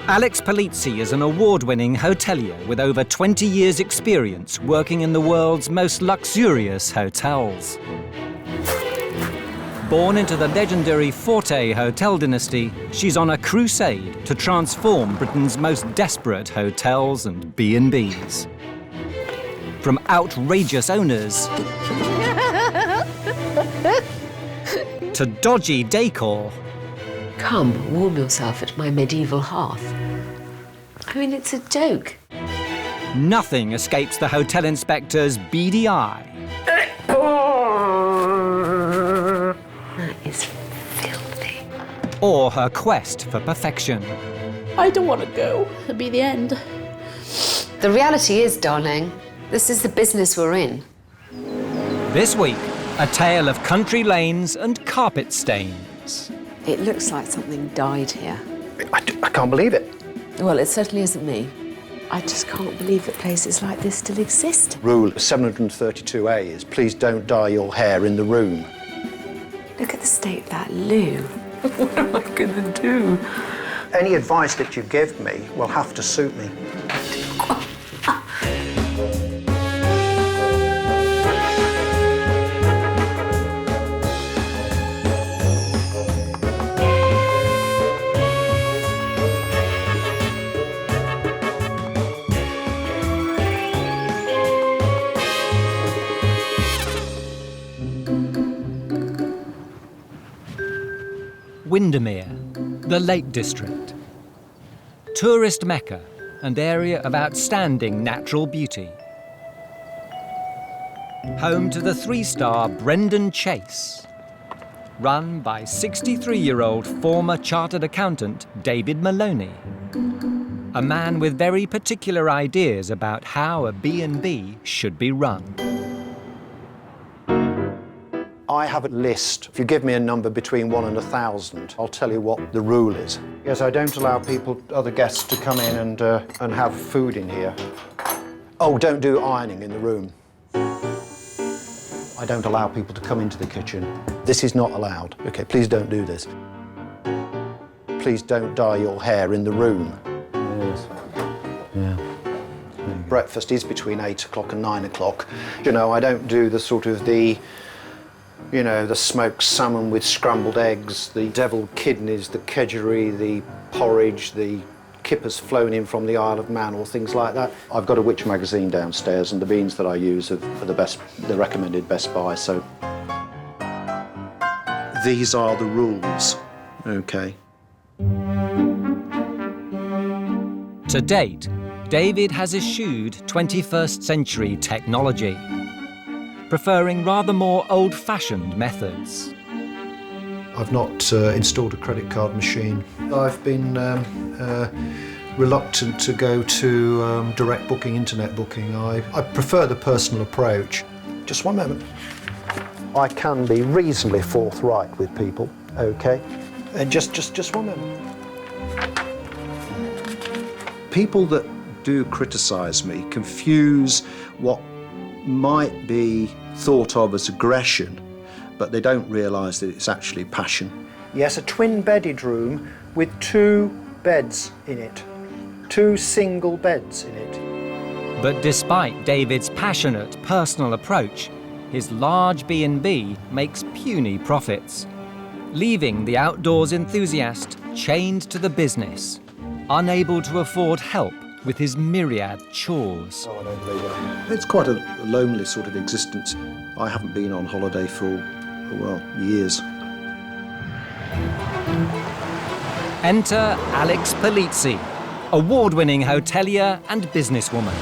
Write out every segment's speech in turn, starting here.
Alex Polizzi is an award-winning hotelier with over 20 years' experience working in the world's most luxurious hotels. Born into the legendary Forte hotel dynasty, she's on a crusade to transform Britain's most desperate hotels and B&Bs. From outrageous owners to dodgy decor. Come, warm yourself at my medieval hearth. I mean, it's a joke. Nothing escapes the hotel inspector's beady eye. That is filthy. Or her quest for perfection. I don't want to go. It'll be the end. The reality is, darling, this is the business we're in. This week, a tale of country lanes and carpet stains. It looks like something died here. I can't believe it. Well, it certainly isn't me. I just can't believe that places like this still exist. Rule 732A is please don't dye your hair in the room. Look at the state of that loo. What am I going to do? Any advice that you give me will have to suit me. Windermere, the Lake District. Tourist mecca and area of outstanding natural beauty. Home to the 3-star Brendan Chase. Run by 63-year-old former chartered accountant David Maloney. A man with very particular ideas about how a B&B should be run. I have a list. If you give me a number between 1 and 1,000, I'll tell you what the rule is. Yes, I don't allow other guests to come in and have food in here. Oh, don't do ironing in the room. I don't allow people to come into the kitchen. This is not allowed. Okay, please don't do this. Please don't dye your hair in the room. Yes. Yeah. Breakfast is between 8 o'clock and 9 o'clock. You know, I don't do the the smoked salmon with scrambled eggs, the devilled kidneys, the kedgeree, the porridge, the kippers flown in from the Isle of Man or things like that. I've got a witch magazine downstairs and the beans that I use are the recommended best buy, so. These are the rules, okay. To date, David has eschewed 21st century technology, preferring rather more old-fashioned methods. I've not installed a credit card machine. I've been reluctant to go to direct booking, internet booking. I prefer the personal approach. Just one moment. I can be reasonably forthright with people, okay? Just one moment. People that do criticise me confuse what might be thought of as aggression, but they don't realise that it's actually passion. Yes, a twin-bedded room with 2 beds in it. 2 single beds in it. But despite David's passionate personal approach, his large B&B makes puny profits, leaving the outdoors enthusiast chained to the business, unable to afford help with his myriad chores. Oh, I don't believe it. It's quite a lonely sort of existence. I haven't been on holiday for, well, years. Enter Alex Polizzi, award-winning hotelier and businesswoman.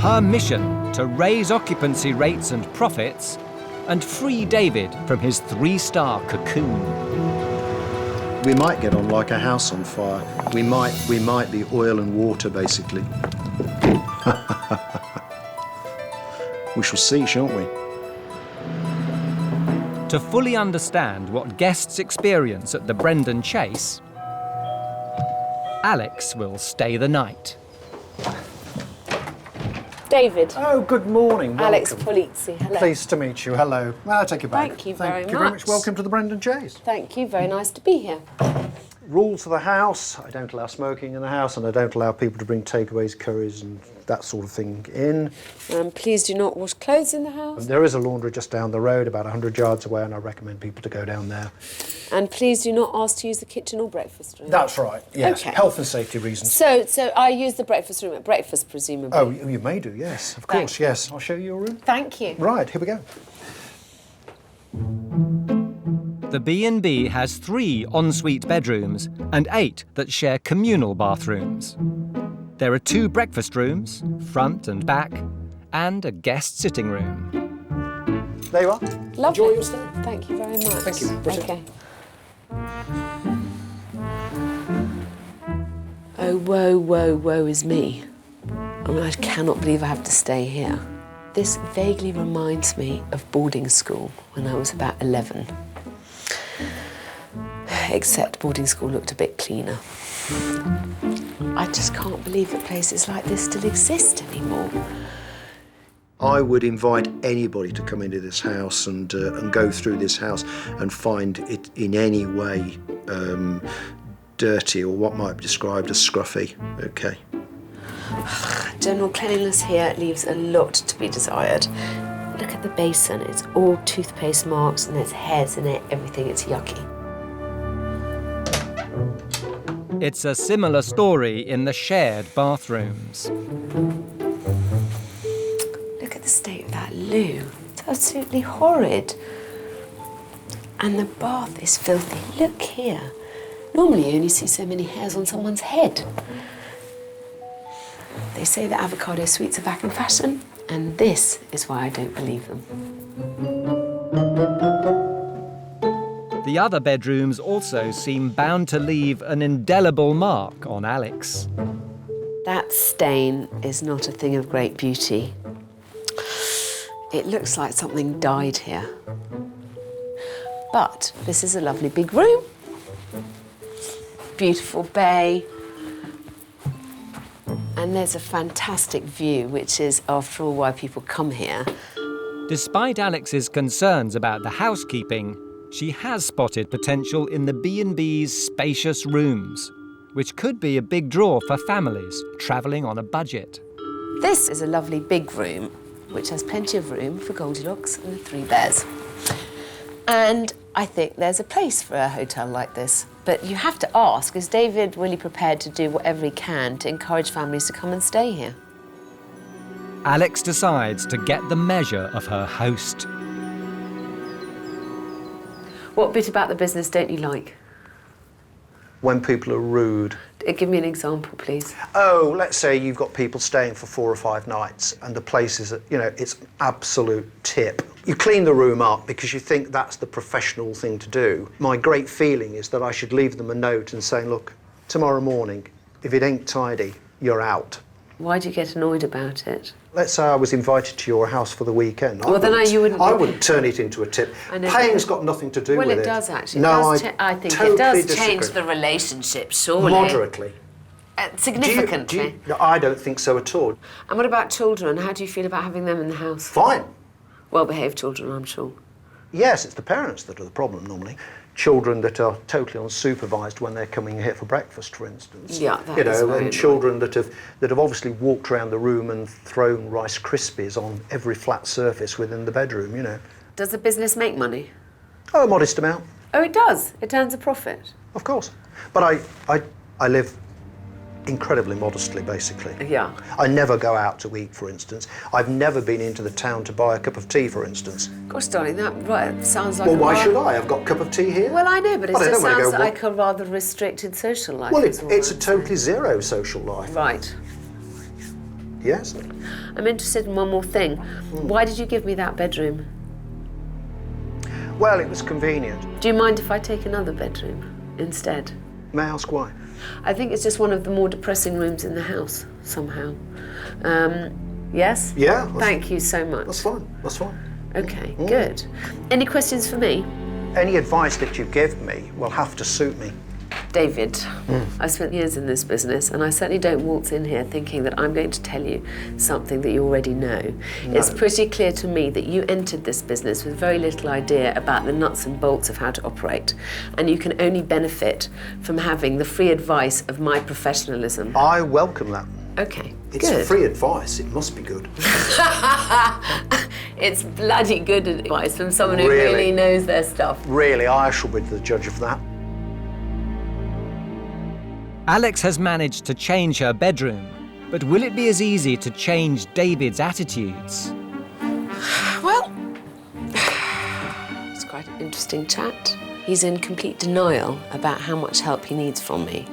Her mission: to raise occupancy rates and profits and free David from his 3-star cocoon. We might get on like a house on fire. We might be oil and water, basically. We shall see, shan't we? To fully understand what guests experience at the Brendan Chase, Alex will stay the night. David. Oh, good morning. Alex Welcome. Polizzi. Hello. Pleased to meet you. Hello. I'll take you back. Thank you very Thank you very much. much. Welcome to the Brendan Chase. Thank you, very nice to be here. Rules of the house: I don't allow smoking in the house, and I don't allow people to bring takeaways, curries and that sort of thing in. Please do not wash clothes in the house. There is a laundry just down the road, about 100 yards away, and I recommend people to go down there. And please do not ask to use the kitchen or breakfast room. That's right, yes. Okay. Health and safety reasons. So I use the breakfast room at breakfast, presumably. Oh, you may do, yes, of course, yes. I'll show you your room. Thank you. Right, here we go. The B&B has 3 ensuite bedrooms and 8 that share communal bathrooms. There are 2 breakfast rooms, front and back, and a guest sitting room. There you are. Lovely. Enjoy your stay. Thank you very much. Thank you. Brilliant. Okay. Oh, woe is me. I mean, I cannot believe I have to stay here. This vaguely reminds me of boarding school when I was about 11. Except boarding school looked a bit cleaner. I just can't believe that places like this still exist anymore. I would invite anybody to come into this house and go through this house and find it in any way dirty or what might be described as scruffy. Okay. General cleanliness here leaves a lot to be desired. Look at the basin, it's all toothpaste marks and there's hairs in it, everything, it's yucky. It's a similar story in the shared bathrooms. Look at the state of that loo. It's absolutely horrid. And the bath is filthy. Look here. Normally you only see so many hairs on someone's head. They say that avocado sweets are back in fashion, and this is why I don't believe them. The other bedrooms also seem bound to leave an indelible mark on Alex. That stain is not a thing of great beauty. It looks like something died here. But this is a lovely big room. Beautiful bay. And there's a fantastic view, which is, after all, why people come here. Despite Alex's concerns about the housekeeping, she has spotted potential in the B&B's spacious rooms, which could be a big draw for families travelling on a budget. This is a lovely big room, which has plenty of room for Goldilocks and the 3 bears. And I think there's a place for a hotel like this. But you have to ask, is David really prepared to do whatever he can to encourage families to come and stay here? Alex decides to get the measure of her host. What bit about the business don't you like? When people are rude. Give me an example, please. Oh, let's say you've got people staying for 4 or 5 nights and the place is, it's absolute tip. You clean the room up because you think that's the professional thing to do. My great feeling is that I should leave them a note and say, look, tomorrow morning, if it ain't tidy, you're out. Why do you get annoyed about it? Let's say I was invited to your house for the weekend. Well, then you wouldn't... I wouldn't turn it into a tip. Paying's got nothing to do with it. Well, it does, actually. No, I think totally it does disagree. change the relationship, surely. Moderately. Significantly. No, I don't think so at all. And what about children? How do you feel about having them in the house? Fine. Well-behaved children, I'm sure. Yes, it's the parents that are the problem normally. Children that are totally unsupervised when they're coming here for breakfast, for instance. Yeah, that is very and children that have obviously walked around the room and thrown Rice Krispies on every flat surface within the bedroom, Does the business make money? Oh, a modest amount. Oh, it does? It earns a profit? Of course. But I live incredibly modestly, basically. Yeah. I never go out to eat, for instance. I've never been into the town to buy a cup of tea, for instance. Gosh, darling, that sounds like Well, why should I? I've got a cup of tea here. Well, I know, but it I just don't wanna sounds go, like a rather restricted social life. Well, is all it's I'm a totally zero social life. saying. Right. Yes. I'm interested in one more thing. Why did you give me that bedroom? Well, it was convenient. Do you mind if I take another bedroom instead? May I ask why? I think it's just one of the more depressing rooms in the house, somehow. Yes? Yeah. Thank you so much. That's fine. That's fine. Okay, good. Any questions for me? Any advice that you give me will have to suit me. David, I've spent years in this business, and I certainly don't waltz in here thinking that I'm going to tell you something that you already know. No. It's pretty clear to me that you entered this business with very little idea about the nuts and bolts of how to operate, and you can only benefit from having the free advice of my professionalism. I welcome that. Okay, It's good. free advice, it must be good. It's bloody good advice from someone who really knows their stuff. Really, I shall be the judge of that. Alex has managed to change her bedroom, but will it be as easy to change David's attitudes? Well, it's quite an interesting chat. He's in complete denial about how much help he needs from me.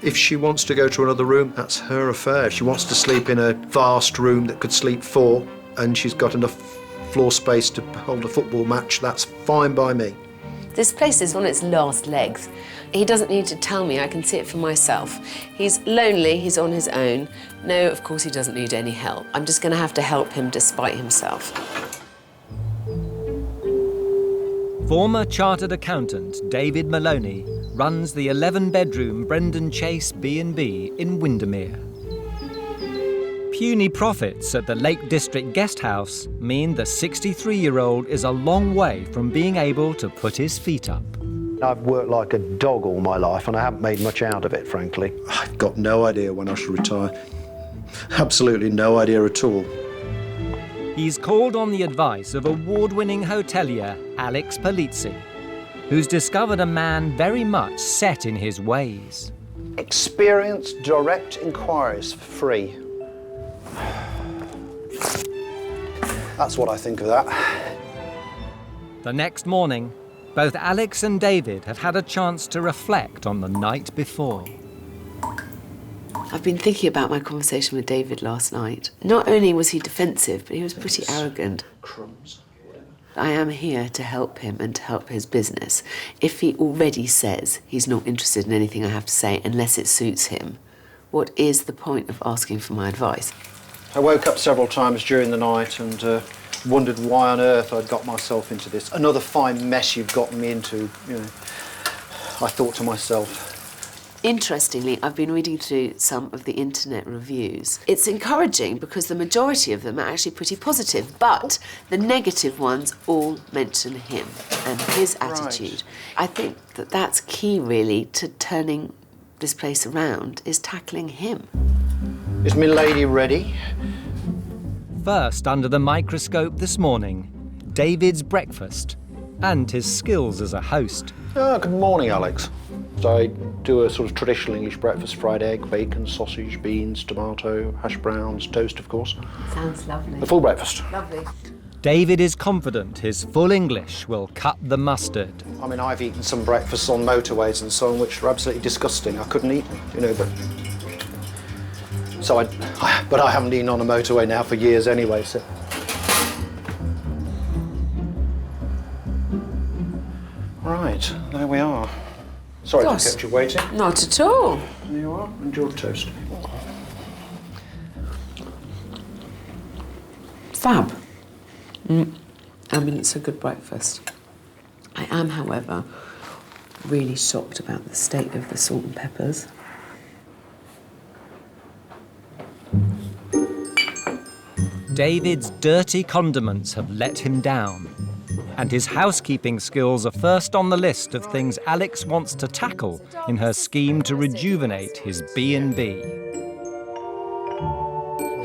If she wants to go to another room, that's her affair. If she wants to sleep in a vast room that could sleep 4 and she's got enough floor space to hold a football match, that's fine by me. This place is on its last legs. He doesn't need to tell me, I can see it for myself. He's lonely, he's on his own. No, of course he doesn't need any help. I'm just going to have to help him despite himself. Former chartered accountant David Maloney runs the 11-bedroom Brendan Chase B&B in Windermere. Puny profits at the Lake District Guest House mean the 63-year-old is a long way from being able to put his feet up. I've worked like a dog all my life and I haven't made much out of it, frankly. I've got no idea when I shall retire. Absolutely no idea at all. He's called on the advice of award-winning hotelier Alex Polizzi, who's discovered a man very much set in his ways. Experience direct inquiries for free. That's what I think of that. The next morning, both Alex and David have had a chance to reflect on the night before. I've been thinking about my conversation with David last night. Not only was he defensive, but he was pretty arrogant. Crumbs. I am here to help him and to help his business. If he already says he's not interested in anything I have to say unless it suits him, what is the point of asking for my advice? I woke up several times during the night and wondered why on earth I'd got myself into this. Another fine mess you've gotten me into, you know. I thought to myself. Interestingly, I've been reading through some of the internet reviews. It's encouraging because the majority of them are actually pretty positive, but the negative ones all mention him and his attitude. I think that that's key, really, to turning this place around, is tackling him. Is my lady ready? First under the microscope this morning, David's breakfast and his skills as a host. Good morning, Alex. I do a sort of traditional English breakfast: fried egg, bacon, sausage, beans, tomato, hash browns, toast, of course. Sounds lovely. A full breakfast. Lovely. David is confident his full English will cut the mustard. I mean, I've eaten some breakfasts on motorways and so on, which are absolutely disgusting. I couldn't eat them, you know, but... But I haven't eaten on a motorway now for years anyway, so... Right, there we are. Sorry to have kept you waiting. Not at all. There you are, and your toast. Fab. I mean, it's a good breakfast. I am, however, really shocked about the state of the salt and peppers. David's dirty condiments have let him down, and his housekeeping skills are first on the list of things Alex wants to tackle in her scheme to rejuvenate his B&B.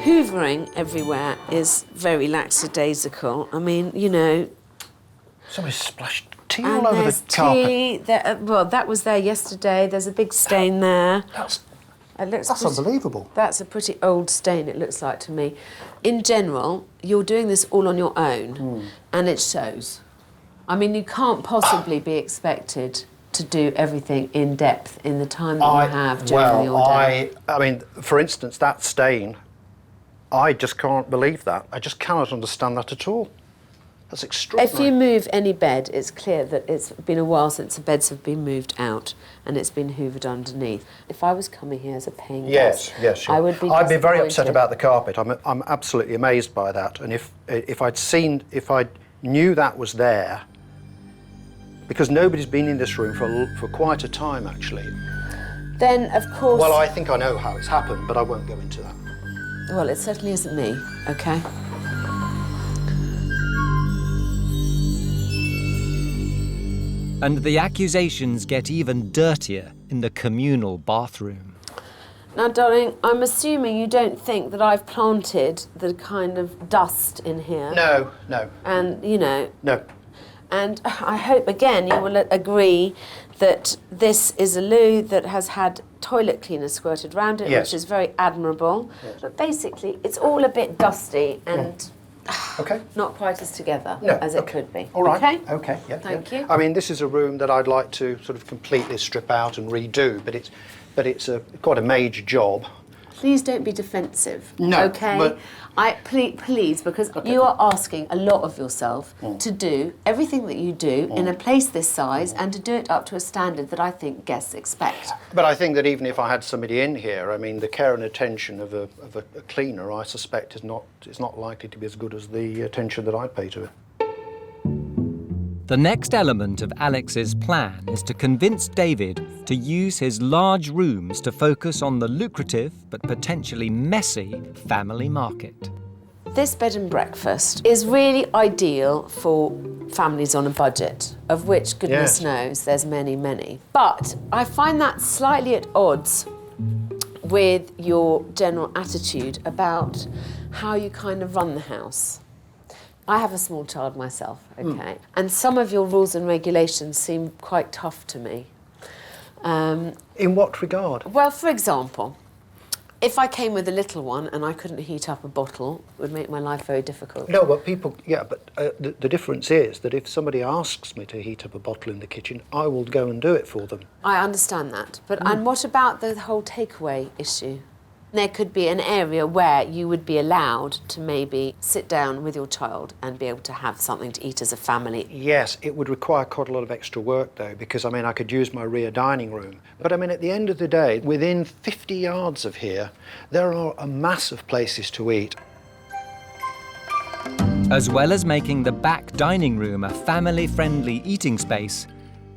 Hoovering everywhere is very lackadaisical. I mean, you know... Somebody splashed tea And all over there's the carpet. tea. Well, that was there yesterday. There's a big stain there. That's unbelievable. That's a pretty old stain, it looks like to me. In general, you're doing this all on your own, and it shows. I mean, you can't possibly be expected to do everything in depth in the time that you have during your day. I mean, for instance, that stain, I just can't believe that. I just cannot understand that at all. That's extraordinary. If you move any bed, it's clear that it's been a while since the beds have been moved out and it's been hoovered underneath. If I was coming here as a paying guest, sure. I would be I'd be very upset disappointed. about the carpet. I'm absolutely amazed by that. And if I knew that was there, because nobody's been in this room for quite a time actually. then of course... Well, I think I know how it's happened, but I won't go into that. Well, it certainly isn't me, OK? And the accusations get even dirtier in the communal bathroom. Now, darling, I'm assuming you don't think that I've planted the kind of dust in here. No, no. And, you know... No. And I hope, again, you will agree that this is a loo that has had toilet cleaner squirted around it, Yes. which is very admirable. Yes. But basically, it's all a bit dusty and OK. not quite as together No, as it okay. could be. All right. OK? OK, yeah. Thank yeah. you. I mean, this is a room that I'd like to sort of completely strip out and redo, but it's quite a major job. Please don't be defensive. No, OK? but- Please, because you are asking a lot of yourself to do everything that you do in a place this size and to do it up to a standard that I think guests expect. But I think that even if I had somebody in here, I mean, the care and attention of a cleaner, I suspect, is not likely to be as good as the attention that I'd pay to it. The next element of Alex's plan is to convince David to use his large rooms to focus on the lucrative but potentially messy family market. This bed and breakfast is really ideal for families on a budget, of which goodness Yes. knows there's many, many. But I find that slightly at odds with your general attitude about how you kind of run the house. I have a small child myself, OK? And some of your rules and regulations seem quite tough to me. In what regard? Well, for example, if I came with a little one and I couldn't heat up a bottle, it would make my life very difficult. No, but the difference is that if somebody asks me to heat up a bottle in the kitchen, I will go and do it for them. I understand that. But and what about the whole takeaway issue? There could be an area where you would be allowed to maybe sit down with your child and be able to have something to eat as a family. Yes, it would require quite a lot of extra work, though, because, I mean, I could use my rear dining room. But, I mean, at the end of the day, within 50 yards of here, there are a mass of places to eat. As well as making the back dining room a family-friendly eating space,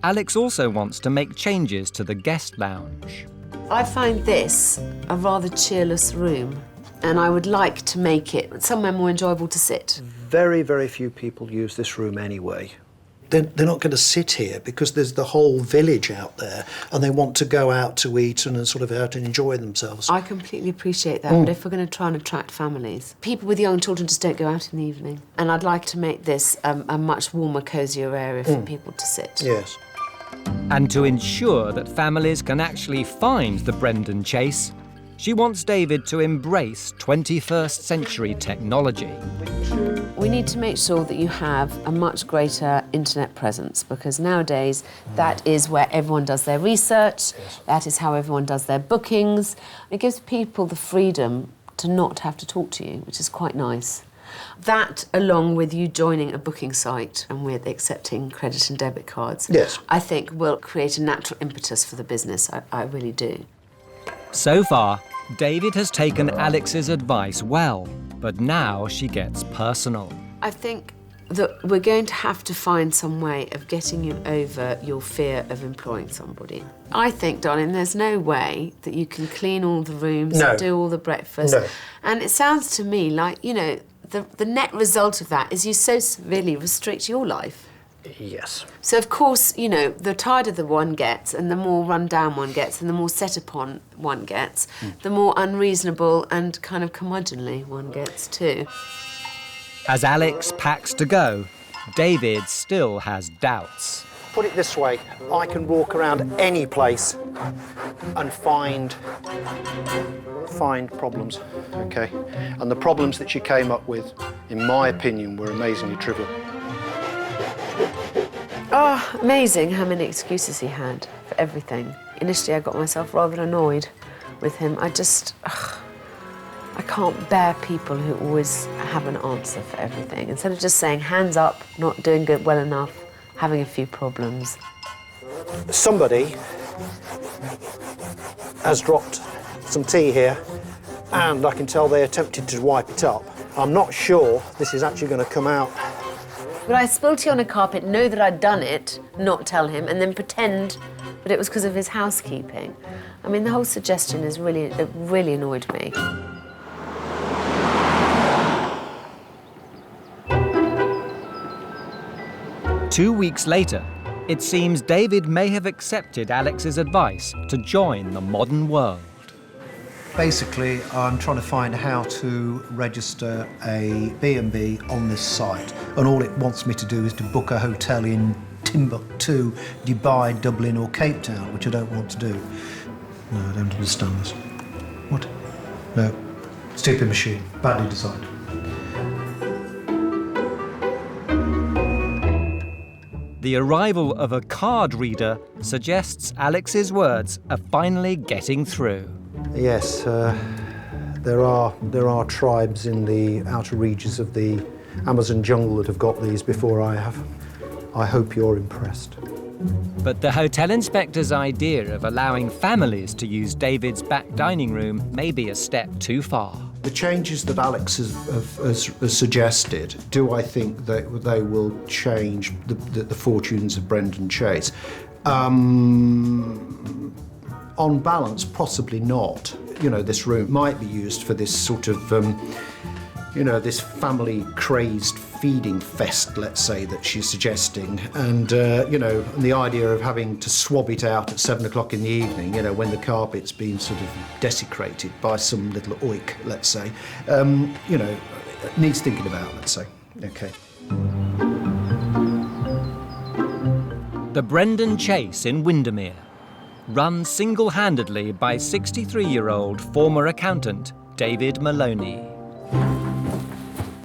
Alex also wants to make changes to the guest lounge. I find this a rather cheerless room, and I would like to make it somewhere more enjoyable to sit. Very, very few people use this room anyway. They're not going to sit here because there's the whole village out there and they want to go out to eat and sort of out and enjoy themselves. I completely appreciate that, but if we're going to try and attract families, people with young children just don't go out in the evening. And I'd like to make this a much warmer, cosier area for people to sit. Yes. And to ensure that families can actually find the Brendan Chase, she wants David to embrace 21st century technology. We need to make sure that you have a much greater internet presence, because nowadays that is where everyone does their research, that is how everyone does their bookings. It gives people the freedom to not have to talk to you, which is quite nice. That, along with you joining a booking site and with accepting credit and debit cards, Yes. I think will create a natural impetus for the business. I really do. So far, David has taken Alex's advice well, but now she gets personal. I think that we're going to have to find some way of getting you over your fear of employing somebody. I think, darling, there's no way that you can clean all the rooms, No. do all the breakfast. No. And it sounds to me like, you know, the net result of that is you so severely restrict your life. Yes. So, of course, you know, the tighter the one gets and the more run down one gets and the more set upon one gets, the more unreasonable and kind of curmudgeonly one gets too. As Alex packs to go, David still has doubts. Put it this way, I can walk around any place and find problems, okay? And the problems that she came up with, in my opinion, were amazingly trivial. Oh, amazing how many excuses he had for everything. Initially, I got myself rather annoyed with him. I can't bear people who always have an answer for everything. Instead of just saying, hands up, not doing good well enough, having a few problems. Somebody has dropped some tea here, and I can tell they attempted to wipe it up. I'm not sure this is actually going to come out. Would I spill tea on a carpet, know that I'd done it, not tell him, and then pretend but it was because of his housekeeping. I mean, the whole suggestion is it really annoyed me. Two weeks later, it seems David may have accepted Alex's advice to join the modern world. Basically, I'm trying to find how to register a B&B on this site, and all it wants me to do is to book a hotel in Timbuktu, Dubai, Dublin or Cape Town, which I don't want to do. No, I don't understand this. What? No. Stupid machine. Badly designed. The arrival of a card reader suggests Alex's words are finally getting through. Yes, there are tribes in the outer reaches of the Amazon jungle that have got these before I have. I hope you're impressed. But the hotel inspector's idea of allowing families to use David's back dining room may be a step too far. The changes that Alex has suggested, do I think that they will change the fortunes of Brendan Chase? On balance, possibly not. You know, this room might be used for this sort of, this family-crazed feeding fest, let's say, that she's suggesting. And, the idea of having to swab it out at 7 o'clock in the evening, when the carpet's been sort of desecrated by some little oik, let's say, needs thinking about, let's say. OK. The Brendan Chase in Windermere, run single-handedly by 63-year-old former accountant David Maloney.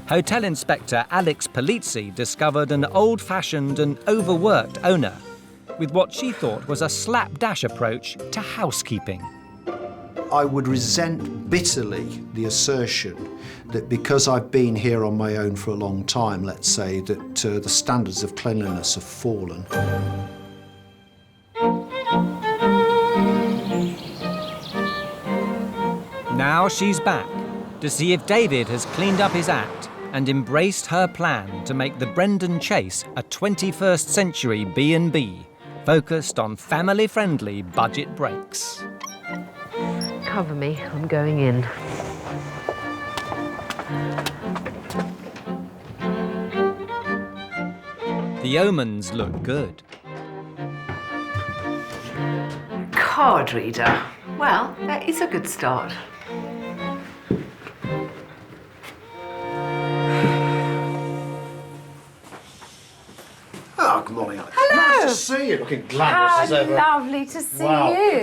Hotel inspector Alex Polizzi discovered an old-fashioned and overworked owner with what she thought was a slapdash approach to housekeeping. I would resent bitterly the assertion that because I've been here on my own for a long time, let's say, that the standards of cleanliness have fallen. Now she's back to see if David has cleaned up his act and embraced her plan to make the Brendan Chase a 21st century B&B focused on family-friendly budget breaks. Cover me, I'm going in. The omens look good. Card reader. Well, that is a good start. Oh, good morning, Alex. Hello. Nice to see you. Looking glamorous as ever. Lovely to see Wow. you.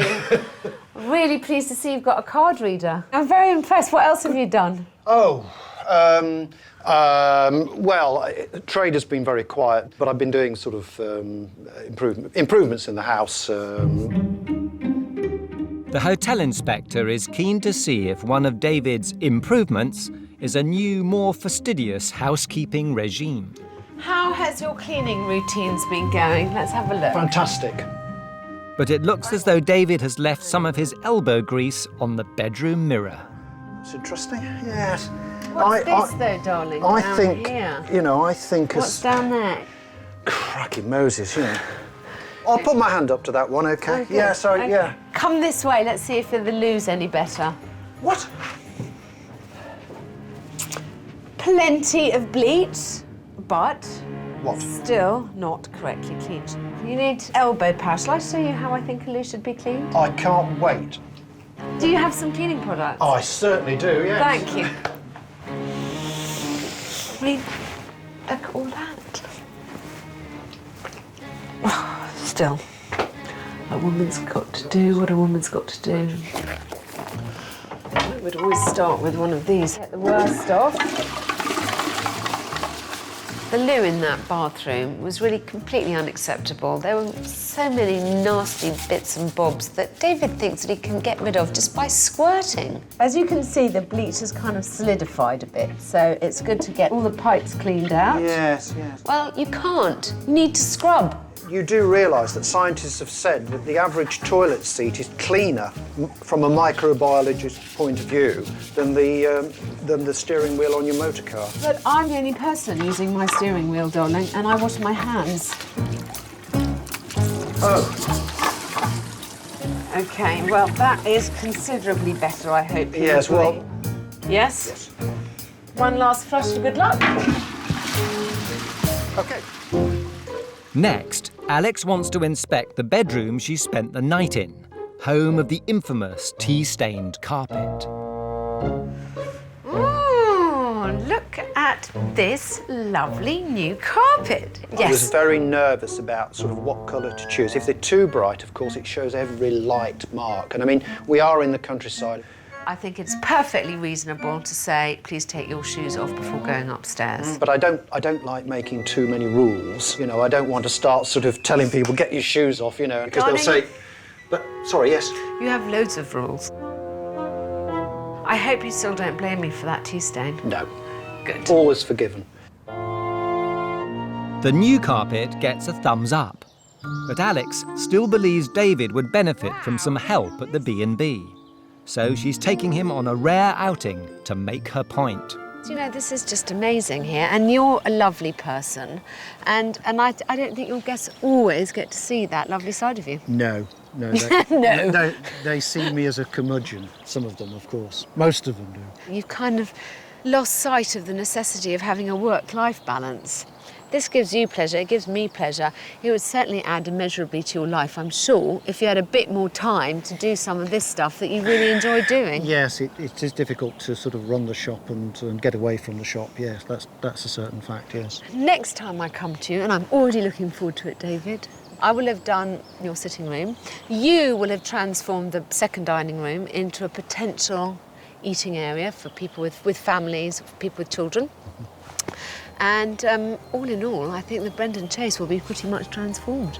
Really pleased to see you've got a card reader. I'm very impressed. What else have you done? Trade has been very quiet, but I've been doing sort of improvements in the house. The hotel inspector is keen to see if one of David's improvements is a new, more fastidious housekeeping regime. How has your cleaning routines been going? Let's have a look. Fantastic. But it looks as though David has left some of his elbow grease on the bedroom mirror. It's interesting. Yes. What's this, though, darling? I down think, here? I think What's down there? Cracky Moses, I'll put my hand up to that one, okay? Okay, Yeah, sorry, okay. yeah. Come this way. Let's see if the loo's any better. What? Plenty of bleach, but What? still not correctly cleaned. You need elbow power. Shall I show you how I think a loo should be cleaned? I can't wait. Do you have some cleaning products? Oh, I certainly do, yes. Thank you. I mean, look at all that. Still, a woman's got to do what a woman's got to do. I would always start with one of these. Get the worst off. The loo in that bathroom was really completely unacceptable. There were so many nasty bits and bobs that David thinks that he can get rid of just by squirting. As you can see, the bleach has kind of solidified a bit, so it's good to get all the pipes cleaned out. Yes, yes. Well, you can't. You need to scrub. You do realise that scientists have said that the average toilet seat is cleaner from a microbiologist's point of view than the steering wheel on your motor car. But I'm the only person using my steering wheel, darling, and I wash my hands. Oh. OK, well, that is considerably better, I hope. you Yes, agree. well- Yes? One last flush for good luck. OK. Next, Alex wants to inspect the bedroom she spent the night in, home of the infamous tea-stained carpet. Oh, look at this lovely new carpet. I was Yes. very nervous about sort of what colour to choose. If they're too bright, of course, it shows every light mark. And I mean, we are in the countryside. I think it's perfectly reasonable to say, please take your shoes off before going upstairs. But I don't like making too many rules. You know, I don't want to start sort of telling people, get your shoes off, you know, because they'll Darling. say, but, sorry, yes. You have loads of rules. I hope you still don't blame me for that tea stain. No, Good. always forgiven. The new carpet gets a thumbs up, but Alex still believes David would benefit from some help at the B&B. So she's taking him on a rare outing to make her point. Do you know, this is just amazing here, and you're a lovely person, and I don't think your guests always get to see that lovely side of you. No. No. They see me as a curmudgeon. Some of them, of course. Most of them do. You've kind of lost sight of the necessity of having a work-life balance. This gives you pleasure, it gives me pleasure. It would certainly add immeasurably to your life, I'm sure, if you had a bit more time to do some of this stuff that you really enjoy doing. Yes, it is difficult to sort of run the shop and get away from the shop, yes, that's a certain fact, yes. Next time I come to you, and I'm already looking forward to it, David, I will have done your sitting room. You will have transformed the second dining room into a potential eating area for people with families, for people with children. And all in all, I think the Brendan Chase will be pretty much transformed.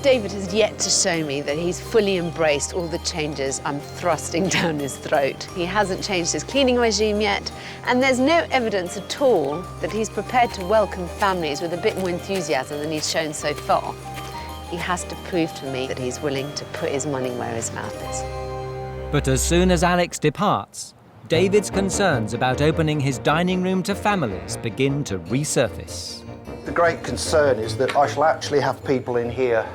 David has yet to show me that he's fully embraced all the changes I'm thrusting down his throat. He hasn't changed his cleaning regime yet, and there's no evidence at all that he's prepared to welcome families with a bit more enthusiasm than he's shown so far. He has to prove to me that he's willing to put his money where his mouth is. But as soon as Alex departs, David's concerns about opening his dining room to families begin to resurface. The great concern is that I shall actually have people in here,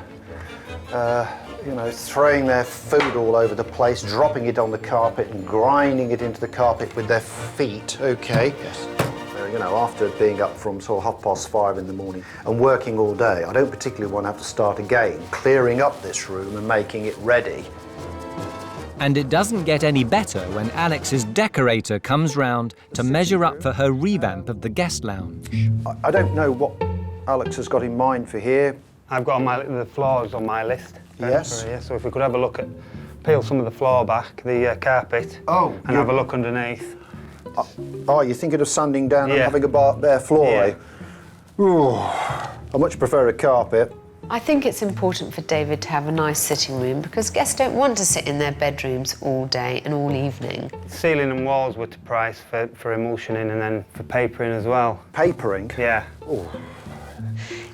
you know, throwing their food all over the place, dropping it on the carpet and grinding it into the carpet with their feet, OK? Yes. You know, after being up from sort of 5:30 in the morning and working all day, I don't particularly want to have to start again, clearing up this room and making it ready. And it doesn't get any better when Alex's decorator comes round to measure up for her revamp of the guest lounge. I don't know what Alex has got in mind for here. I've got the floors on my list. Yes. So if we could have a look at, peel some of the floor back, the carpet, and have a look underneath. Oh, you're thinking of sanding down and Yeah. having a bare floor, Yeah. eh? Ooh, I much prefer a carpet. I think it's important for David to have a nice sitting room because guests don't want to sit in their bedrooms all day and all evening. Ceiling and walls were to price for emulsioning and then for papering as well. Papering? Yeah.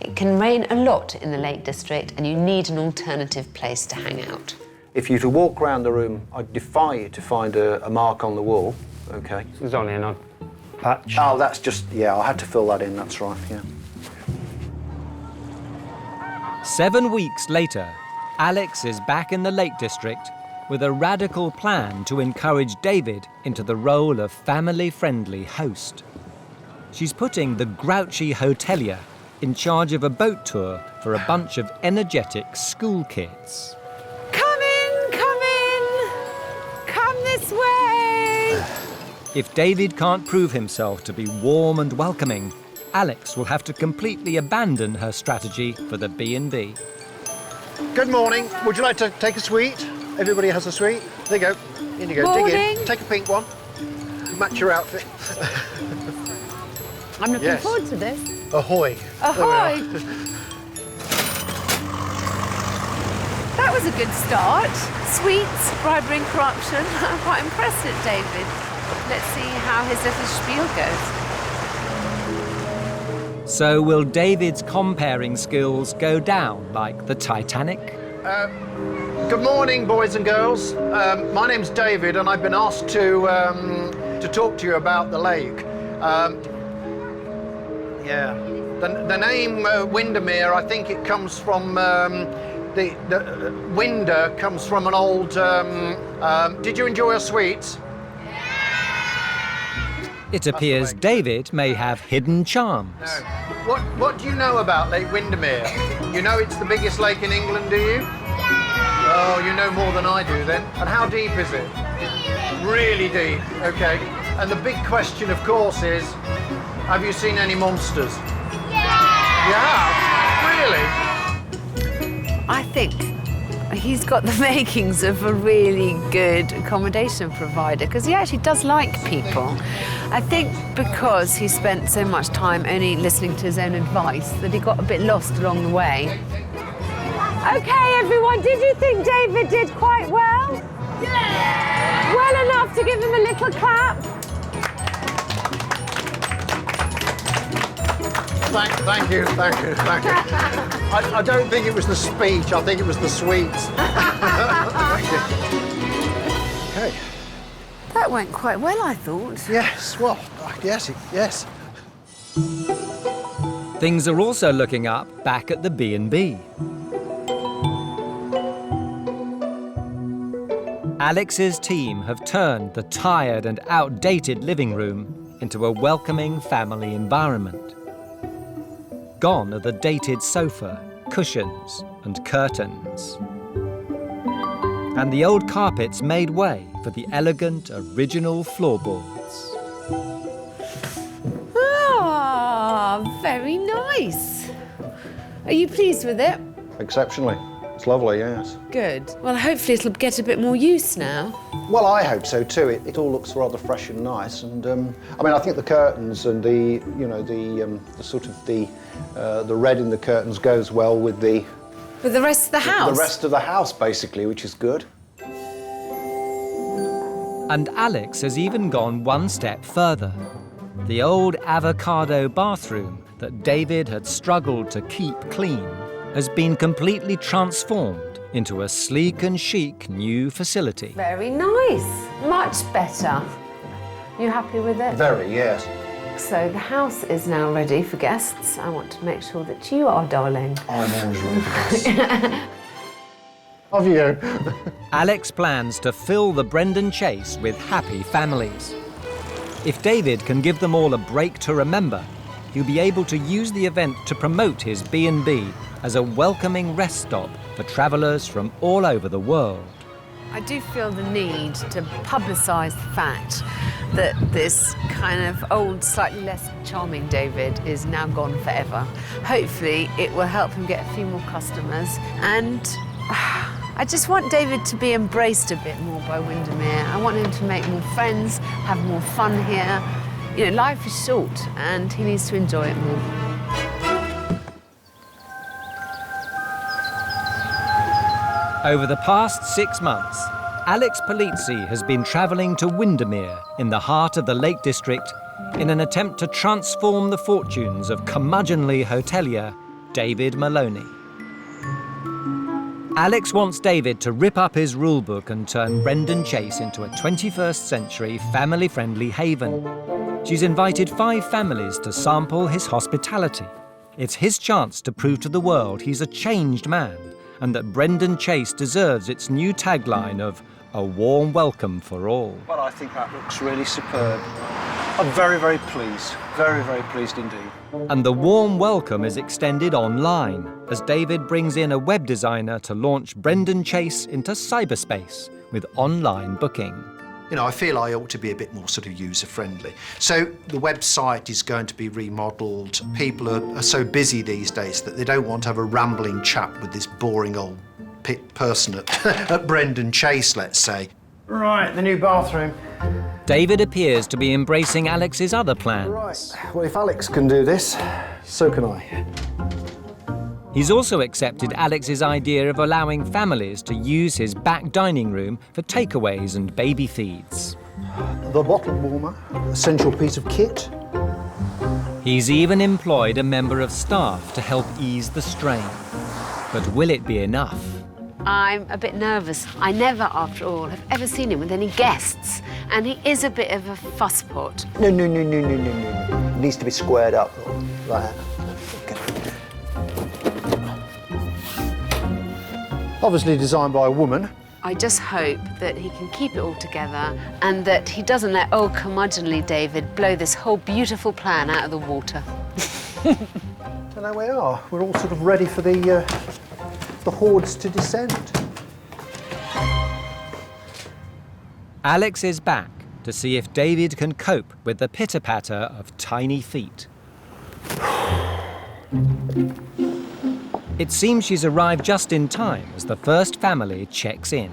It can rain a lot in the Lake District and you need an alternative place to hang out. If you were to walk around the room, I'd defy you to find a mark on the wall. OK. There's only an odd patch. Oh, that's just, yeah, I had to fill that in, that's right, yeah. 7 weeks later, Alex is back in the Lake District with a radical plan to encourage David into the role of family-friendly host. She's putting the grouchy hotelier in charge of a boat tour for a bunch of energetic school kids. Come this way! If David can't prove himself to be warm and welcoming, Alex will have to completely abandon her strategy for the B&B. Good morning. Would you like to take a sweet? Everybody has a sweet. There you go. In you go. Dig Morning. in. Take a pink one. Match your outfit. I'm looking Yes. forward to this. Ahoy. Ahoy! That was a good start. Sweets, bribery and corruption. I'm quite impressed with David. Let's see how his little spiel goes. So will David's comparing skills go down like the Titanic? Good morning, boys and girls. My name's David, and I've been asked to talk to you about the lake. Yeah, the name Windermere, I think it comes from the window comes from an old... did you enjoy your sweets? It appears David may have hidden charms. No. What do you know about Lake Windermere? You know it's the biggest lake in England, do you? Oh, you know more than I do then. And how deep is it? Really deep, okay. And the big question, of course, is, have you seen any monsters? Yeah! You have? Really? I think he's got the makings of a really good accommodation provider because he actually does like people. I think because he spent so much time only listening to his own advice that he got a bit lost along the way. Okay, everyone, did you think David did quite well? Yeah! Well enough to give him a little clap? Thank you. I don't think it was the speech, I think it was the sweets. Thank you. Okay. That went quite well, I thought. Yes, well, yes. Things are also looking up back at the B&B. Alex's team have turned the tired and outdated living room into a welcoming family environment. Gone are the dated sofa, cushions and curtains. And the old carpets made way for the elegant, original floorboards. Ah, very nice. Are you pleased with it? Exceptionally. It's lovely, yes. Good. Well, hopefully it'll get a bit more use now. Well, I hope so too. It all looks rather fresh and nice, and I mean, I think the curtains and the red in the curtains goes well with the rest of the house. The rest of the house, basically, which is good. And Alex has even gone one step further. The old avocado bathroom that David had struggled to keep clean has been completely transformed into a sleek and chic new facility. Very nice. Much better. You happy with it? Very, yes. So the house is now ready for guests. I want to make sure that you are, darling. I'm always ready for guests. Of you. Alex plans to fill the Brendan Chase with happy families. If David can give them all a break to remember, he'll be able to use the event to promote his B&B as a welcoming rest stop for travellers from all over the world. I do feel the need to publicise the fact that this kind of old, slightly less charming David is now gone forever. Hopefully it will help him get a few more customers, and I just want David to be embraced a bit more by Windermere. I want him to make more friends, have more fun here. You know, life is short and he needs to enjoy it more. Over the past 6 months, Alex Polizzi has been travelling to Windermere in the heart of the Lake District in an attempt to transform the fortunes of curmudgeonly hotelier David Maloney. Alex wants David to rip up his rulebook and turn Brendan Chase into a 21st century family-friendly haven. She's invited 5 families to sample his hospitality. It's his chance to prove to the world he's a changed man and that Brendan Chase deserves its new tagline of a warm welcome for all. Well, I think that looks really superb. I'm very, very pleased. Very, very pleased indeed. And the warm welcome is extended online as David brings in a web designer to launch Brendan Chase into cyberspace with online booking. You know, I feel I ought to be a bit more sort of user-friendly. So the website is going to be remodelled. People are so busy these days that they don't want to have a rambling chat with this boring old person at Brendan Chase, let's say. Right, the new bathroom. David appears to be embracing Alex's other plans. Right, well, if Alex can do this, so can I. He's also accepted Alex's idea of allowing families to use his back dining room for takeaways and baby feeds. The bottle warmer, essential piece of kit. He's even employed a member of staff to help ease the strain. But will it be enough? I'm a bit nervous. I never, after all, have ever seen him with any guests, and he is a bit of a fusspot. No. It needs to be squared up, like that. Okay. Obviously designed by a woman. I just hope that he can keep it all together and that he doesn't let old curmudgeonly David blow this whole beautiful plan out of the water. So there we are. We're all sort of ready for the hordes to descend. Alex is back to see if David can cope with the pitter-patter of tiny feet. It seems she's arrived just in time as the first family checks in.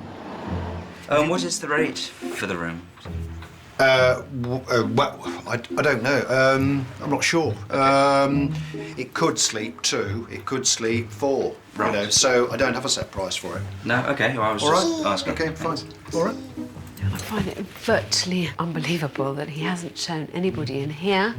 What is the rate for the room? Well, I don't know. I'm not sure. It could sleep 2, it could sleep 4. Right. You know, so I don't have a set price for it. No, okay, well, I was All just right. asking. Okay, fine. All right. I find it virtually unbelievable that he hasn't shown anybody in here.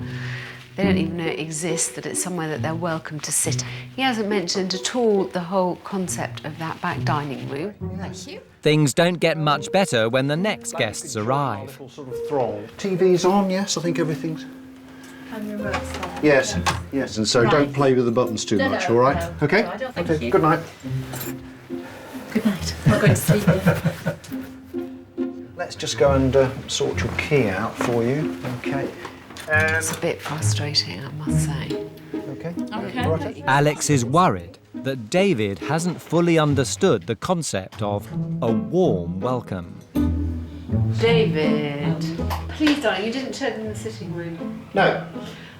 They don't even know it exists, that it's somewhere that they're welcome to sit. He hasn't mentioned at all the whole concept of that back dining room. Thank you. Things don't get much better when the next guests arrive. Little sort of throng. TV's on, yes, I think everything's... And remote's on. Yes, yes, and so don't play with the buttons too much, all right? No. Okay? No, I don't, thank Okay, you. good night. Good night. I'm not going to sleep here. Let's just go and sort your key out for you, okay? It's a bit frustrating, I must say. Okay. Okay. Right. Alex is worried that David hasn't fully understood the concept of a warm welcome. David, please, darling, you didn't show them the sitting room. No.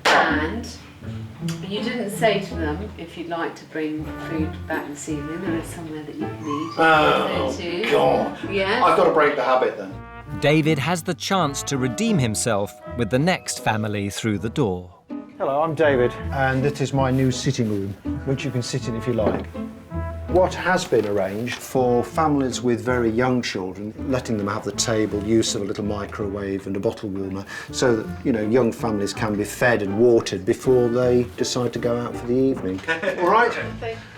And you didn't say to them if you'd like to bring food back this evening. There is somewhere that you can eat. Oh, There too. God. Yes. I've got to break the habit then. David has the chance to redeem himself with the next family through the door. Hello, I'm David, and this is my new sitting room, which you can sit in if you like. What has been arranged for families with very young children, letting them have the table, use of a little microwave and a bottle warmer, so that, you know, young families can be fed and watered before they decide to go out for the evening. All right?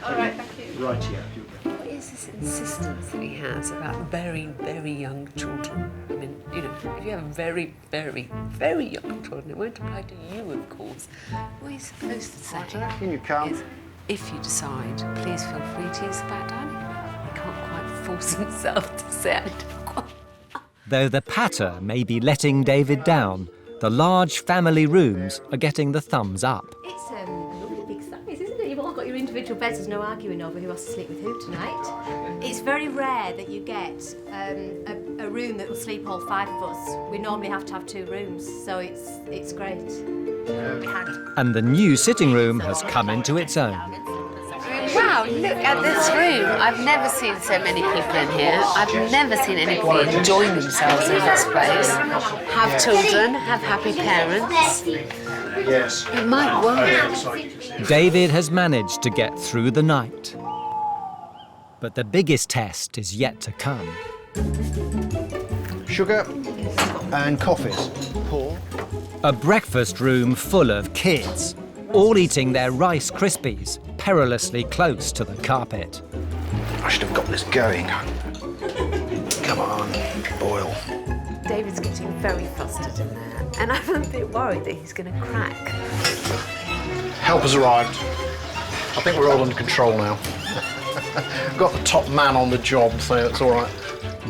All right, thank you. Right, yeah. What is this insistence that he has about very, very young children? I mean, you know, if you have very, very, very young children, it won't apply to you, of course. What he's supposed to say In you come. is, if you decide, please feel free to use the back dining. He can't quite force himself to say, I don't quite. Though the patter may be letting David down, the large family rooms are getting the thumbs up. It's a lovely big size, isn't it? You've all got your individual beds. There's no arguing over who has to sleep with who tonight. It's very rare that you get a room that will sleep all 5 of us. We normally have to have 2 rooms, so it's great. And the new sitting room has come into its own. Wow, look at this room. I've never seen so many people in here. I've never seen anybody enjoying themselves in this place. Have children, have happy parents. Yes. It might work. David has managed to get through the night. But the biggest test is yet to come. Sugar and coffees. Paul. A breakfast room full of kids, all eating their Rice Krispies, perilously close to the carpet. I should have got this going. Come on, boil. David's getting very flustered in there, and I'm a bit worried that he's going to crack. Help has arrived. I think we're all under control now. Got the top man on the job, so it's all right.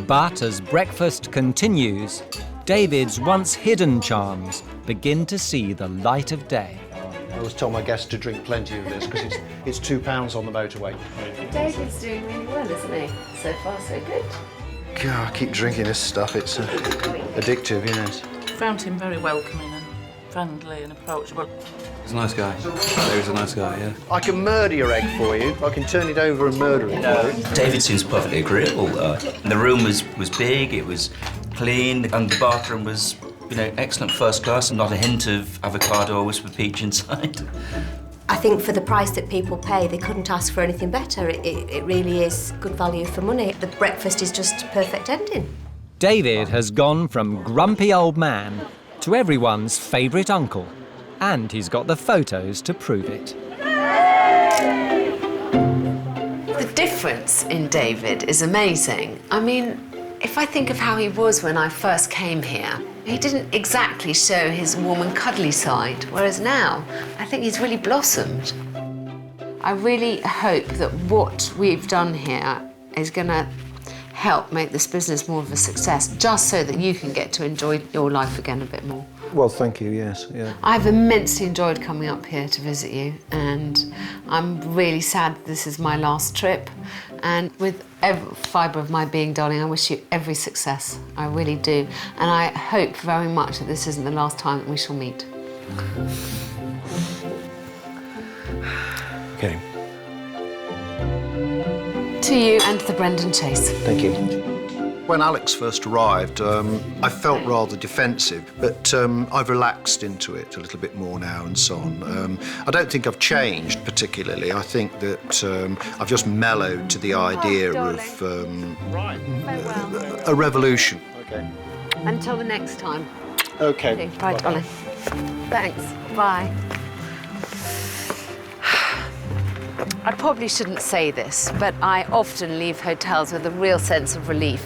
But as breakfast continues, David's once hidden charms begin to see the light of day. I always tell my guests to drink plenty of this because it's £2 on the motorway. David's doing really well, isn't he? So far, so good. God, I keep drinking this stuff. It's addictive, yes. Found him very welcoming and friendly and approachable. He's a nice guy. David's a nice guy, yeah. I can murder your egg for you. I can turn it over and murder it for you. David seems perfectly agreeable. The room was big, it was clean, and the bathroom was, you know, excellent, first class, and not a hint of avocado or whispered peach inside. I think for the price that people pay, they couldn't ask for anything better. It really is good value for money. The breakfast is just a perfect ending. David has gone from grumpy old man to everyone's favourite uncle, and he's got the photos to prove it. The difference in David is amazing. I mean, if I think of how he was when I first came here, he didn't exactly show his warm and cuddly side, whereas now, I think he's really blossomed. I really hope that what we've done here is going to help make this business more of a success, just so that you can get to enjoy your life again a bit more. Well, thank you, yes, yeah. I've immensely enjoyed coming up here to visit you, and I'm really sad that this is my last trip. And with every fibre of my being, darling, I wish you every success. I really do. And I hope very much that this isn't the last time that we shall meet. Okay. To you and to the Brendan Chase. Thank you. When Alex first arrived, I felt rather defensive, but I've relaxed into it a little bit more now and so on. I don't think I've changed particularly. I think that I've just mellowed to the idea of a revolution. Okay. Until the next time. Okay. Bye, darling. Thanks. Bye. I probably shouldn't say this, but I often leave hotels with a real sense of relief.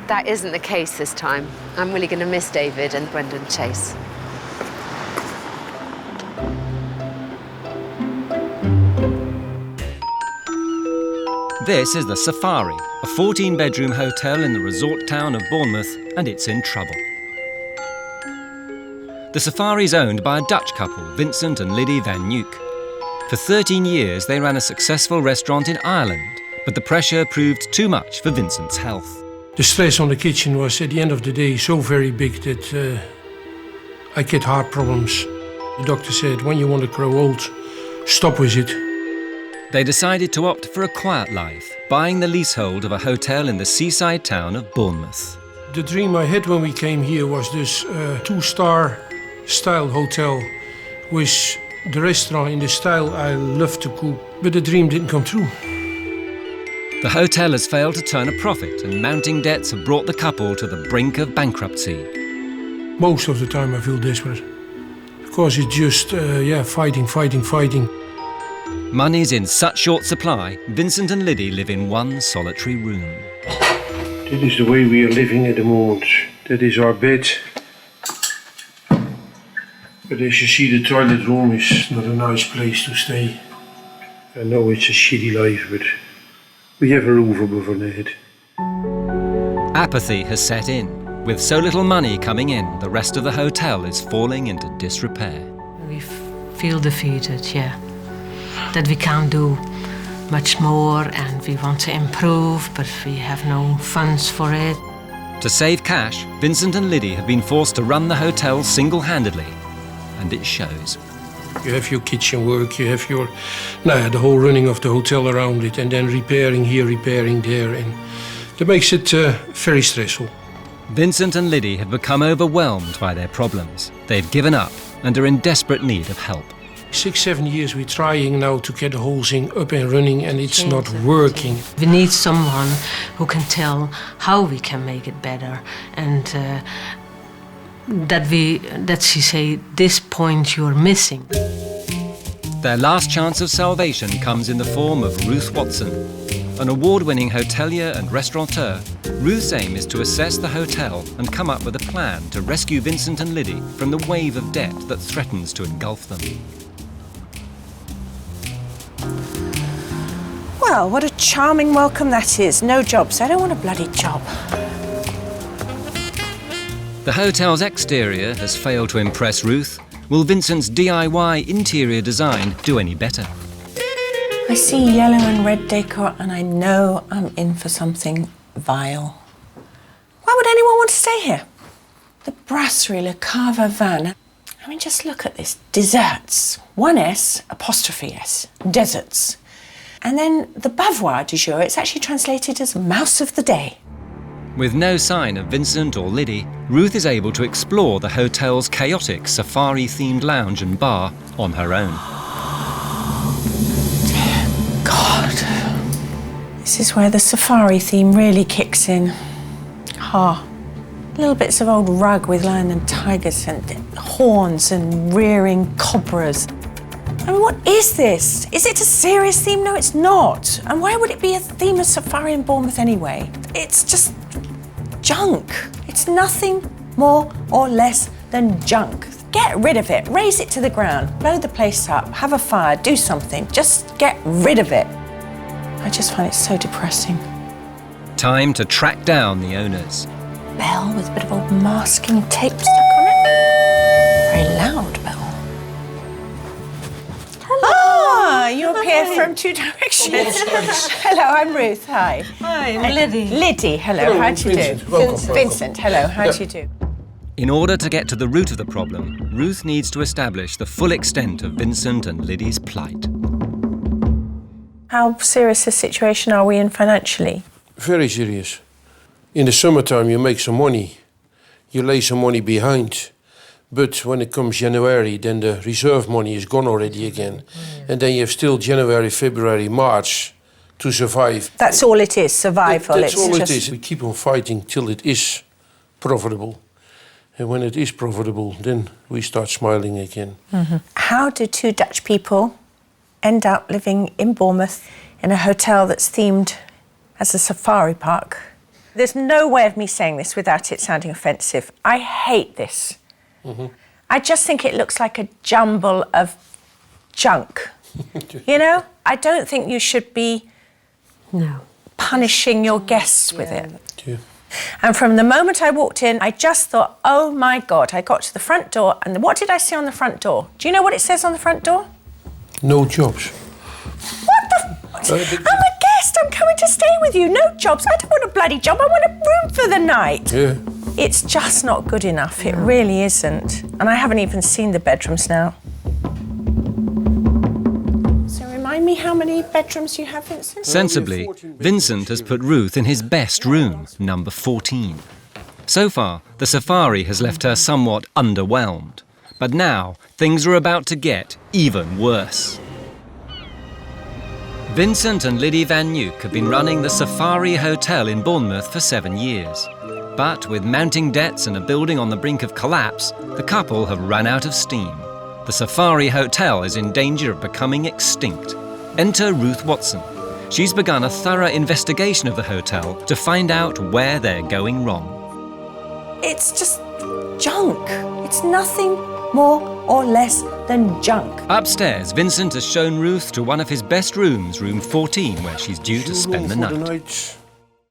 That isn't the case this time. I'm really going to miss David and Brendan Chase. This is the Safari, a 14-bedroom hotel in the resort town of Bournemouth, and it's in trouble. The Safari's owned by a Dutch couple, Vincent and Liddy van Nuuk. For 13 years, they ran a successful restaurant in Ireland, but the pressure proved too much for Vincent's health. The stress on the kitchen was, at the end of the day, so very big that I get heart problems. The doctor said, when you want to grow old, stop with it. They decided to opt for a quiet life, buying the leasehold of a hotel in the seaside town of Bournemouth. The dream I had when we came here was this 2-star style hotel with the restaurant in the style I love to cook, but the dream didn't come true. The hotel has failed to turn a profit, and mounting debts have brought the couple to the brink of bankruptcy. Most of the time I feel desperate, because it's just, fighting. Money's in such short supply, Vincent and Liddy live in one solitary room. This is the way we are living at the moment. That is our bed. But as you see, the toilet room is not a nice place to stay. I know it's a shitty life, but we have a roof above our head. Apathy has set in. With so little money coming in, the rest of the hotel is falling into disrepair. We feel defeated, yeah. That we can't do much more and we want to improve, but we have no funds for it. To save cash, Vincent and Liddy have been forced to run the hotel single-handedly. And it shows. You have your kitchen work, you have your, the whole running of the hotel around it, and then repairing here, repairing there, and that makes it very stressful. Vincent and Liddy have become overwhelmed by their problems. They've given up and are in desperate need of help. 6-7 years we're trying now to get the whole thing up and running, and it's not working. We need someone who can tell how we can make it better, and that she say, this point you're missing. Their last chance of salvation comes in the form of Ruth Watson. An award-winning hotelier and restaurateur, Ruth's aim is to assess the hotel and come up with a plan to rescue Vincent and Liddy from the wave of debt that threatens to engulf them. Well, what a charming welcome that is. No jobs. I don't want a bloody job. The hotel's exterior has failed to impress Ruth. Will Vincent's DIY interior design do any better? I see yellow and red decor and I know I'm in for something vile. Why would anyone want to stay here? The Brasserie Le Cava van. I mean, just look at this. Desserts. 1S, apostrophe S. Deserts. And then the Bavois du jour, it's actually translated as mouse of the day. With no sign of Vincent or Liddy, Ruth is able to explore the hotel's chaotic safari-themed lounge and bar on her own. Dear God. This is where the safari theme really kicks in. Little bits of old rug with lion and tigers and horns and rearing cobras. I mean, what is this? Is it a serious theme? No, it's not. And why would it be a theme of safari in Bournemouth anyway? It's just junk. It's nothing more or less than junk. Get rid of it. Raze it to the ground. Blow the place up. Have a fire. Do something. Just get rid of it. I just find it so depressing. Time to track down the owners. Bell with a bit of old masking tape stuck on it. Very loud bell. Ah, you appear from two directions. Hello, I'm Ruth. Hi. Hi, I'm Liddy. Liddy, hello. How do you do? Vincent, hello. How do you do? In order to get to the root of the problem, Ruth needs to establish the full extent of Vincent and Liddy's plight. How serious a situation are we in financially? Very serious. In the summertime you make some money. You lay some money behind. But when it comes January, then the reserve money is gone already again. And then you have still January, February, March to survive. That's all it is, survival. That's all it is. We keep on fighting till it is profitable. And when it is profitable, then we start smiling again. Mm-hmm. How do two Dutch people end up living in Bournemouth in a hotel that's themed as a safari park? There's no way of me saying this without it sounding offensive. I hate this. Mm-hmm. I just think it looks like a jumble of junk. You know? I don't think you should be punishing your guests with it. Yeah. And from the moment I walked in, I just thought, oh my God, I got to the front door, and what did I see on the front door? Do you know what it says on the front door? No jobs. What the... I'm a guest, I'm coming to stay with you. No jobs, I don't want a bloody job, I want a room for the night. Yeah. It's just not good enough, it really isn't. And I haven't even seen the bedrooms now. So remind me how many bedrooms you have, Vincent? Sensibly, Vincent has put Ruth in his best room, number 14. So far, the safari has left her somewhat underwhelmed. But now, things are about to get even worse. Vincent and Liddy Van Nuke have been running the Safari Hotel in Bournemouth for 7 years. But with mounting debts and a building on the brink of collapse, the couple have run out of steam. The Safari Hotel is in danger of becoming extinct. Enter Ruth Watson. She's begun a thorough investigation of the hotel to find out where they're going wrong. It's just junk. It's nothing more or less than junk. Upstairs, Vincent has shown Ruth to one of his best rooms, room 14, where she's due to spend the night.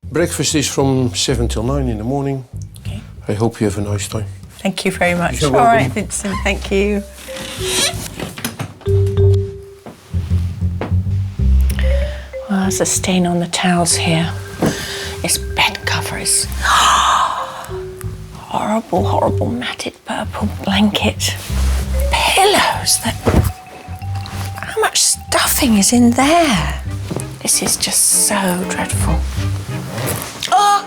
Breakfast is from 7 till 9 in the morning. Okay. I hope you have a nice time. Thank you very much. You're All welcome. right, Vincent, thank you. Well, there's a stain on the towels here. This bed cover is horrible, horrible matted purple blanket. Pillows that... How much stuffing is in there? This is just so dreadful. Oh!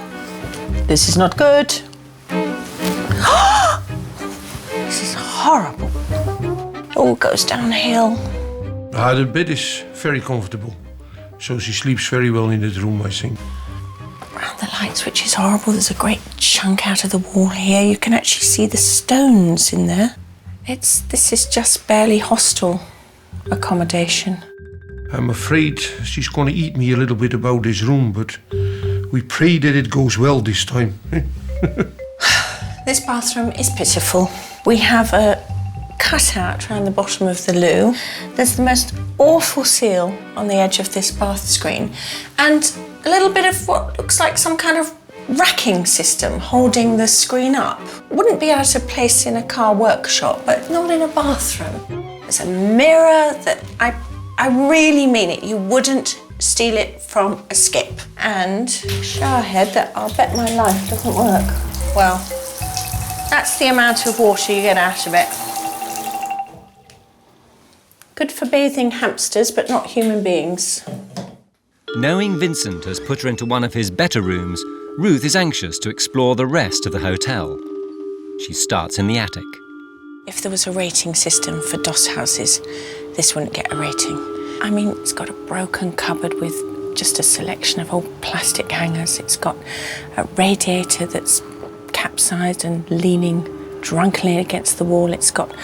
This is not good. This is horrible. All goes downhill. The bed is very comfortable. So she sleeps very well in that room, I think. Around the light switch is horrible. There's a great chunk out of the wall here. You can actually see the stones in there. This is just barely hostel accommodation. I'm afraid she's going to eat me a little bit about this room, but we pray that it goes well this time. This bathroom is pitiful. We have a cutout around the bottom of the loo. There's the most awful seal on the edge of this bath screen, and a little bit of what looks like some kind of racking system holding the screen up. Wouldn't be out of place in a car workshop, but not in a bathroom. There's a mirror that I really mean it. You wouldn't steal it from a skip. And a shower head that I'll bet my life doesn't work. Well, that's the amount of water you get out of it. Good for bathing hamsters, but not human beings. Knowing Vincent has put her into one of his better rooms, Ruth is anxious to explore the rest of the hotel. She starts in the attic. If there was a rating system for doss houses, this wouldn't get a rating. I mean, it's got a broken cupboard with just a selection of old plastic hangers. It's got a radiator that's capsized and leaning drunkenly against the wall. It's got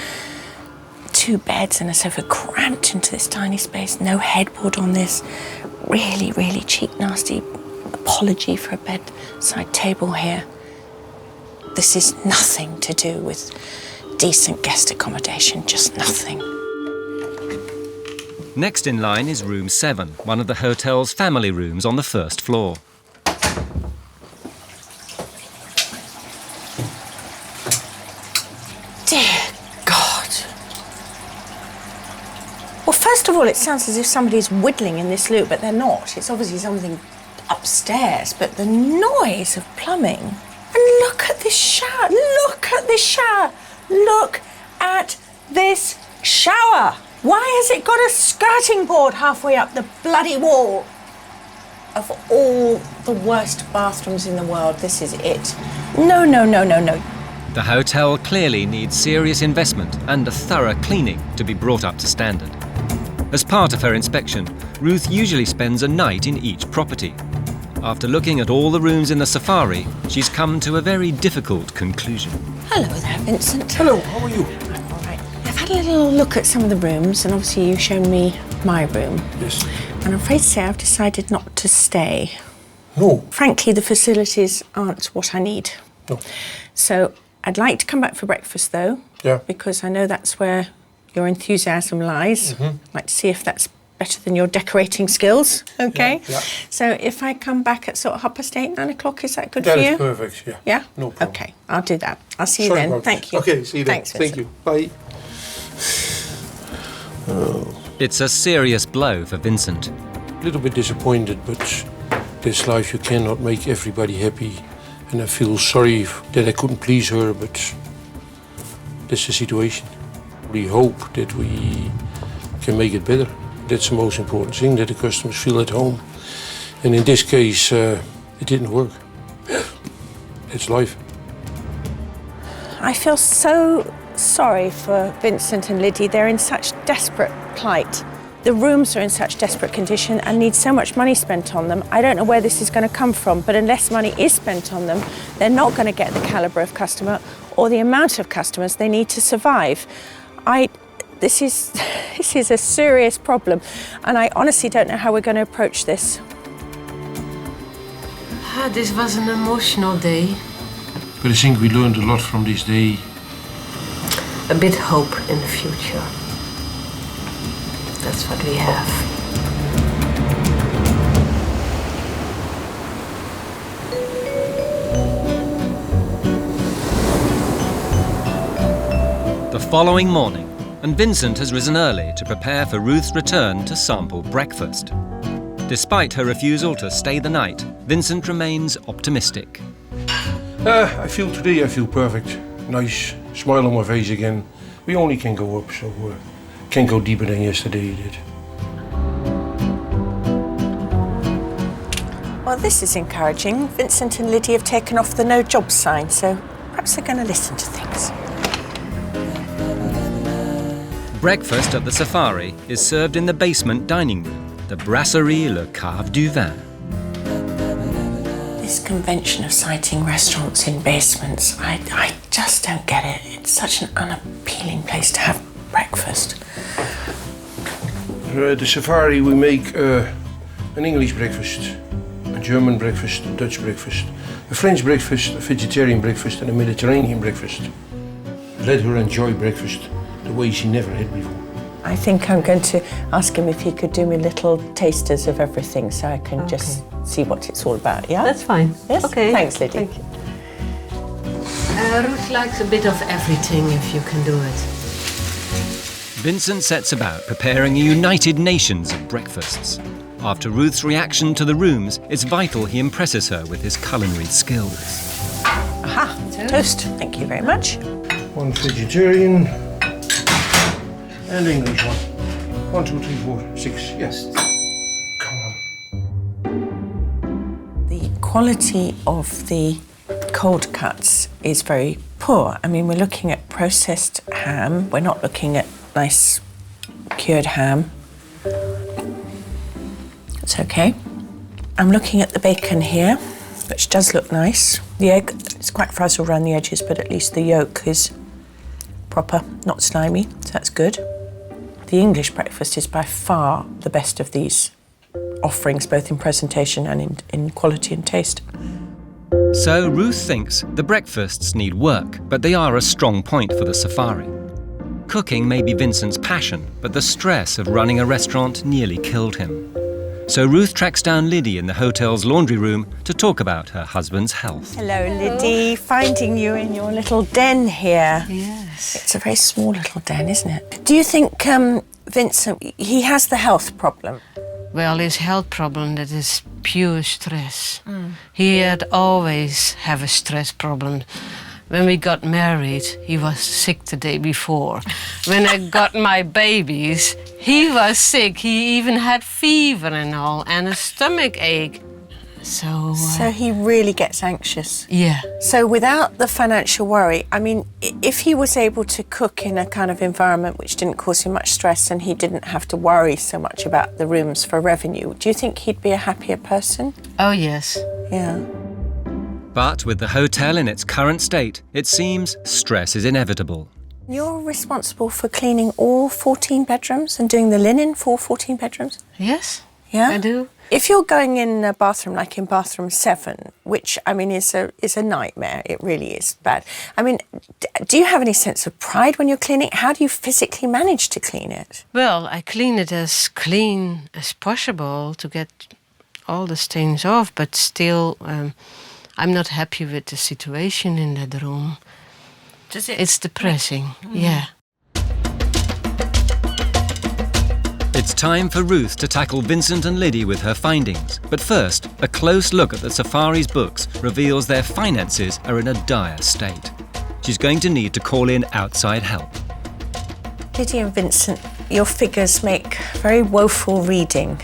2 beds and a sofa cramped into this tiny space. No headboard on this. Really, really cheap, nasty apology for a bedside table here. This is nothing to do with decent guest accommodation, just nothing. Next in line is room 7, one of the hotel's family rooms on the first floor. Dear God. Well, first of all, it sounds as if somebody's whittling in this loop, but they're not. It's obviously something upstairs, but the noise of plumbing. And look at this shower. Look at this shower. Look at this shower. Why has it got a skirting board halfway up the bloody wall? Of all the worst bathrooms in the world, this is it. No, no, no, no, no. The hotel clearly needs serious investment and a thorough cleaning to be brought up to standard. As part of her inspection, Ruth usually spends a night in each property. After looking at all the rooms in the safari, she's come to a very difficult conclusion. Hello there, Vincent. Hello, how are you? I'm all right. I've had a little look at some of the rooms, and obviously you've shown me my room. Yes. And I'm afraid to say I've decided not to stay. No. Frankly, the facilities aren't what I need. No. So I'd like to come back for breakfast, though. Yeah. Because I know that's where your enthusiasm lies. I'd like to see if that's better than your decorating skills, okay? Yeah. So if I come back at sort of 8:30, 9 o'clock, is that good That for you? is perfect, yeah. Yeah? No problem. Okay, I'll do that. I'll see you Sorry then. about Thank this. you. Okay, see you then. Thanks, Thank Vincent. you. Bye. Oh. It's a serious blow for Vincent. A little bit disappointed, but this life you cannot make everybody happy. And I feel sorry that I couldn't please her, but that's the situation. We hope that we can make it better. That's the most important thing, that the customers feel at home. And in this case, it didn't work. It's life. I feel so sorry for Vincent and Liddy. They're in such desperate plight. The rooms are in such desperate condition and need so much money spent on them. I don't know where this is going to come from, but unless money is spent on them, they're not going to get the calibre of customer or the amount of customers they need to survive. This is a serious problem, and I honestly don't know how we're going to approach this. This was an emotional day. But I think we learned a lot from this day. A bit hope in the future. That's what we have. The following morning, and Vincent has risen early to prepare for Ruth's return to sample breakfast. Despite her refusal to stay the night, Vincent remains optimistic. I feel perfect. Nice smile on my face again. We only can go up, so can't go deeper than yesterday did. Well, this is encouraging. Vincent and Liddy have taken off the no job sign, so perhaps they're going to listen to things. Breakfast at the safari is served in the basement dining room, the Brasserie Le Cave du Vin. This convention of citing restaurants in basements, I just don't get it. It's such an unappealing place to have breakfast. At the safari we make an English breakfast, a German breakfast, a Dutch breakfast, a French breakfast, a vegetarian breakfast and a Mediterranean breakfast. Let her enjoy breakfast the way she never had before. I think I'm going to ask him if he could do me little tasters of everything so I can just see what it's all about, yeah? That's fine. Yes? Okay. Thanks, Liddy. Thank you. Ruth likes a bit of everything if you can do it. Vincent sets about preparing a united nations of breakfasts. After Ruth's reaction to the rooms, it's vital he impresses her with his culinary skills. Aha, toast. Thank you very much. One vegetarian and English one. 1, 2, 3, 4, 6, yes. Come on. The quality of the cold cuts is very poor. I mean, we're looking at processed ham. We're not looking at nice cured ham. It's okay. I'm looking at the bacon here, which does look nice. The egg is quite frazzled around the edges, but at least the yolk is proper, not slimy, so that's good. The English breakfast is by far the best of these offerings, both in presentation and in quality and taste. So Ruth thinks the breakfasts need work, but they are a strong point for the safari. Cooking may be Vincent's passion, but the stress of running a restaurant nearly killed him. So Ruth tracks down Liddy in the hotel's laundry room to talk about her husband's health. Hello, Liddy. Finding you in your little den here. Yes. Yes. It's a very small little den, isn't it? Do you think Vincent, he has the health problem? Well, his health problem, that is pure stress. He had always have a stress problem. When we got married, he was sick the day before. When I got my babies, he was sick. He even had fever and all, and a stomach ache. So he really gets anxious. Yeah. So without the financial worry, I mean, if he was able to cook in a kind of environment which didn't cause him much stress and he didn't have to worry so much about the rooms for revenue, do you think he'd be a happier person? Oh, yes. Yeah. But with the hotel in its current state, it seems stress is inevitable. You're responsible for cleaning all 14 bedrooms and doing the linen for all 14 bedrooms? Yes. Yeah? I do. If you're going in a bathroom like in bathroom 7, which, I mean, is a nightmare, it really is bad. I mean, do you have any sense of pride when you're cleaning? How do you physically manage to clean it? Well, I clean it as clean as possible to get all the stains off, but still, I'm not happy with the situation in that room. It's depressing, yeah. It's time for Ruth to tackle Vincent and Liddy with her findings. But first, a close look at the Safari's books reveals their finances are in a dire state. She's going to need to call in outside help. Liddy and Vincent, your figures make very woeful reading.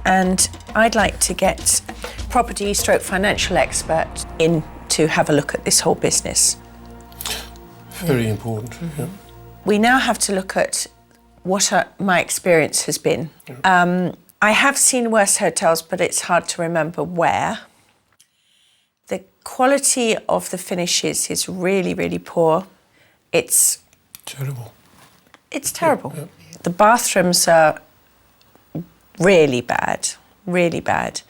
And I'd like to get property/financial expert in to have a look at this whole business. Very important, yeah. We now have to look at what my experience has been. I have seen worse hotels, but it's hard to remember where. The quality of the finishes is really, really poor. It's terrible. It's terrible. Yeah. The bathrooms are really bad, really bad.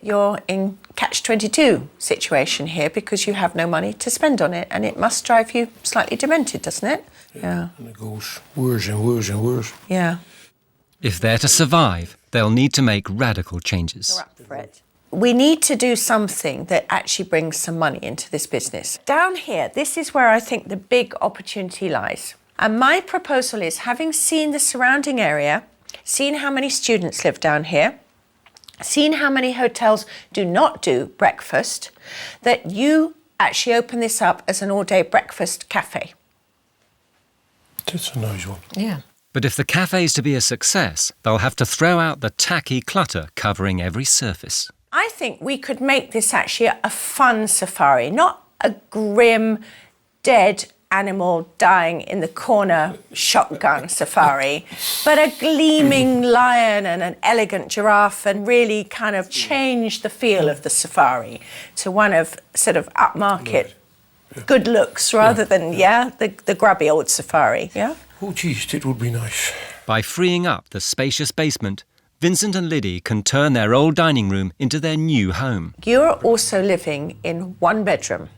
You're in catch-22 situation here because you have no money to spend on it, and it must drive you slightly demented, doesn't it? Yeah. And it goes worse and worse and worse. Yeah. If they're to survive, they'll need to make radical changes. You're up for it. We need to do something that actually brings some money into this business. Down here, this is where I think the big opportunity lies. And my proposal is, having seen the surrounding area, seen how many students live down here, seen how many hotels do not do breakfast, that you actually open this up as an all-day breakfast cafe. That's a nice one. Yeah. But if the cafe's to be a success, they'll have to throw out the tacky clutter covering every surface. I think we could make this actually a fun safari, not a grim, dead animal dying in the corner shotgun safari, but a gleaming lion and an elegant giraffe, and really kind of change the feel of the safari to one of sort of upmarket good looks rather than, the grubby old safari, yeah? Oh, geez, it would be nice. By freeing up the spacious basement, Vincent and Liddy can turn their old dining room into their new home. You're also living in one bedroom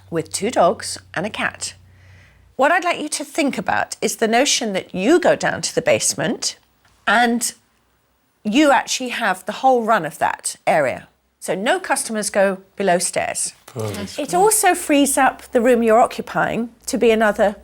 with 2 dogs and a cat. What I'd like you to think about is the notion that you go down to the basement and you actually have the whole run of that area. So no customers go below stairs. Perfect. It also frees up the room you're occupying to be another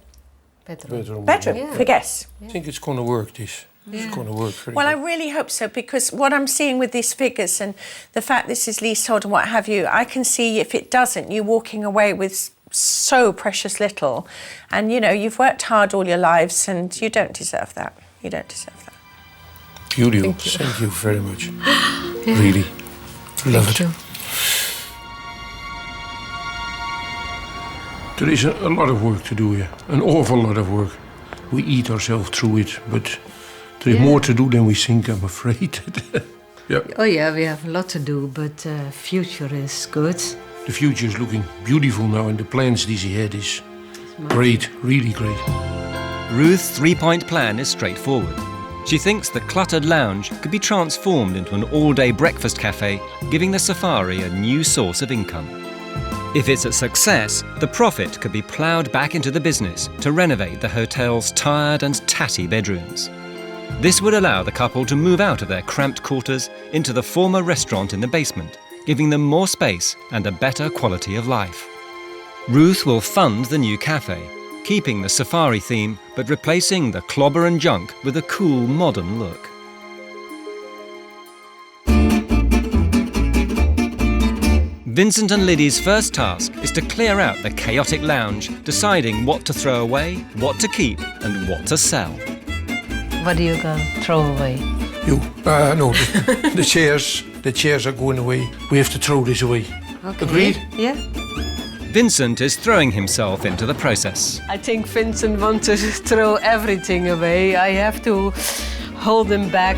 bedroom for guests. I think it's going to work, this. It's going to work very Well, good. I really hope so, because what I'm seeing with these figures and the fact this is leasehold and what have you, I can see if it doesn't, you walking away with so precious little. And, you know, you've worked hard all your lives and you don't deserve that. You don't deserve that. Beautiful. Thank you very much. Really. Love it. There is a lot of work to do here. An awful lot of work. We eat ourselves through it, but there is more to do than we think, I'm afraid. Oh yeah, we have a lot to do, but future is good. The future is looking beautiful now, and the plans this ahead is great, really great. Ruth's 3-point plan is straightforward. She thinks the cluttered lounge could be transformed into an all-day breakfast cafe, giving the safari a new source of income. If it's a success, the profit could be ploughed back into the business to renovate the hotel's tired and tatty bedrooms. This would allow the couple to move out of their cramped quarters into the former restaurant in the basement, giving them more space and a better quality of life. Ruth will fund the new cafe, keeping the safari theme but replacing the clobber and junk with a cool modern look. Vincent and Liddy's first task is to clear out the chaotic lounge, deciding what to throw away, what to keep and what to sell. What are you going to throw away? No, the chairs. The chairs are going away. We have to throw this away. Okay. Agreed? Yeah. Vincent is throwing himself into the process. I think Vincent wants to throw everything away. I have to hold him back.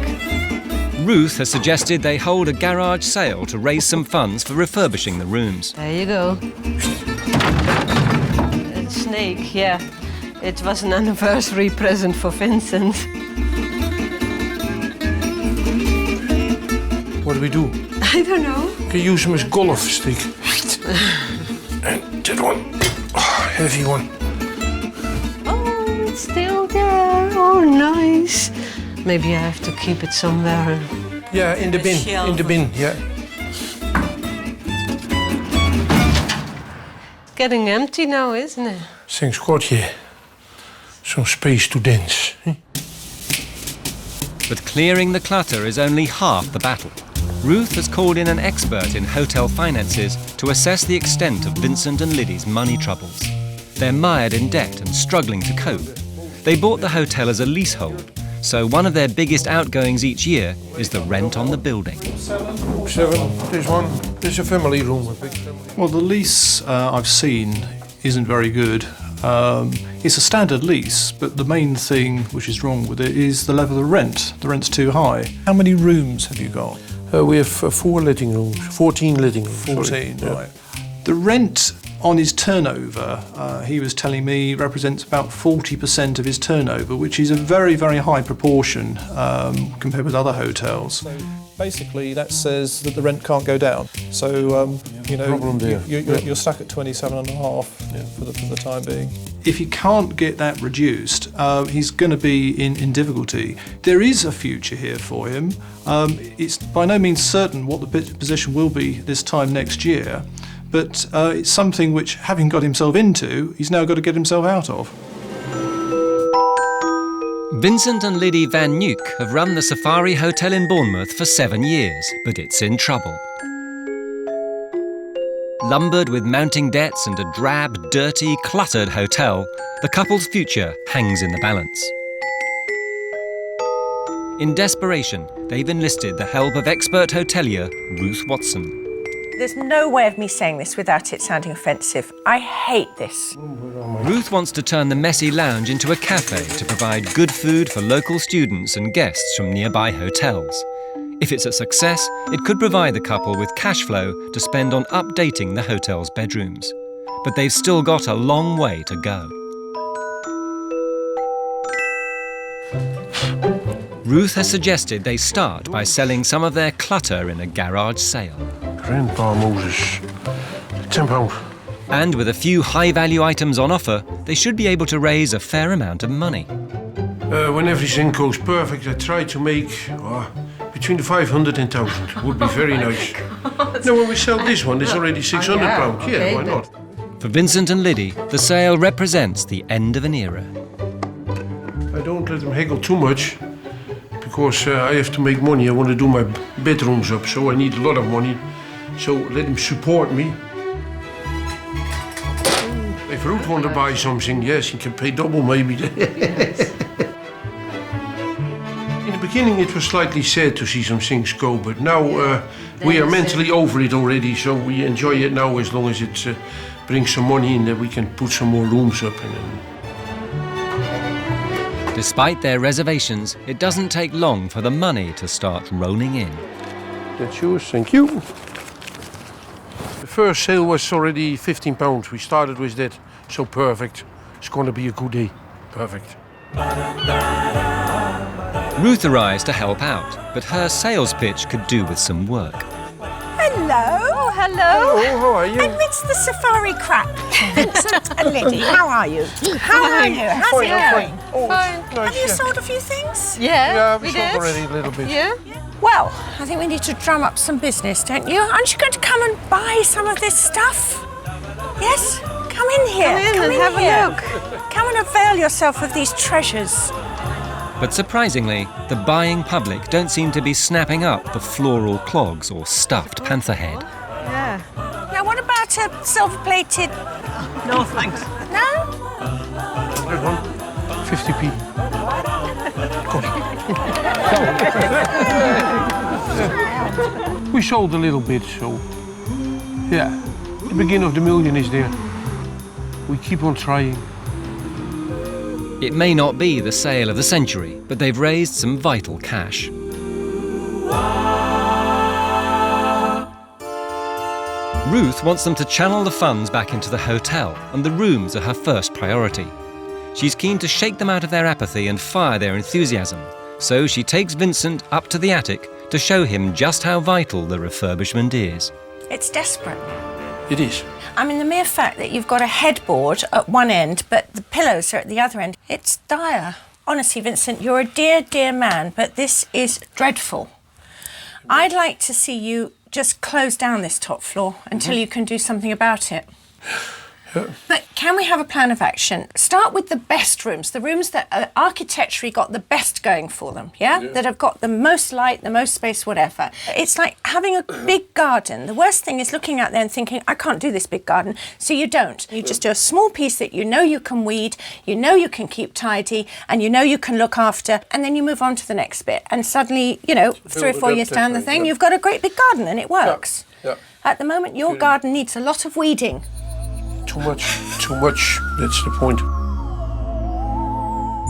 Ruth has suggested they hold a garage sale to raise some funds for refurbishing the rooms. There you go. A snake, yeah. It was an anniversary present for Vincent. What do we do? I don't know. Can use him as golf stick. And that one. Oh, heavy one. Oh, it's still there. Oh, nice. Maybe I have to keep it somewhere. Yeah, in the bin. Shelf. In the bin, yeah. Getting empty now, isn't it? Thanks God, yeah. Some space to dance. But clearing the clutter is only half the battle. Ruth has called in an expert in hotel finances to assess the extent of Vincent and Liddy's money troubles. They're mired in debt and struggling to cope. They bought the hotel as a leasehold, so one of their biggest outgoings each year is the rent on the building. 7, there's one. There's a family room, a big family room. Well, the lease I've seen isn't very good. It's a standard lease, but the main thing which is wrong with it is the level of rent. The rent's too high. How many rooms have you got? We have 4 letting rooms, 14 letting rooms. 14, sorry. right. The rent on his turnover, he was telling me, represents about 40% of his turnover, which is a very, very high proportion compared with other hotels. So basically, that says that the rent can't go down. So, you're stuck at 27.5 for the time being. If you can't get that reduced, he's going to be in difficulty. There is a future here for him. It's by no means certain what the position will be this time next year, but it's something which, having got himself into, he's now got to get himself out of. Vincent and Liddy Van Nuuk have run the Safari Hotel in Bournemouth for 7 years, but it's in trouble. Lumbered with mounting debts and a drab, dirty, cluttered hotel, the couple's future hangs in the balance. In desperation, they've enlisted the help of expert hotelier Ruth Watson. There's no way of me saying this without it sounding offensive. I hate this. Ruth wants to turn the messy lounge into a cafe to provide good food for local students and guests from nearby hotels. If it's a success, it could provide the couple with cash flow to spend on updating the hotel's bedrooms. But they've still got a long way to go. Ruth has suggested they start by selling some of their clutter in a garage sale. Grandpa Moses, £10. And with a few high-value items on offer, they should be able to raise a fair amount of money. When everything goes perfect, I try to make between the 500 and 1,000. Would be very nice. Now, when we sell this one, it's already £600. Okay, why not? For Vincent and Liddy, the sale represents the end of an era. I don't let them haggle too much, because I have to make money. I want to do my bedrooms up, so I need a lot of money. So let them support me. If Ruth wants to buy something, yes, he can pay double maybe. In the beginning it was slightly sad to see some things go, but now we are mentally over it already, so we enjoy it now as long as it brings some money in that we can put some more rooms up. Despite their reservations, it doesn't take long for the money to start rolling in. That's yours, thank you. The first sale was already £15. We started with that, so perfect. It's going to be a good day. Perfect. Ruth arrives to help out, but her sales pitch could do with some work. Hello, hello. Hello, how are you? Amidst the safari crap, Vincent and Liddy, how are you? How are you? How's it going? Fine. Have you sold a few things? Yeah, we sold already a little bit. Yeah? Well, I think we need to drum up some business, don't you? Aren't you going to come and buy some of this stuff? Yes? Come here. Come in and have a look. Come and avail yourself of these treasures. But surprisingly, the buying public don't seem to be snapping up the floral clogs or stuffed panther head. Yeah. Now, what about a silver-plated... No, thanks. No? There's one. 50p. We sold a little bit, so... Yeah, the beginning of the million is there. We keep on trying. It may not be the sale of the century, but they've raised some vital cash. Ruth wants them to channel the funds back into the hotel, and the rooms are her first priority. She's keen to shake them out of their apathy and fire their enthusiasm, so she takes Vincent up to the attic to show him just how vital the refurbishment is. It's desperate. It is. I mean, the mere fact that you've got a headboard at one end, but the pillows are at the other end, it's dire. Honestly, Vincent, you're a dear, dear man, but this is dreadful. I'd like to see you just close down this top floor until you can do something about it. But can we have a plan of action? Start with the best rooms, the rooms that architecturally got the best going for them, yeah? That have got the most light, the most space, whatever. It's like having a big garden. The worst thing is looking out there and thinking, I can't do this big garden, so you don't. You just do a small piece that you know you can weed, you know you can keep tidy, and you know you can look after, and then you move on to the next bit. And suddenly, you know, 3 or 4 years down the thing, you've got a great big garden and it works. At the moment, your garden needs a lot of weeding. Too much, that's the point.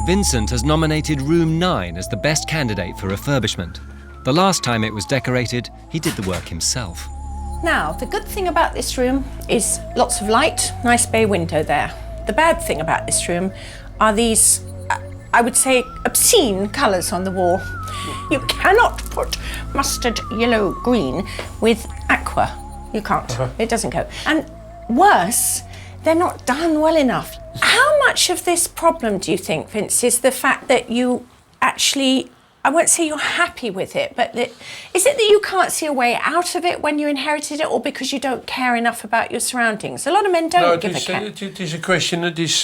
Vincent has nominated room 9 as the best candidate for refurbishment. The last time it was decorated, he did the work himself. Now, the good thing about this room is lots of light, nice bay window there. The bad thing about this room are these, I would say, obscene colours on the wall. You cannot put mustard, yellow, green with aqua. You can't. It doesn't go. And worse, they're not done well enough. How much of this problem, do you think, Vince, is the fact that you actually, I won't say you're happy with it, but is it that you can't see a way out of it when you inherited it, or because you don't care enough about your surroundings? A lot of men don't give a care. It is a question that is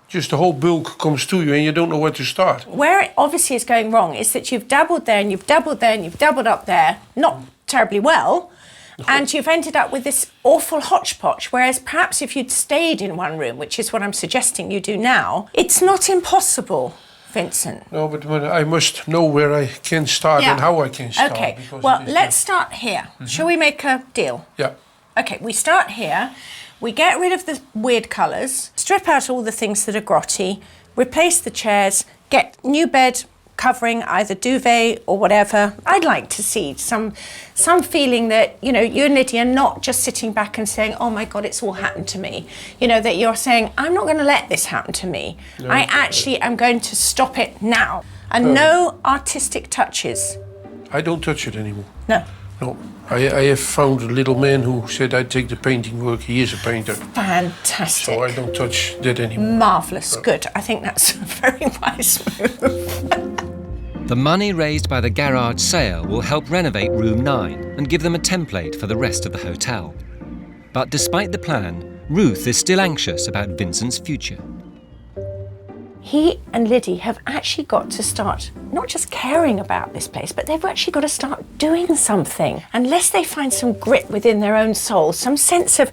just the whole bulk comes to you and you don't know where to start. Where it obviously is going wrong is that you've dabbled there and you've dabbled there and you've dabbled up there, not terribly well, and you've ended up with this awful hodgepodge, whereas perhaps if you'd stayed in one room, which is what I'm suggesting you do now, it's not impossible, Vincent. No, but I must know where I can start and how I can start. Okay, well, let's start here. Shall we make a deal? Yeah. Okay, we start here. We get rid of the weird colours, strip out all the things that are grotty, replace the chairs, get new bed covering, either duvet or whatever. I'd like to see some feeling that, you know, you and Lydia are not just sitting back and saying, oh my God, it's all happened to me. You know, that you're saying, I'm not going to let this happen to me. No, I actually am going to stop it now. And no artistic touches. I don't touch it anymore. No. No. I have found a little man who said I'd take the painting work. He is a painter. Fantastic. So I don't touch that anymore. Marvellous. Good. I think that's a very wise move. The money raised by the garage sale will help renovate room 9 and give them a template for the rest of the hotel. But despite the plan, Ruth is still anxious about Vincent's future. He and Liddy have actually got to start not just caring about this place, but they've actually got to start doing something. Unless they find some grit within their own souls, some sense of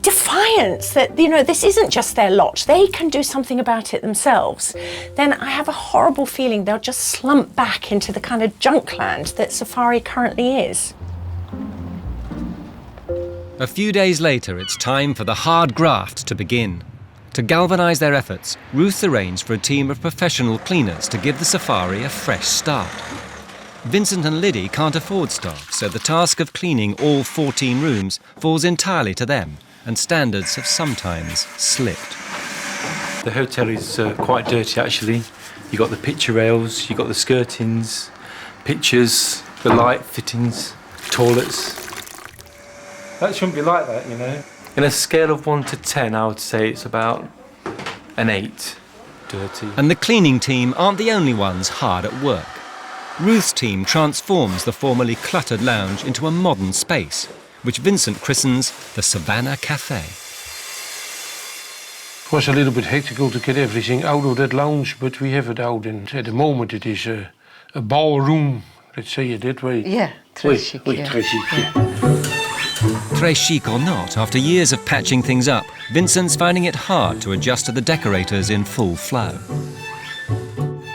defiance that, you know, this isn't just their lot, they can do something about it themselves, then I have a horrible feeling they'll just slump back into the kind of junkland that Safari currently is. A few days later, it's time for the hard graft to begin. To galvanise their efforts, Ruth arranged for a team of professional cleaners to give the Safari a fresh start. Vincent and Liddy can't afford staff, so the task of cleaning all 14 rooms falls entirely to them, and standards have sometimes slipped. The hotel is quite dirty, actually. You've got the picture rails, you've got the skirtings, pictures, the light fittings, toilets. That shouldn't be like that, you know. In a scale of 1 to 10, I would say it's about an 8, dirty. And the cleaning team aren't the only ones hard at work. Ruth's team transforms the formerly cluttered lounge into a modern space, which Vincent christens the Savannah Cafe. It was a little bit hectic to get everything out of that lounge, but we have it out, and at the moment it is a ballroom, let's say it that way. Yeah, très chic. Oui, Yeah. très chic, yeah. Très chic or not, after years of patching things up, Vincent's finding it hard to adjust to the decorators in full flow.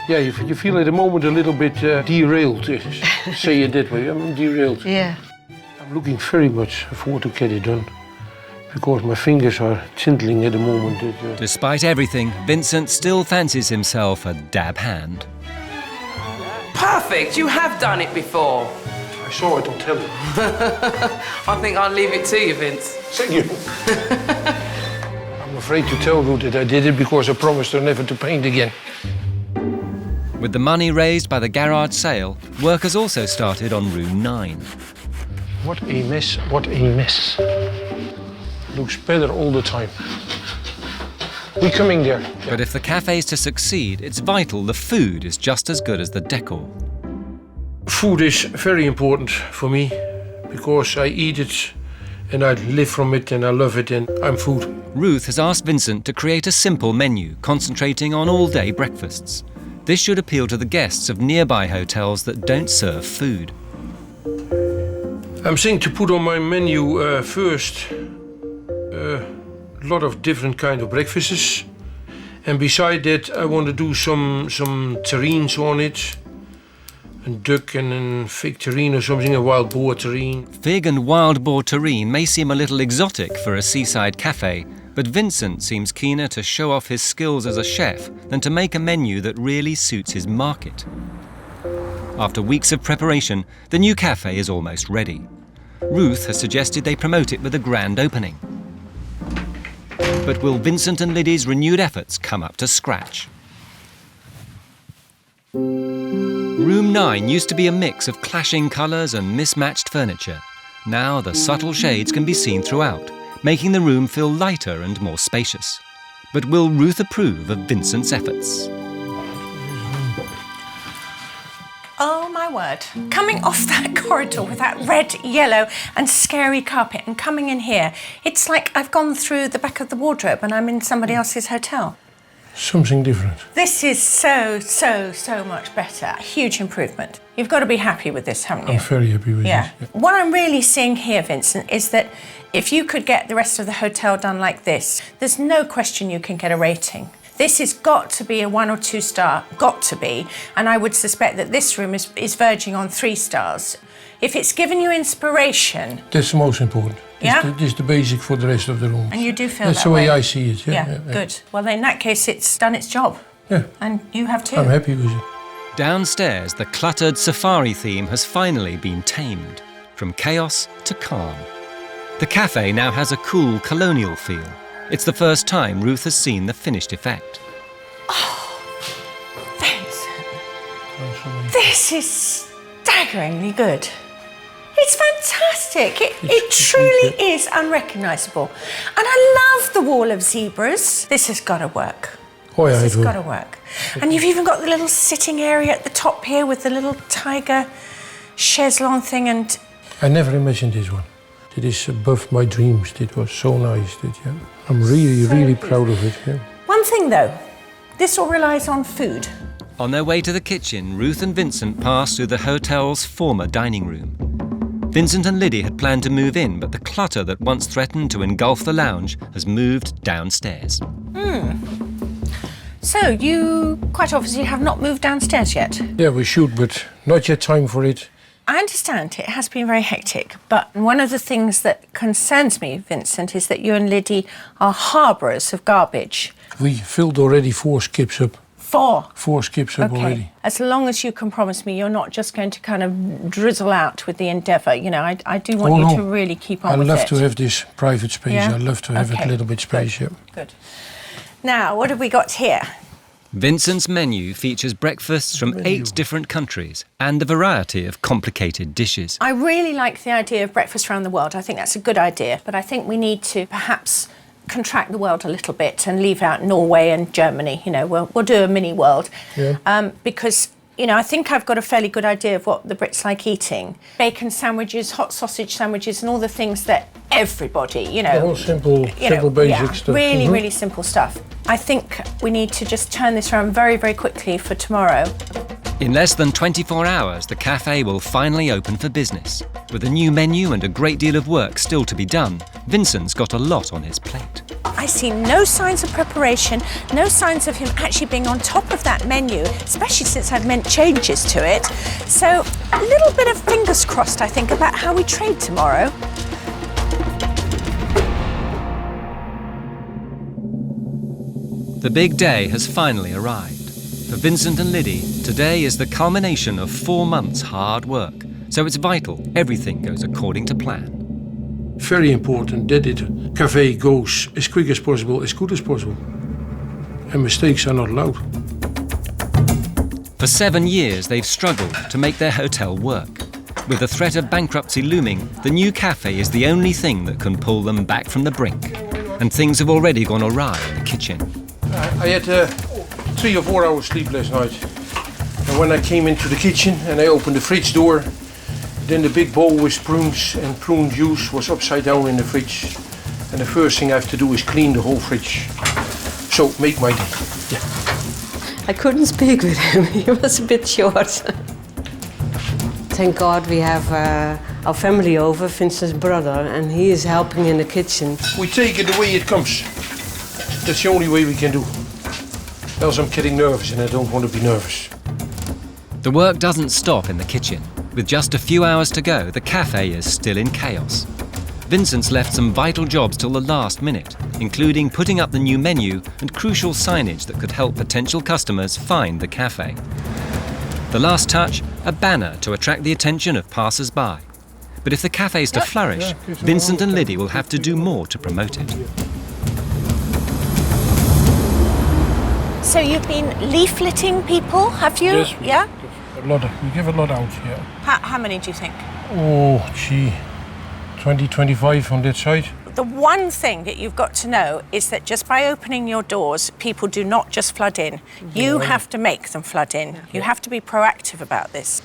Yeah, you feel at the moment a little bit derailed, say it that way. I'm derailed. Yeah. I'm looking very much forward to get it done, because my fingers are tingling at the moment. Despite everything, Vincent still fancies himself a dab hand. Perfect, you have done it before. I saw it on telly. I think I'll leave it to you, Vince. Thank you. I'm afraid to tell Ruth that I did it because I promised her never to paint again. With the money raised by the garage sale, work has also started on room 9. What a mess, what a mess. Looks better all the time. We're coming there. But if the cafe's to succeed, it's vital the food is just as good as the decor. Food is very important for me because I eat it and I live from it and I love it and I'm food. Ruth has asked Vincent to create a simple menu concentrating on all-day breakfasts. This should appeal to the guests of nearby hotels that don't serve food. I'm thinking to put on my menu first a lot of different kind of breakfasts, and beside that I want to do some terrines on it. A duck and a fig terrine or something, a wild boar terrine. Fig and wild boar terrine may seem a little exotic for a seaside cafe, but Vincent seems keener to show off his skills as a chef than to make a menu that really suits his market. After weeks of preparation, the new cafe is almost ready. Ruth has suggested they promote it with a grand opening. But will Vincent and Liddy's renewed efforts come up to scratch? Room 9 used to be a mix of clashing colours and mismatched furniture. Now the subtle shades can be seen throughout, making the room feel lighter and more spacious. But will Ruth approve of Vincent's efforts? Oh my word. Coming off that corridor with that red, yellow and scary carpet and coming in here, it's like I've gone through the back of the wardrobe and I'm in somebody else's hotel. Something different. This is so much better. A huge improvement. You've got to be happy with this, haven't you? I'm very happy with Yeah. this. What I'm really seeing here, Vincent, is that if you could get the rest of the hotel done like this, there's no question you can get a rating. This has got to be a 1 or 2 star, got to be, and I would suspect that this room is verging on 3 stars. If it's given you inspiration... That's the most important. Yeah? This is the basic for the rest of the room. And you do feel That's that the way way? I see it, yeah. Good. Well, in that case, it's done its job. Yeah. And you have too. I'm happy with it. Downstairs, the cluttered safari theme has finally been tamed, from chaos to calm. The cafe now has a cool colonial feel. It's the first time Ruth has seen the finished effect. This is staggeringly good. It's fantastic. It truly is unrecognisable. And I love the wall of zebras. This has got to work. Oh, yeah, This has it got to will. work. And you've even got the little sitting area at the top here with the little tiger chaise-longue thing and... I never imagined this one. It is above my dreams. It was so nice. I'm really proud of it. Yeah. One thing though, this all relies on food. On their way to the kitchen, Ruth and Vincent pass through the hotel's former dining room. Vincent and Liddy had planned to move in, but the clutter that once threatened to engulf the lounge has moved downstairs. So, you quite obviously have not moved downstairs yet. Yeah, we should, but not yet time for it. I understand it has been very hectic, but one of the things that concerns me, Vincent, is that you and Liddy are harbourers of garbage. We filled already 4 skips up. 4? 4 skips up Okay. already. As long as you can promise me you're not just going to kind of drizzle out with the endeavour. You know, I do want you to really keep on I with it. love to have this private space. Yeah? I love to have Okay. a little bit space, yeah. Good. Now, what have we got here? Vincent's menu features breakfasts from 8 different countries and a variety of complicated dishes. I really like the idea of breakfast around the world. I think that's a good idea, but I think we need to perhaps contract the world a little bit and leave out Norway and Germany. You know, we'll do a mini world. Yeah. Because You know, I think I've got a fairly good idea of what the Brits like eating. Bacon sandwiches, hot sausage sandwiches, and all the things that everybody, you know... The whole simple basic stuff. Really, really simple stuff. I think we need to just turn this around very, very quickly for tomorrow. In less than 24 hours, the cafe will finally open for business. With a new menu and a great deal of work still to be done, Vincent's got a lot on his plate. I see no signs of preparation, no signs of him actually being on top of that menu, especially since I've made changes to it. So a little bit of fingers crossed, I think, about how we trade tomorrow. The big day has finally arrived. For Vincent and Liddy, today is the culmination of 4 months' hard work, so it's vital everything goes according to plan. Very important that the cafe goes as quick as possible, as good as possible. And mistakes are not allowed. For 7 years, they've struggled to make their hotel work. With the threat of bankruptcy looming, the new cafe is the only thing that can pull them back from the brink. And things have already gone awry in the kitchen. I had 3 or 4 hours sleep last night. And when I came into the kitchen and I opened the fridge door, then the big bowl with prunes and prune juice was upside down in the fridge. And the first thing I have to do is clean the whole fridge. So, make my day. Yeah. I couldn't speak with him. He was a bit short. Thank God we have our family over, Vincent's brother, and he is helping in the kitchen. We take it the way it comes. That's the only way we can do. Else I'm getting nervous and I don't want to be nervous. The work doesn't stop in the kitchen. With just a few hours to go, the cafe is still in chaos. Vincent's left some vital jobs till the last minute, including putting up the new menu and crucial signage that could help potential customers find the cafe. The last touch, a banner to attract the attention of passers-by. But if the cafe's to flourish, Vincent and Liddy will have to do more to promote it. So you've been leafleting people, have you? Yes, yeah? We give a lot out, yeah. How many do you think? Oh, gee, 20, 25 on that side. The one thing that you've got to know is that just by opening your doors, people do not just flood in. You have to make them flood in. You have to be proactive about this.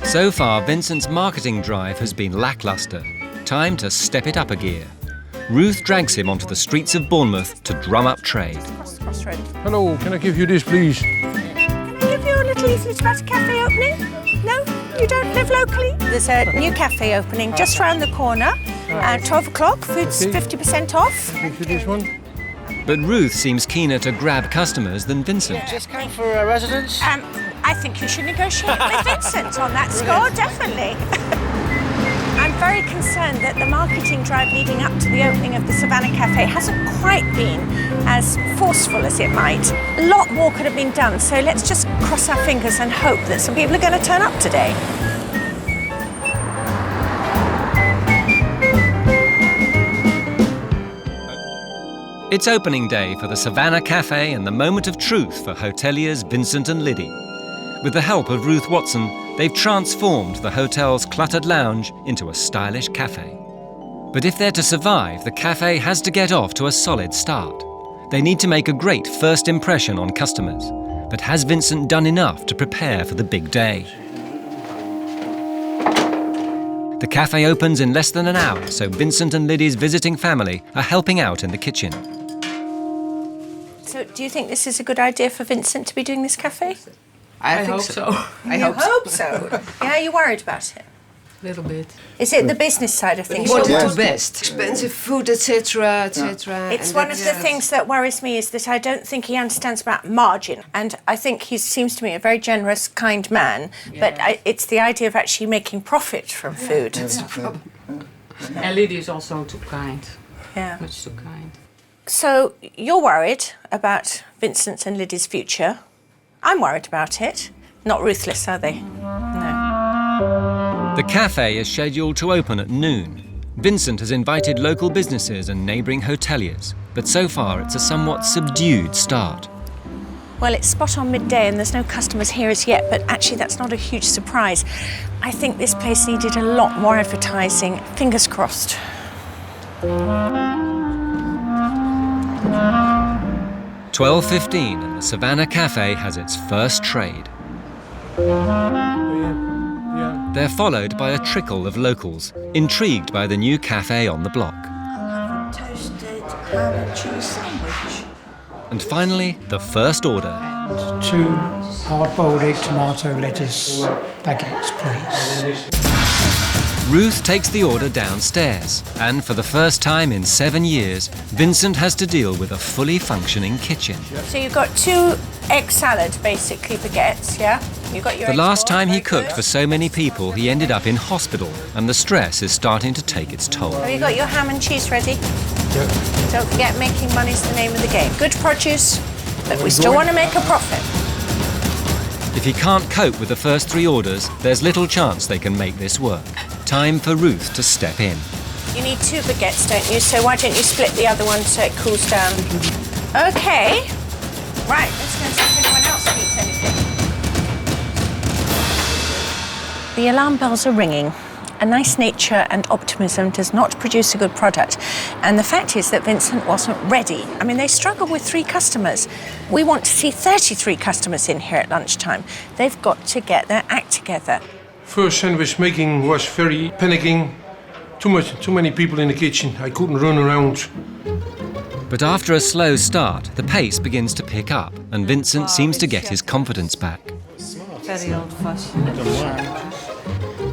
So far, Vincent's marketing drive has been lacklustre. Time to step it up a gear. Ruth drags him onto the streets of Bournemouth to drum up trade. Hello, can I give you this, please? Can I give you a little leaflet about a cafe opening? No? You don't live locally? There's a new cafe opening just round the corner. 12 o'clock, food's 50% off. Give you this one. But Ruth seems keener to grab customers than Vincent. Discount for residents? I think you should negotiate with Vincent on that score, definitely. I'm very concerned that the marketing drive leading up to the opening of the Savannah Cafe hasn't quite been as forceful as it might. A lot more could have been done, so let's just cross our fingers and hope that some people are going to turn up today. It's opening day for the Savannah Cafe and the moment of truth for hoteliers Vincent and Liddy. With the help of Ruth Watson, they've transformed the hotel's cluttered lounge into a stylish cafe. But if they're to survive, the cafe has to get off to a solid start. They need to make a great first impression on customers. But has Vincent done enough to prepare for the big day? The cafe opens in less than an hour, so Vincent and Liddy's visiting family are helping out in the kitchen. So do you think this is a good idea for Vincent to be doing this cafe? I hope so. I hope so. Yeah, are you worried about it? A little bit. Is it the business side of things? What is the best? Expensive food, etc., etc. It's one of the things that worries me is that I don't think he understands about margin. And I think he seems to me a very generous, kind man. But it's the idea of actually making profit from food. That's the problem. And Lydia is also too kind. Yeah. Much too kind. So you're worried about Vincent and Liddy's future. I'm worried about it. Not ruthless, are they? No. The cafe is scheduled to open at noon. Vincent has invited local businesses and neighbouring hoteliers, but so far it's a somewhat subdued start. Well, it's spot on midday and there's no customers here as yet, but actually that's not a huge surprise. I think this place needed a lot more advertising. Fingers crossed. 12:15 and the Savannah Cafe has its first trade. They're followed by a trickle of locals, intrigued by the new cafe on the block. Toasted ham and cheese sandwich. And finally, the first order. 2 hard-boiled egg tomato lettuce baguettes, please. Ruth takes the order downstairs, and for the first time in 7 years, Vincent has to deal with a fully functioning kitchen. So you've got 2 egg salad, basically, baguettes, yeah? You've got your The egg last sauce, time he very cooked good. for so many people, he ended up in hospital, and the stress is starting to take its toll. Have you got your ham and cheese ready? Yeah. Don't forget, making money's the name of the game. Good produce, but we still want to make a profit. If he can't cope with the first 3 orders, there's little chance they can make this work. Time for Ruth to step in. You need 2 baguettes, don't you? So why don't you split the other one so it cools down? Okay. Right, let's go and see if anyone else needs anything. The alarm bells are ringing. A nice nature and optimism does not produce a good product. And the fact is that Vincent wasn't ready. I mean, they struggled with 3 customers. We want to see 33 customers in here at lunchtime. They've got to get their act together. First sandwich making was very panicking. Too many people in the kitchen. I couldn't run around. But after a slow start, the pace begins to pick up, and Vincent seems to get his confidence back. Very old-fashioned.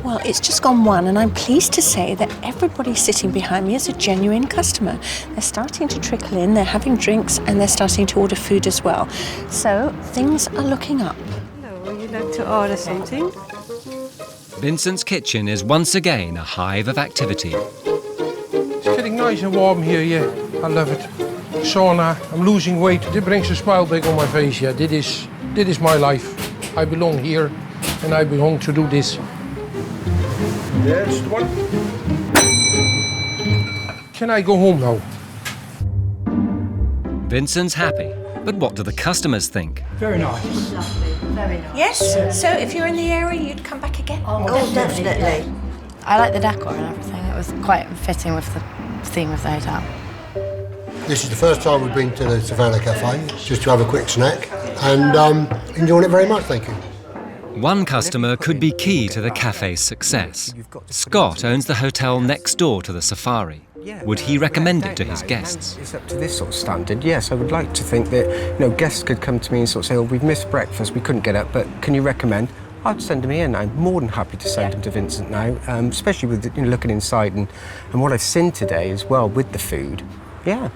Well, it's just gone 1, and I'm pleased to say that everybody sitting behind me is a genuine customer. They're starting to trickle in, they're having drinks, and they're starting to order food as well. So things are looking up. Hello, would you like to order something? Vincent's kitchen is once again a hive of activity. It's getting nice and warm here, yeah. I love it. Sauna, I'm losing weight. This brings a smile back on my face, yeah. This is my life. I belong here, and I belong to do this. That's the one. Can I go home now? Vincent's happy, but what do the customers think? Very nice. Lovely, very nice. Yes? So if you're in the area, you'd come back again? Oh, definitely. I like the decor and everything. It was quite fitting with the theme of the hotel. This is the first time we've been to the Savannah Cafe, just to have a quick snack, and enjoying it very much, thank you. One customer could be key to the cafe's success. Scott owns the hotel next door to the Safari. Would he recommend it to his guests? It's up to this sort of standard, yes. I would like to think that, guests could come to me and sort of say, oh, we've missed breakfast, we couldn't get up, but can you recommend? I'd send them in. I'm more than happy to send them to Vincent now, especially with looking inside and what I've seen today as well with the food. Yeah,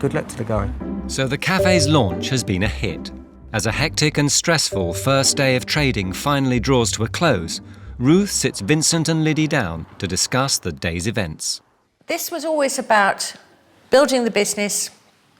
good luck to the guy. So the cafe's launch has been a hit. As a hectic and stressful first day of trading finally draws to a close, Ruth sits Vincent and Liddy down to discuss the day's events. This was always about building the business,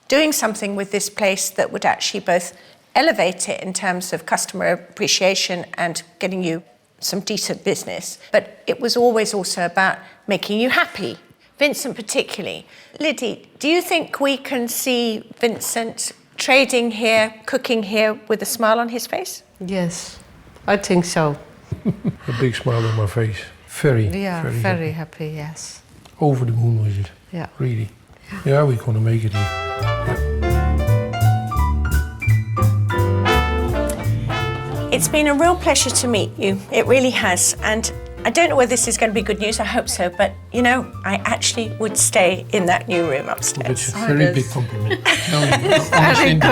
doing something with this place that would actually both elevate it in terms of customer appreciation and getting you some decent business. But it was always also about making you happy, Vincent particularly. Liddy, do you think we can see Vincent trading here, cooking here with a smile on his face? Yes, I think so. A big smile on my face. Very very happy, yes. Over the moon with it. Yeah. Really. Yeah, we're gonna make it here. It's been a real pleasure to meet you. It really has. And I don't know whether this is going to be good news, I hope so, but I actually would stay in that new room upstairs. It's a very big compliment. Honestly, big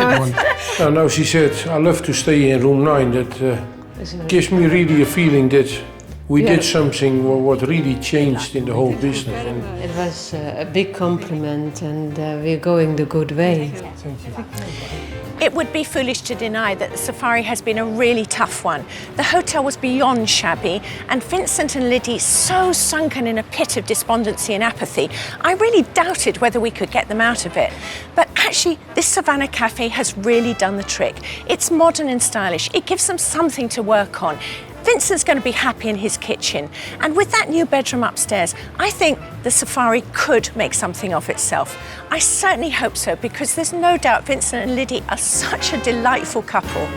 one. Now she said, I love to stay in room 9. That gives me really a feeling that we did something what really changed in the whole business. And It was a big compliment, and we're going the good way. It would be foolish to deny that the Safari has been a really tough one. The hotel was beyond shabby, and Vincent and Liddy so sunken in a pit of despondency and apathy. I really doubted whether we could get them out of it. But actually, this Savannah Cafe has really done the trick. It's modern and stylish. It gives them something to work on. Vincent's going to be happy in his kitchen. And with that new bedroom upstairs, I think the Safari could make something of itself. I certainly hope so, because there's no doubt Vincent and Liddy are such a delightful couple.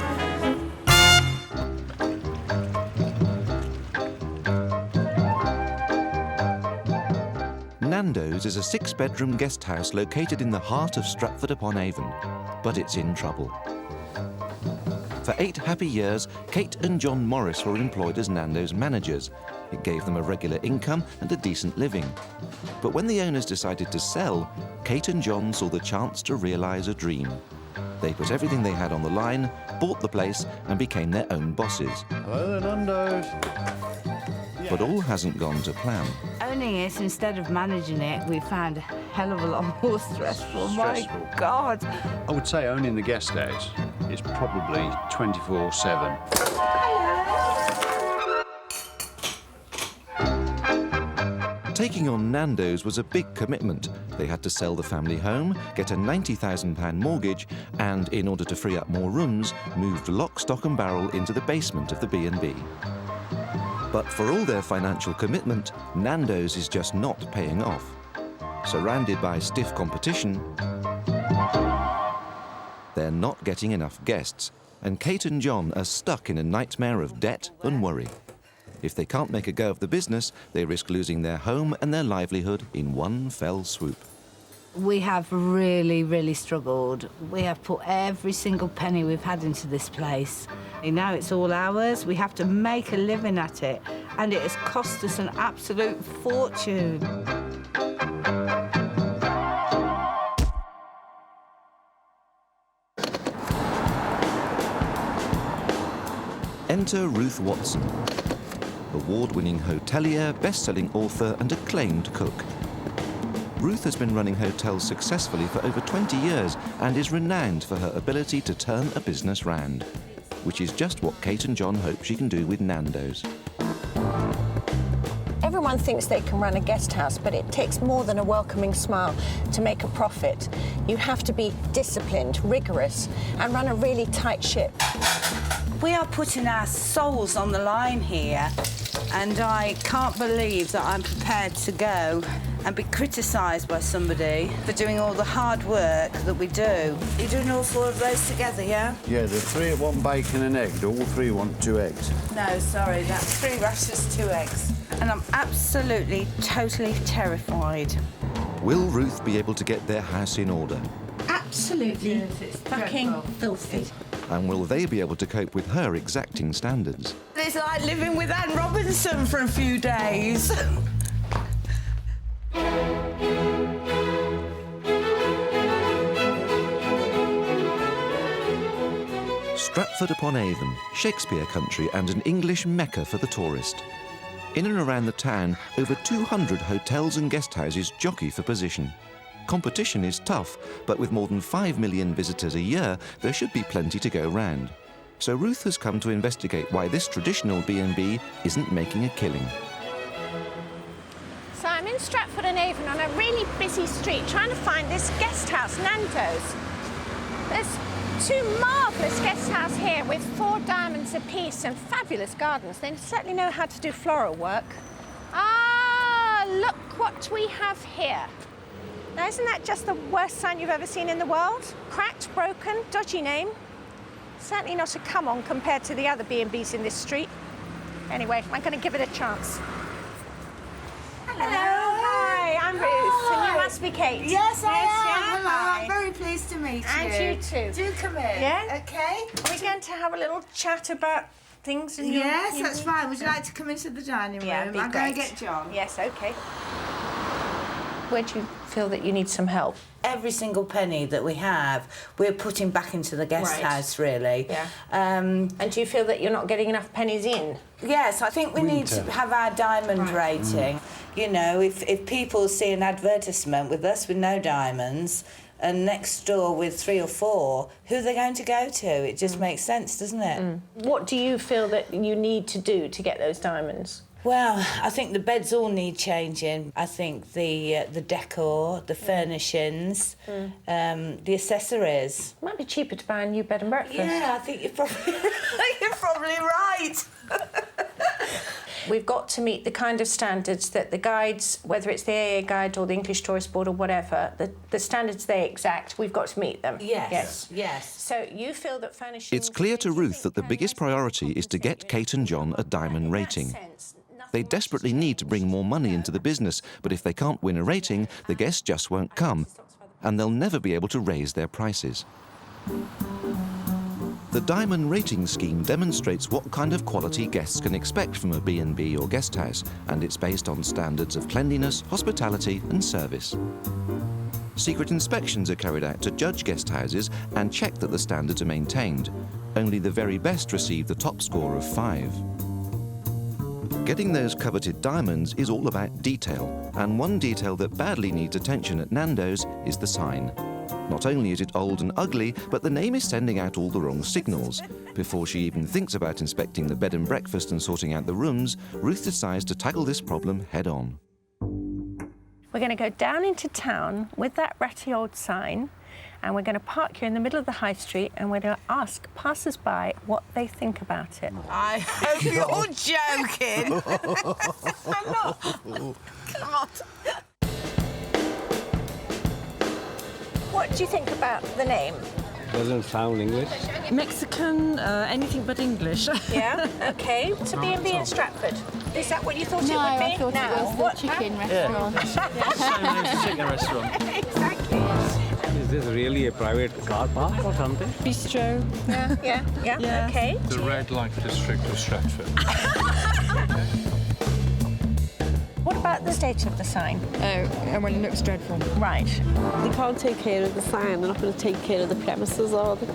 Nando's is a 6-bedroom guest house located in the heart of Stratford-upon-Avon, but it's in trouble. For 8 happy years, Kate and John Morris were employed as Nando's managers. It gave them a regular income and a decent living. But when the owners decided to sell, Kate and John saw the chance to realise a dream. They put everything they had on the line, bought the place and became their own bosses. Hello, Nando's. But all hasn't gone to plan. Owning it instead of managing it, we found a hell of a lot more stressful. My God. I would say owning the guest house is probably 24/7. Taking on Nando's was a big commitment. They had to sell the family home, get a £90,000 mortgage, and in order to free up more rooms, moved lock, stock and barrel into the basement of the B&B. But for all their financial commitment, Nando's is just not paying off. Surrounded by stiff competition, they're not getting enough guests, and Kate and John are stuck in a nightmare of debt and worry. If they can't make a go of the business, they risk losing their home and their livelihood in one fell swoop. We have really, really struggled. We have put every single penny we've had into this place. Now it's all ours. We have to make a living at it, and it has cost us an absolute fortune. Enter Ruth Watson, award-winning hotelier, best-selling author and acclaimed cook. Ruth has been running hotels successfully for over 20 years and is renowned for her ability to turn a business round, which is just what Kate and John hope she can do with Nando's. Everyone thinks they can run a guest house, but it takes more than a welcoming smile to make a profit. You have to be disciplined, rigorous, and run a really tight ship. We are putting our souls on the line here, and I can't believe that I'm prepared to go and be criticised by somebody for doing all the hard work that we do. You're doing all 4 of those together, yeah? Yeah, the 3 that want bacon and egg. All 3 want 2 eggs. No, sorry, that's 3 rashers, 2 eggs. And I'm absolutely, totally terrified. Will Ruth be able to get their house in order? Absolutely fucking filthy. And will they be able to cope with her exacting standards? It's like living with Anne Robinson for a few days. Stratford-upon-Avon, Shakespeare country and an English mecca for the tourist. In and around the town, over 200 hotels and guest houses jockey for position. Competition is tough, but with more than 5 million visitors a year, there should be plenty to go round. So Ruth has come to investigate why this traditional B&B isn't making a killing. So I'm in Stratford-on-Avon on a really busy street trying to find this guest house, Nando's. There's 2 marvellous guest houses here with 4 diamonds apiece and fabulous gardens. They certainly know how to do floral work. Ah, look what we have here. Now, isn't that just the worst sign you've ever seen in the world? Cracked, broken, dodgy name. Certainly not a come-on compared to the other B&Bs in this street. Anyway, I'm going to give it a chance. Hello. Hi, I'm Ruth, and you must be Kate. Yes, I am. Yeah, Hello, hi. I'm very pleased to meet you. And you too. Do come in. Yeah? Okay. Are we going to have a little chat about things? In Yes, your that's fine. Would you like to come into the dining room? Yeah, be I'll go and great. get John. Yes, OK. Where do you feel that you need some help? Every single penny that we have, we're putting back into the guest Right. house, really. Yeah. And do you feel that you're not getting enough pennies in? Yes, I think we need to have our diamond rating. You know, if people see an advertisement with us with no diamonds and next door with 3 or 4, who are they going to go to? It just makes sense, doesn't it? What do you feel that you need to do to get those diamonds? Well, I think the beds all need changing. I think the decor, the furnishings, the accessories. Might be cheaper to buy a new bed and breakfast. Yeah, I think you're probably you're probably right. We've got to meet the kind of standards that the guides, whether it's the AA Guide or the English Tourist Board or whatever, the standards they exact, we've got to meet them. Yes. So you feel that furnishing... It's clear to Ruth that the biggest priority is to get Kate and John a diamond rating. They desperately need to bring more money into the business, but if they can't win a rating, the guests just won't come, and they'll never be able to raise their prices. The diamond rating scheme demonstrates what kind of quality guests can expect from a B&B or guest house, and it's based on standards of cleanliness, hospitality and service. Secret inspections are carried out to judge guest houses and check that the standards are maintained. Only the very best receive the top score of 5. Getting those coveted diamonds is all about detail, and one detail that badly needs attention at Nando's is the sign. Not only is it old and ugly, but the name is sending out all the wrong signals. Before she even thinks about inspecting the bed and breakfast and sorting out the rooms, Ruth decides to tackle this problem head on. We're going to go down into town with that ratty old sign, and we're going to park here in the middle of the high street, and we're going to ask passers-by what they think about it. I hope you're joking. I'm not. God. What do you think about the name? Doesn't sound English. Mexican, anything but English. Yeah, OK. To B&B in Stratford. Is that what you thought it would be? I thought it was the chicken restaurant. Chicken restaurant. Exactly. Is this really a private car park or something? Bistro. Yeah. OK. The red light district of Stratford. What about the state of the sign? Oh, well, it looks dreadful. Right. They can't take care of the sign. They're not going to take care of the premises, are they?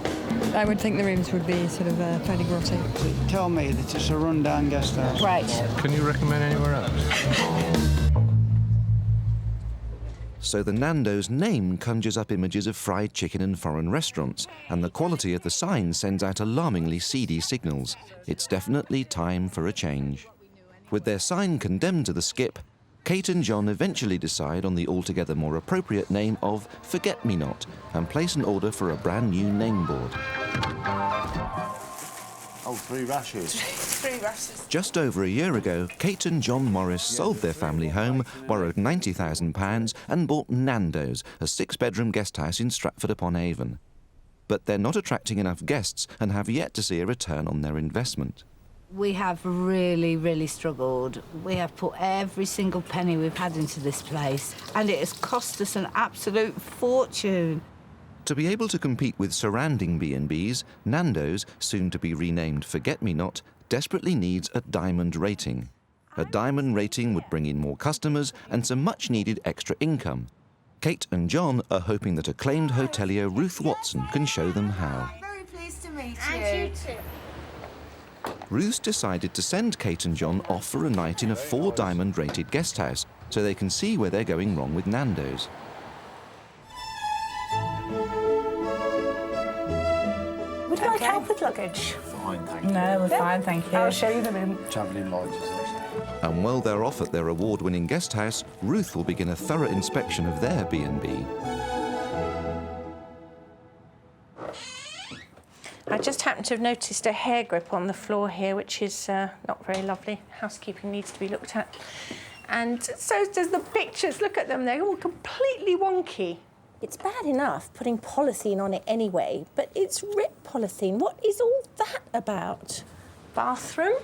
I would think the rooms would be sort of fairly grotty. Tell me that it's a run-down guest house. Right. Can you recommend anywhere else? So the Nando's name conjures up images of fried chicken and foreign restaurants, and the quality of the sign sends out alarmingly seedy signals. It's definitely time for a change. With their sign condemned to the skip, Kate and John eventually decide on the altogether more appropriate name of Forget-Me-Not and place an order for a brand new name board. Oh, 3 rashes. 3 rashes. Just over a year ago, Kate and John Morris sold their family home, borrowed £90,000 and bought Nando's, a 6-bedroom guest house in Stratford-upon-Avon. But they're not attracting enough guests and have yet to see a return on their investment. We have really, really struggled. We have put every single penny we've had into this place, and it has cost us an absolute fortune. To be able to compete with surrounding B&Bs, Nando's, soon to be renamed Forget-Me-Not, desperately needs a diamond rating. A diamond rating would bring in more customers and some much-needed extra income. Kate and John are hoping that acclaimed hotelier Ruth Watson can show them how. Very pleased to meet you. And you too. Ruth decided to send Kate and John off for a night in a 4-diamond rated guest house so they can see where they're going wrong with Nando's. Would you like help with luggage? Fine, thank you. No, we're fine, thank you. I'll show you the room. Travelling lights, is there? And while they're off at their award-winning guest house, Ruth will begin a thorough inspection of their B&B. I just happened to have noticed a hair grip on the floor here, which is not very lovely. Housekeeping needs to be looked at. And so does the pictures. Look at them, they're all completely wonky. It's bad enough putting polythene on it anyway, but it's ripped polythene. What is all that about? Bathroom.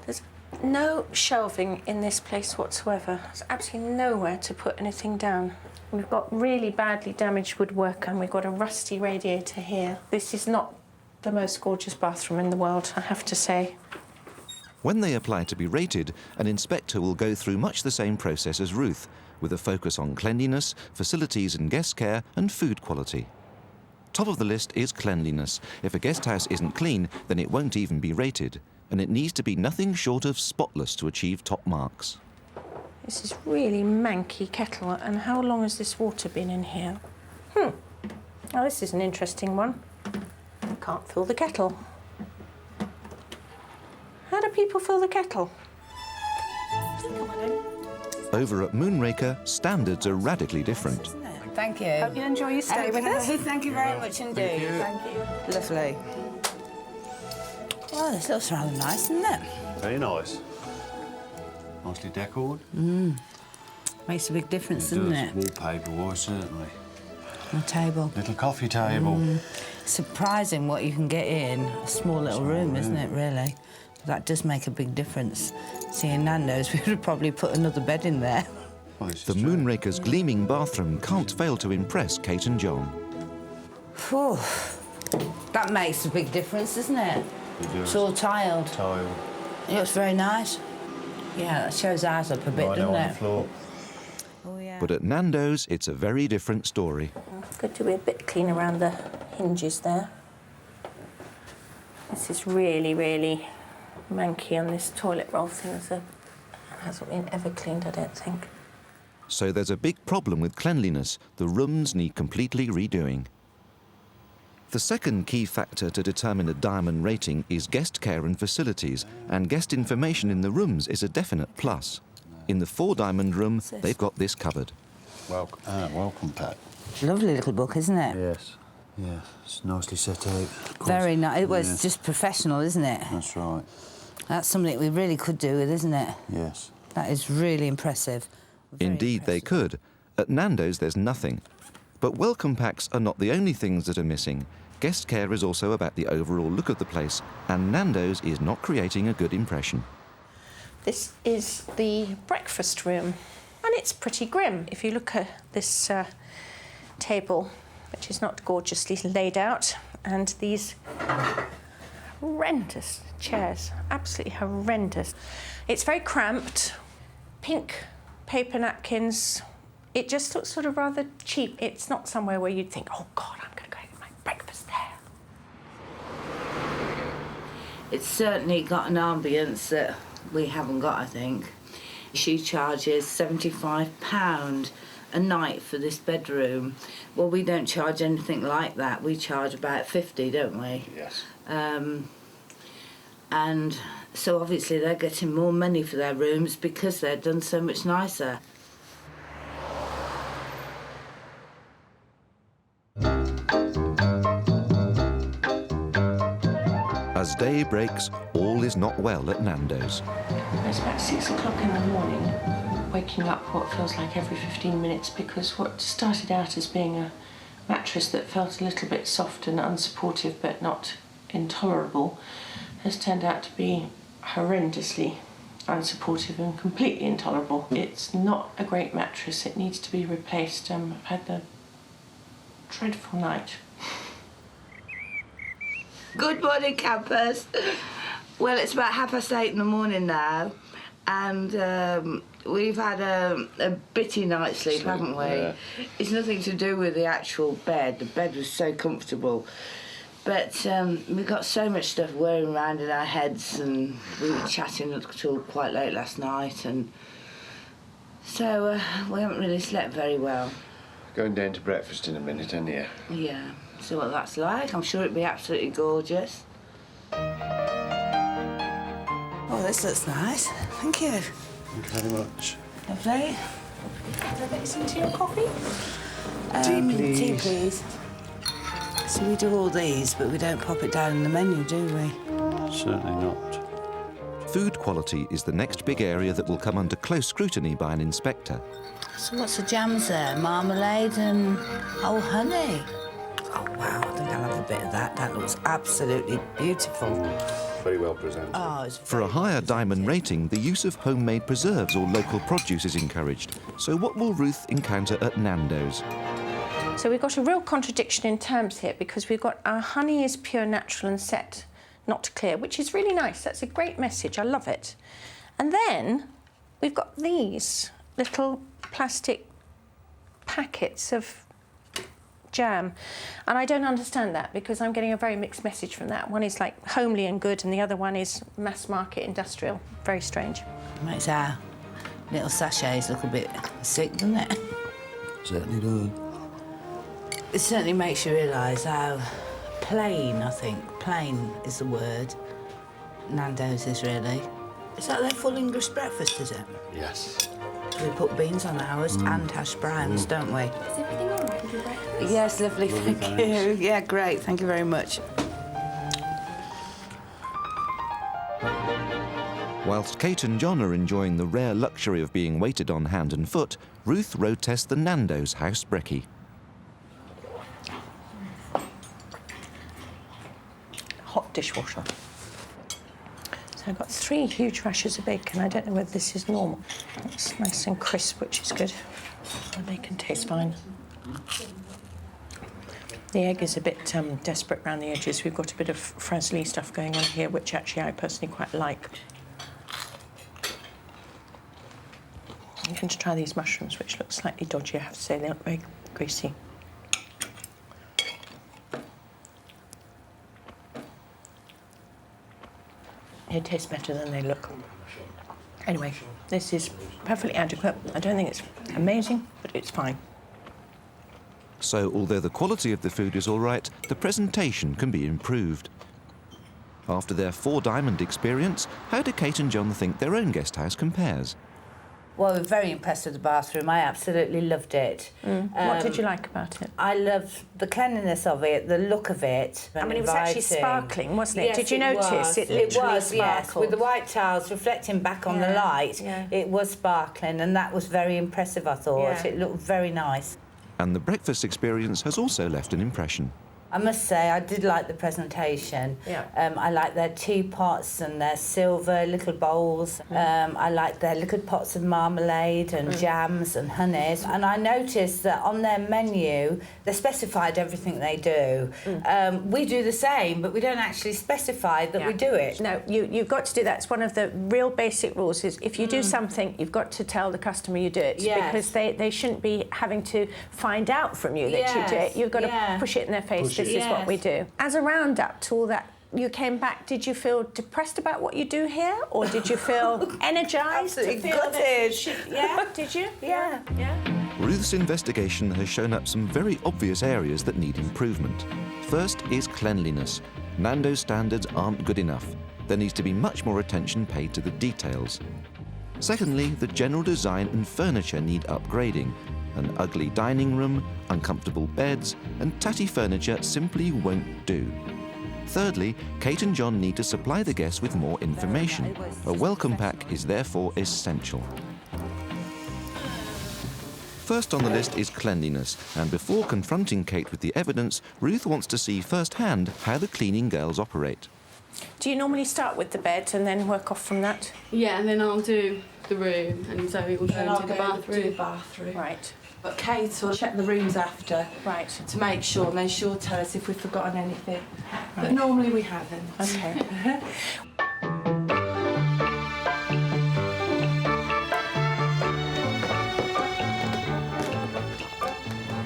There's no shelving in this place whatsoever. There's absolutely nowhere to put anything down. We've got really badly damaged woodwork and we've got a rusty radiator here. This is not the most gorgeous bathroom in the world, I have to say. When they apply to be rated, an inspector will go through much the same process as Ruth, with a focus on cleanliness, facilities and guest care, and food quality. Top of the list is cleanliness. If a guest house isn't clean, then it won't even be rated, and it needs to be nothing short of spotless to achieve top marks. This is really manky kettle, and how long has this water been in here? Oh, this is an interesting one. Can't fill the kettle. How do people fill the kettle? Over at Moonraker, standards are radically different. Thank you. Hope you enjoy your stay with us. Thank you very much indeed. Thank you. Lovely. Well, this looks rather nice, isn't it? Very nice. Nicely decorated. Makes a big difference, It doesn't does, it? wallpaper-wise, certainly. A table. Little coffee table. Surprising what you can get in a small little room, isn't it, really? That does make a big difference. Seeing Nando's, we would have probably put another bed in there. The Moonraker's gleaming bathroom can't fail to impress Kate and John. Whew. That makes a big difference, doesn't it? It's all tiled. It looks very nice. Yeah, that shows ours up a bit, doesn't it? Floor. Oh, yeah. But at Nando's, it's a very different story. Good to be a bit clean around the hinges there. This is really, really manky on this toilet roll thing. It hasn't been ever cleaned, I don't think. So there's a big problem with cleanliness. The rooms need completely redoing. The second key factor to determine a diamond rating is guest care and facilities, and guest information in the rooms is a definite plus. In the 4-diamond room, they've got this covered. Welcome pack. Lovely little book, isn't it? Yes. Yeah, it's nicely set out. Very nice. It was just professional, isn't it? That's right. That's something we really could do with, isn't it? Yes. That is really impressive. Indeed, they could. At Nando's, there's nothing. But welcome packs are not the only things that are missing. Guest care is also about the overall look of the place, and Nando's is not creating a good impression. This is the breakfast room, and it's pretty grim. If you look at this table, which is not gorgeously laid out, and these horrendous chairs, absolutely horrendous. It's very cramped, pink paper napkins. It just looks sort of rather cheap. It's not somewhere where you'd think, oh God, I'm going to go get my breakfast there. It's certainly got an ambience that we haven't got, I think. She charges £75 a night for this bedroom. Well, we don't charge anything like that. We charge about 50, don't we? Yes. And so obviously they're getting more money for their rooms because they're done so much nicer. As day breaks, all is not well at Nando's. It's about 6 o'clock in the morning, waking up what feels like every 15 minutes because what started out as being a mattress that felt a little bit soft and unsupportive but not intolerable has turned out to be horrendously unsupportive and completely intolerable. It's not a great mattress, it needs to be replaced. I've had a dreadful night. Good morning, campers. Well, it's about 8:30 in the morning now, and we've had a bitty night's sleep, haven't we? Yeah. It's nothing to do with the actual bed. The bed was so comfortable. But we got so much stuff whirring around in our heads, and we were chatting until quite late last night, and so we haven't really slept very well. Going down to breakfast in a minute, aren't you? Yeah, see what that's like. I'm sure it'd be absolutely gorgeous. Oh, this looks nice. Thank you. Thank you very much. Lovely. Can I get you some tea or coffee? Tea, Tea, please. So we do all these, but we don't pop it down in the menu, do we? Certainly not. Food quality is the next big area that will come under close scrutiny by an inspector. So what's the jams there? Marmalade and honey. Oh, wow, I think I'll have a bit of that. That looks absolutely beautiful. Very well presented. Oh, it's For a higher diamond rating, the use of homemade preserves or local produce is encouraged. So what will Ruth encounter at Nando's? So we've got a real contradiction in terms here because we've got our honey is pure, natural and set not to clear, which is really nice. That's a great message. I love it. And then we've got these little plastic packets of jam. And I don't understand that because I'm getting a very mixed message from that. One is like homely and good and the other one is mass market industrial. Very strange. Makes our little sachets look a bit sick, doesn't it? Certainly does. It certainly makes you realise how plain, I think, plain is the word, Nando's is really. Is that their full English breakfast, is it? Yes. We put beans on ours and hash browns, don't we? Is everything all right with your breakfast? Yes, lovely, Lovely, thank you. Yeah, great, thank you very much. Whilst Kate and John are enjoying the rare luxury of being waited on hand and foot, Ruth road tests the Nando's house brekkie. Hot dishwasher. So I've got 3 huge rashers of bacon. I don't know whether this is normal. It's nice and crisp, which is good. The bacon tastes fine. The egg is a bit desperate around the edges. We've got a bit of frazzly stuff going on here, which actually I personally quite like. I'm going to try these mushrooms, which look slightly dodgy, I have to say. They look very greasy. They taste better than they look. Anyway, this is perfectly adequate. I don't think it's amazing, but it's fine. So, although the quality of the food is all right, the presentation can be improved. After their 4-diamond experience, how do Kate and John think their own guest house compares? Well, we're very impressed with the bathroom. I absolutely loved it. What did you like about it? I loved the cleanliness of it, the look of it. I mean, it was actually sparkling, wasn't it? Yes, did you notice? It literally was, yes. With the white tiles reflecting back on the light, it was sparkling, and that was very impressive, I thought. Yeah. It looked very nice. And the breakfast experience has also left an impression. I must say, I did like the presentation. Yeah. I like their teapots and their silver little bowls. I like their little pots of marmalade and jams and honeys. And I noticed that on their menu, they specified everything they do. We do the same, but we don't actually specify that we do it. No, you've got to do that. It's one of the real basic rules is if you do something, you've got to tell the customer you do it. Yes. Because they shouldn't be having to find out from you that you do it. You've got to push it in their face. This is what we do. As a roundup to all that, you came back, did you feel depressed about what you do here? Or did you feel energised? Absolutely to feel gutted. Yeah, did you? Yeah. Ruth's investigation has shown up some very obvious areas that need improvement. First is cleanliness. Nando's standards aren't good enough. There needs to be much more attention paid to the details. Secondly, the general design and furniture need upgrading. An ugly dining room, uncomfortable beds, and tatty furniture simply won't do. Thirdly, Kate and John need to supply the guests with more information. A welcome pack is therefore essential. First on the list is cleanliness, and before confronting Kate with the evidence, Ruth wants to see firsthand how the cleaning girls operate. Do you normally start with the bed and then work off from that? Yeah, and then I'll do the room, and Zoe will go into the bathroom. Do the bathroom. Right. But Kate will check the rooms after to make sure, and then she'll tell us if we've forgotten anything. But normally we haven't. Okay.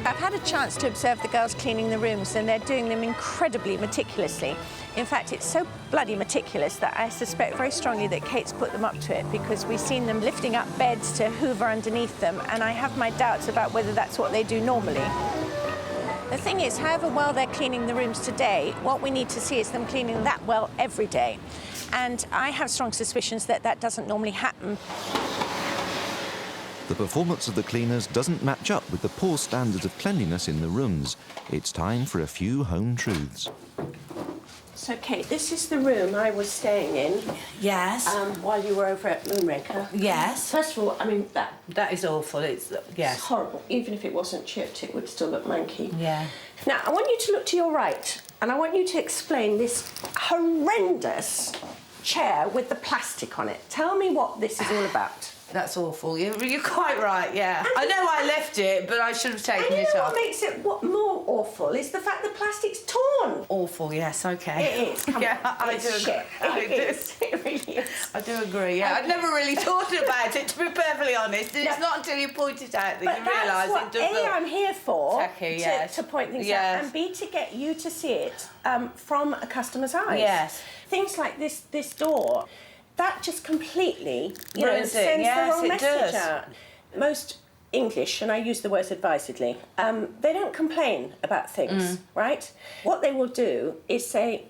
I've had a chance to observe the girls cleaning the rooms, and they're doing them incredibly meticulously. In fact, it's so bloody meticulous that I suspect very strongly that Kate's put them up to it, because we've seen them lifting up beds to hoover underneath them, and I have my doubts about whether that's what they do normally. The thing is, however well they're cleaning the rooms today, what we need to see is them cleaning that well every day. And I have strong suspicions that that doesn't normally happen. The performance of the cleaners doesn't match up with the poor standards of cleanliness in the rooms. It's time for a few home truths. So, Kate, this is the room I was staying in. Yes. While you were over at Moonraker. Yes. First of all, I mean, that is awful. It's horrible. Even if it wasn't chipped, it would still look manky. Yeah. Now, I want you to look to your right, and I want you to explain this horrendous chair with the plastic on it. Tell me what this is all about. That's awful. You're quite right, yeah. I know I left it, but I should have taken it off. What makes it more awful is the fact the plastic's torn. Awful, yes, okay. It is. Come on. I do agree. It really is. I do agree, yeah. I'd never really thought about it, to be perfectly honest. It's not until you point it out that you realise it does look... A, I'm here for, tacky, yes. to point things out, and B, to get you to see it from a customer's eyes. Yes. Things like this door, that just completely Ruins it. sends Yes, the wrong it message does. out. Most English, and I use the words advisedly, they don't complain about things, right? What they will do is say,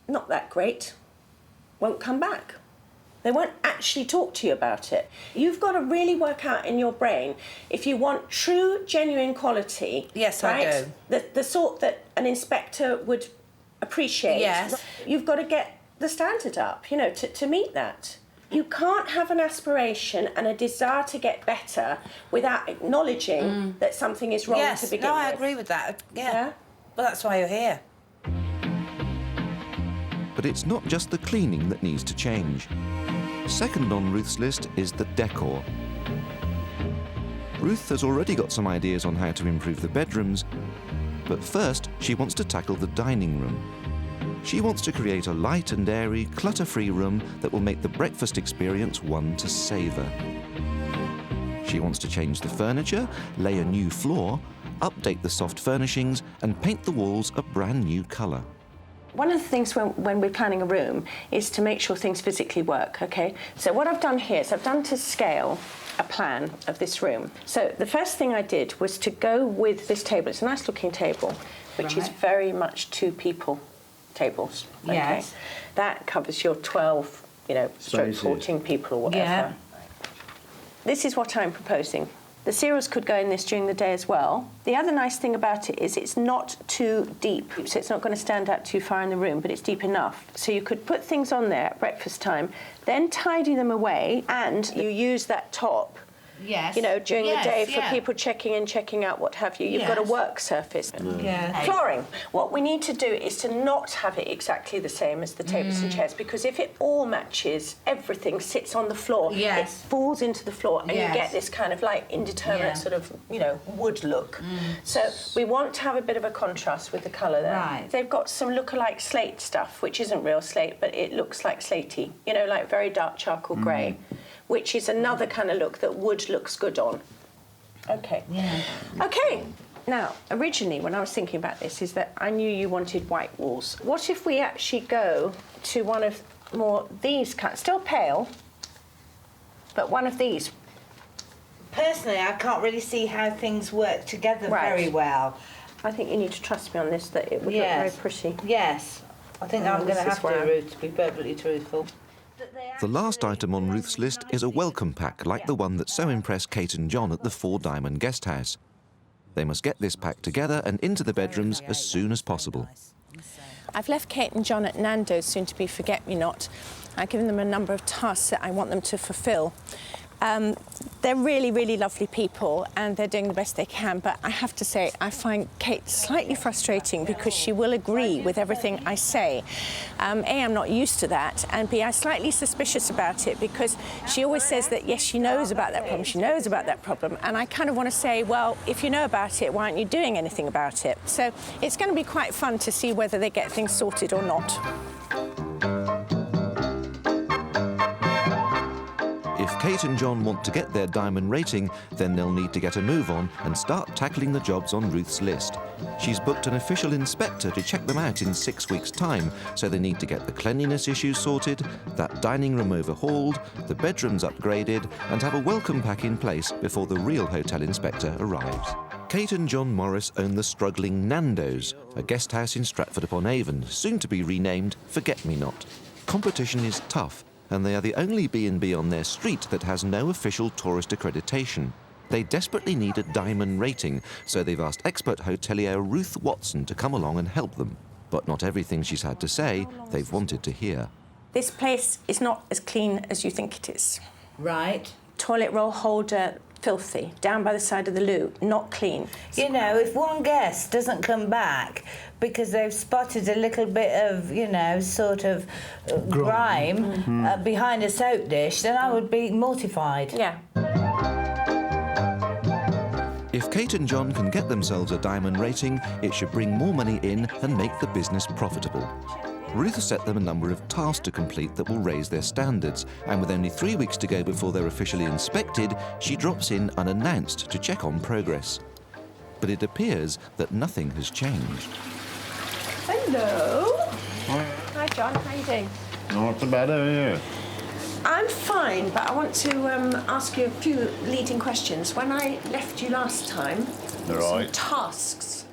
not that great, won't come back. They won't actually talk to you about it. You've got to really work out in your brain if you want true, genuine quality. Yes, right? I do. The sort that an inspector would appreciate. Yes. You've got to get the standard up, to meet that. You can't have an aspiration and a desire to get better without acknowledging that something is wrong to begin with. I agree with that. Yeah. Well, that's why you're here. But it's not just the cleaning that needs to change. Second on Ruth's list is the decor. Ruth has already got some ideas on how to improve the bedrooms, But first, she wants to tackle the dining room. She wants to create a light and airy, clutter-free room that will make the breakfast experience one to savour. She wants to change the furniture, lay a new floor, update the soft furnishings and paint the walls a brand new colour. One of the things when we're planning a room is to make sure things physically work, OK? So what I've done here is I've done to scale a plan of this room. So the first thing I did was to go with this table. It's a nice looking table, which is very much two-people tables. Okay? Yes. That covers your 12, stroke 14 people or whatever. Yeah. This is what I'm proposing. The cereals could go in this during the day as well. The other nice thing about it is it's not too deep, so it's not going to stand out too far in the room, but it's deep enough. So you could put things on there at breakfast time, then tidy them away, and you use that top, Yes. during the Yes, day for yeah. people checking in, checking out, what have you. You've got a Yes. work surface. Yeah. Flooring. What we need to do is to not have it exactly the same as the tables and chairs, because if it all matches, everything sits on the floor. Yes. It falls into the floor, and you Yes. get this kind of like indeterminate sort of, wood look. So we want to have a bit of a contrast with the colour there. Right. They've got some lookalike slate stuff, which isn't real slate, but it looks like slatey, like very dark charcoal grey, which is another kind of look that wood looks good on. Okay. Yeah. Okay. Now, originally, when I was thinking about this, is that I knew you wanted white walls. What if we actually go to one of more these kinds, still pale, but one of these? Personally, I can't really see how things work together very well. I think you need to trust me on this, that it would look very pretty. Yes. I think I'm going to have to, Ruth, to be perfectly truthful. The last item on Ruth's list is a welcome pack like the one that so impressed Kate and John at the Four Diamond Guest House. They must get this pack together and into the bedrooms as soon as possible. I've left Kate and John at Nando's, soon to be Forget-Me-Not. I've given them a number of tasks that I want them to fulfil. They're really, really lovely people, and they're doing the best they can, but I have to say, I find Kate slightly frustrating because she will agree with everything I say. A, I'm not used to that, and B, I'm slightly suspicious about it because she always says that, yes, she knows about that problem, and I kind of want to say, well, if you know about it, why aren't you doing anything about it? So it's going to be quite fun to see whether they get things sorted or not. If Kate and John want to get their diamond rating, then they'll need to get a move on and start tackling the jobs on Ruth's list. She's booked an official inspector to check them out in 6 weeks' time, so they need to get the cleanliness issues sorted, that dining room overhauled, the bedrooms upgraded, and have a welcome pack in place before the real hotel inspector arrives. Kate and John Morris own the struggling Nando's, a guest house in Stratford-upon-Avon, soon to be renamed Forget-Me-Not. Competition is tough, and they are the only B&B on their street that has no official tourist accreditation. They desperately need a diamond rating, so they've asked expert hotelier Ruth Watson to come along and help them. But not everything she's had to say they've wanted to hear. This place is not as clean as you think it is. Right. Toilet roll holder, filthy. Down by the side of the loo, not clean. If one guest doesn't come back because they've spotted a little bit of, grime behind a soap dish, then I would be mortified. Yeah. If Kate and John can get themselves a diamond rating, it should bring more money in and make the business profitable. Ruth has set them a number of tasks to complete that will raise their standards, and with only 3 weeks to go before they're officially inspected, she drops in unannounced to check on progress. But it appears that nothing has changed. Hello. Hi, John. How are you doing? Not so bad, are you? I'm fine, but I want to ask you a few leading questions. When I left you last time, there were some tasks.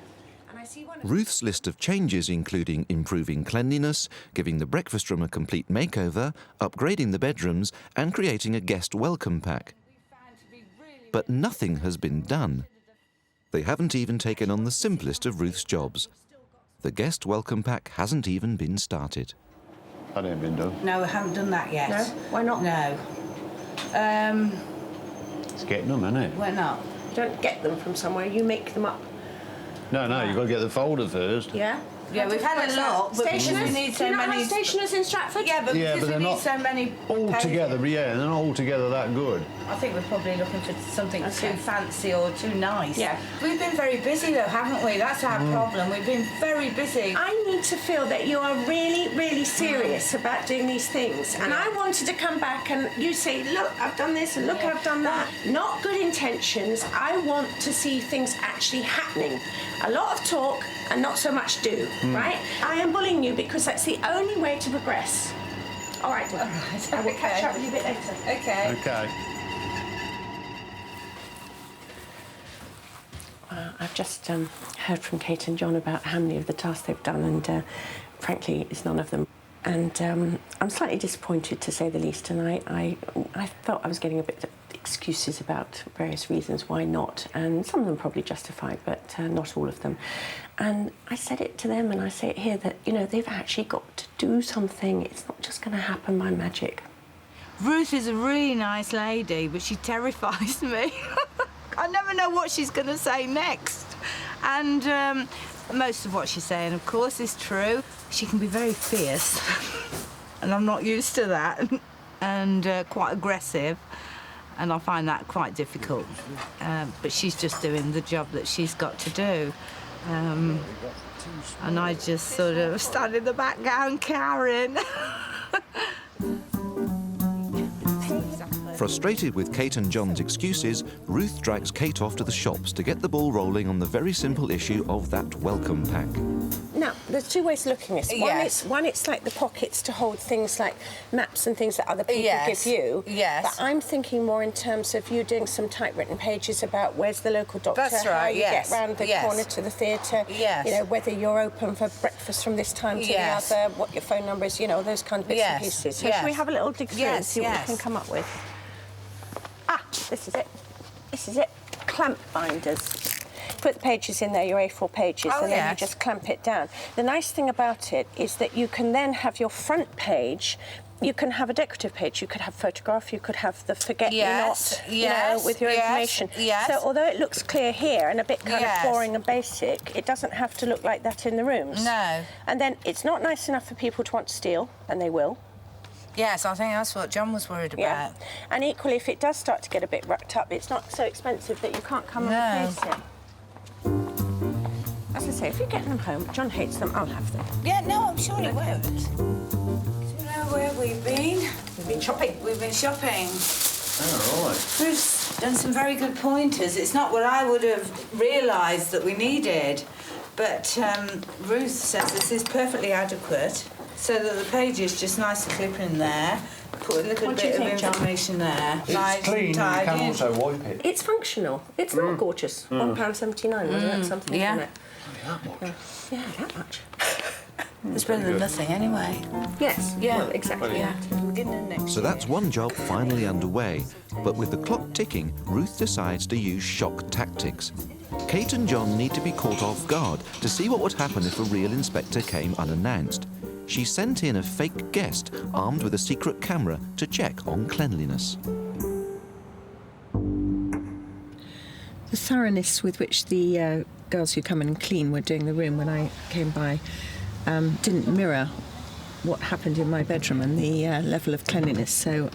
And I see one. Ruth's list of changes including improving cleanliness, giving the breakfast room a complete makeover, upgrading the bedrooms, and creating a guest welcome pack. But nothing has been done. They haven't even taken on the simplest of Ruth's jobs. The guest welcome pack hasn't even been started. That ain't been done. No, we haven't done that yet. No? Why not? No. It's getting them, isn't it? Why not? You don't get them from somewhere, you make them up. No, you've got to get the folder first. Yeah? Yeah, we've had a lot, but because we need so many... stationers in Stratford? Yeah, but Yeah, because but we they're need not so many... all pages. together, yeah, they're not all together that good. I think we're probably looking for something too fancy or too nice. Yeah. We've been very busy though, haven't we? That's our problem. We've been very busy. I need to feel that you are really, really serious about doing these things. And I wanted to come back and you say, look, I've done this and look, I've done that. Not good intentions. I want to see things actually happening. A lot of talk and not so much do, right? I am bullying you because that's the only way to progress. All right. I will catch up with you a bit later. Okay. Okay. I've just heard from Kate and John about how many of the tasks they've done, and frankly, it's none of them. And I'm slightly disappointed, to say the least, and I felt I was getting a bit of excuses about various reasons why not, and some of them probably justified, but not all of them. And I said it to them, and I say it here, that, you know, they've actually got to do something. It's not just going to happen by magic. Ruth is a really nice lady, but she terrifies me. I never know what she's going to say next. And most of what she's saying, of course, is true. She can be very fierce, and I'm not used to that, and quite aggressive, and I find that quite difficult. But she's just doing the job that she's got to do. And I just sort of stand in the background, Karen. Frustrated with Kate and John's excuses, Ruth drags Kate off to the shops to get the ball rolling on the very simple issue of that welcome pack. Now, there's two ways of looking at this. Yes. One, it's like the pockets to hold things like maps and things that other people Yes. give you. Yes. But I'm thinking more in terms of you doing some typewritten pages about where's the local doctor, That's how right, you yes. get round the Yes. corner to the theatre, Yes. you know, whether you're open for breakfast from this time to Yes. the other, what your phone number is, you know, those kind of bits and Yes. pieces. So Yes. should we have a little dig through and Yes, see what yes. we can come up with? Ah, this is it. This is it. Clamp binders. Put the pages in there, your A4 pages, and then you just clamp it down. The nice thing about it is that you can then have your front page. You can have a decorative page. You could have photograph. You could have the forget-me-not, you know, with your information. Yes. So although it looks clear here and a bit kind of boring and basic, it doesn't have to look like that in the rooms. No. And then it's not nice enough for people to want to steal, and they will. Yes, I think that's what John was worried about. Yeah. And equally, if it does start to get a bit rucked up, it's not so expensive that you can't come and replace it. As I say, if you're getting them home, John hates them, I'll have them. Yeah, no, I'm sure he won't. Do you know where we've been? We've been shopping. We've been shopping. Oh, right. Ruth's done some very good pointers. It's not what I would have realised that we needed, but Ruth says this is perfectly adequate, so that the page is just nice to clip in there, put a little bit of information there. It's clean, you can also wipe it. It's functional. It's not gorgeous. £1.79, wasn't it? Something, Yeah. wasn't it? Yeah, that much. It's better than nothing anyway. Yes, Yeah. well, exactly. Yeah. Beginning next So that's one job finally underway, but with the clock ticking, Ruth decides to use shock tactics. Kate and John need to be caught off guard to see what would happen if a real inspector came unannounced. She sent in a fake guest armed with a secret camera to check on cleanliness. The thoroughness with which the girls who come in and clean were doing the room when I came by didn't mirror what happened in my bedroom and the level of cleanliness. So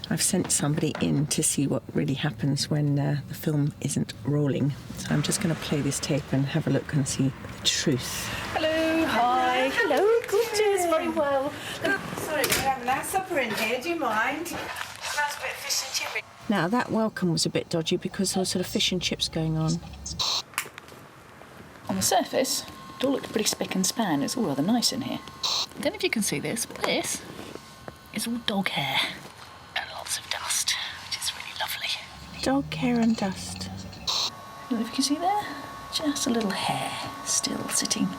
I've sent somebody in to see what really happens when the film isn't rolling. So I'm just going to play this tape and have a look and see the truth. Hello, hi. Hello, gorgeous, very well. Sorry, we have a nice supper in here, do you mind? Smells a bit of fish and chips. Now that welcome was a bit dodgy because there was sort of fish and chips going on. On the surface, it all looked pretty spick and span. It's all rather nice in here. I don't know if you can see this, but this is all dog hair and lots of dust, which is really lovely. Dog hair and dust. I don't know if you can see there. Just a little hair still sitting in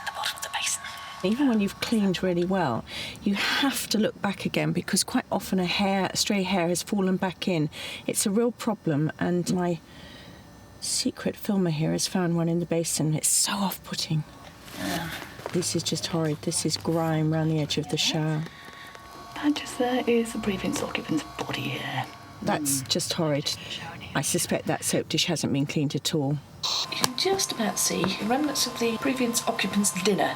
the bottom of the basin. Even when you've cleaned really well, you have to look back again because quite often a stray hair has fallen back in. It's a real problem, and my secret filmer here has found one in the basin. It's so off-putting. This is just horrid. This is grime around the edge of the shower. And just there is the previous occupant's body hair. That's just horrid. I suspect that soap dish hasn't been cleaned at all. You can just about see remnants of the previous occupant's dinner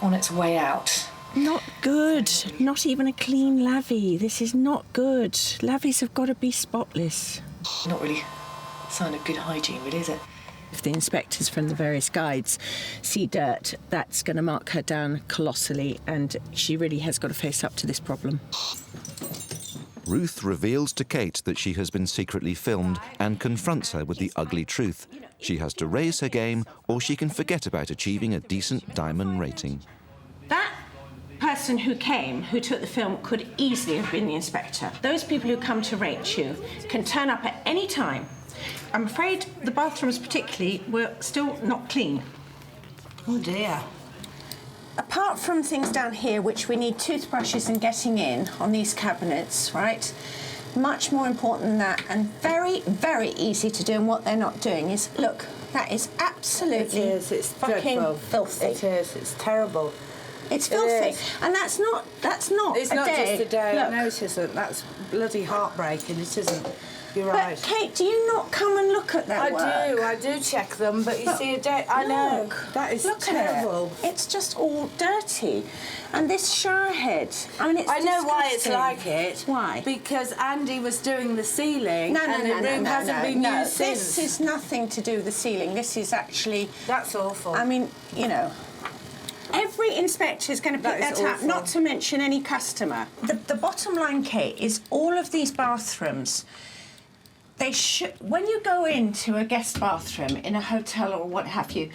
on its way out. Not good. Not even a clean lavvy. This is not good. Lavvies have got to be spotless. Not really a sign of good hygiene, really, is it? If the inspectors from the various guides see dirt, that's going to mark her down colossally, and she really has got to face up to this problem. Ruth reveals to Kate that she has been secretly filmed and confronts her with the ugly truth. She has to raise her game, or she can forget about achieving a decent diamond rating. That person who came, who took the film, could easily have been the inspector. Those people who come to rate you can turn up at any time. I'm afraid the bathrooms particularly were still not clean. Oh dear. Apart from things down here which we need toothbrushes and getting in on these cabinets, right? Much more important than that, and very, very easy to do, and what they're not doing is, look, that is absolutely it's fucking dreadful. filthy. It is, it's terrible. It's filthy. And that's not It's a not day. just a day, Look. no it isn't. That's bloody heartbreaking, it isn't. You're But right. Kate, do you not come and look at that work? I do check them, but you see a day, I know. Look, That is look terrible. At it. It's just all dirty. And this shower head, I mean, it's I know why it's disgusting. like it. Why? Because Andy was doing the ceiling and the room hasn't been used since. This is nothing to do with the ceiling. This is actually... That's awful. I mean, you know... Every inspector is going to pick That is that up, awful. not to mention any customer. The bottom line, Kate, is all of these bathrooms... They should, when you go into a guest bathroom in a hotel or what have you,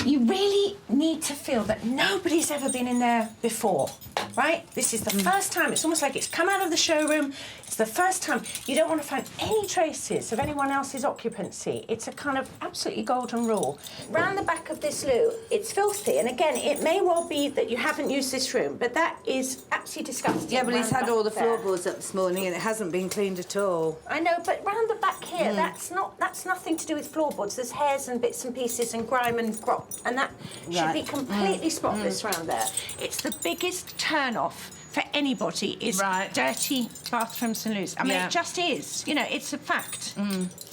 you really need to feel that nobody's ever been in there before, right? This is the first time. It's almost like it's come out of the showroom. It's the first time. You don't want to find any traces of anyone else's occupancy. It's a kind of absolutely golden rule. Round the back of this loo, it's filthy. And again, it may well be that you haven't used this room, but that is absolutely disgusting. Yeah, but he's round had all the back there. floorboards up this morning and it hasn't been cleaned at all. I know, but round the back here, that's nothing to do with floorboards. There's hairs and bits and pieces and grime and grop, and that should be completely spotless round there. It's the biggest turn-off for anybody is dirty bathrooms and loos. I mean, it just is. You know, it's a fact.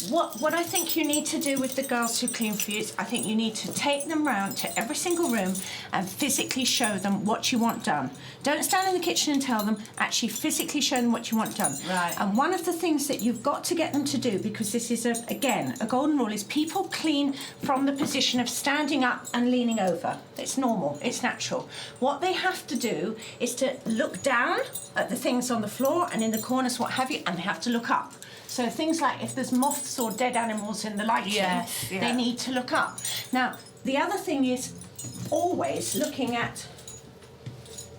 What I think you need to do with the girls who clean for you is I think you need to take them round to every single room and physically show them what you want done. Don't stand in the kitchen and tell them, actually physically show them what you want done. Right. And one of the things that you've got to get them to do, because this is, again, a golden rule, is people clean from the position of standing up and leaning over. It's normal, it's natural. What they have to do is to look down at the things on the floor and in the corners, what have you, and they have to look up. So things like if there's moths or dead animals in the lighting, they need to look up. Now, the other thing is always looking at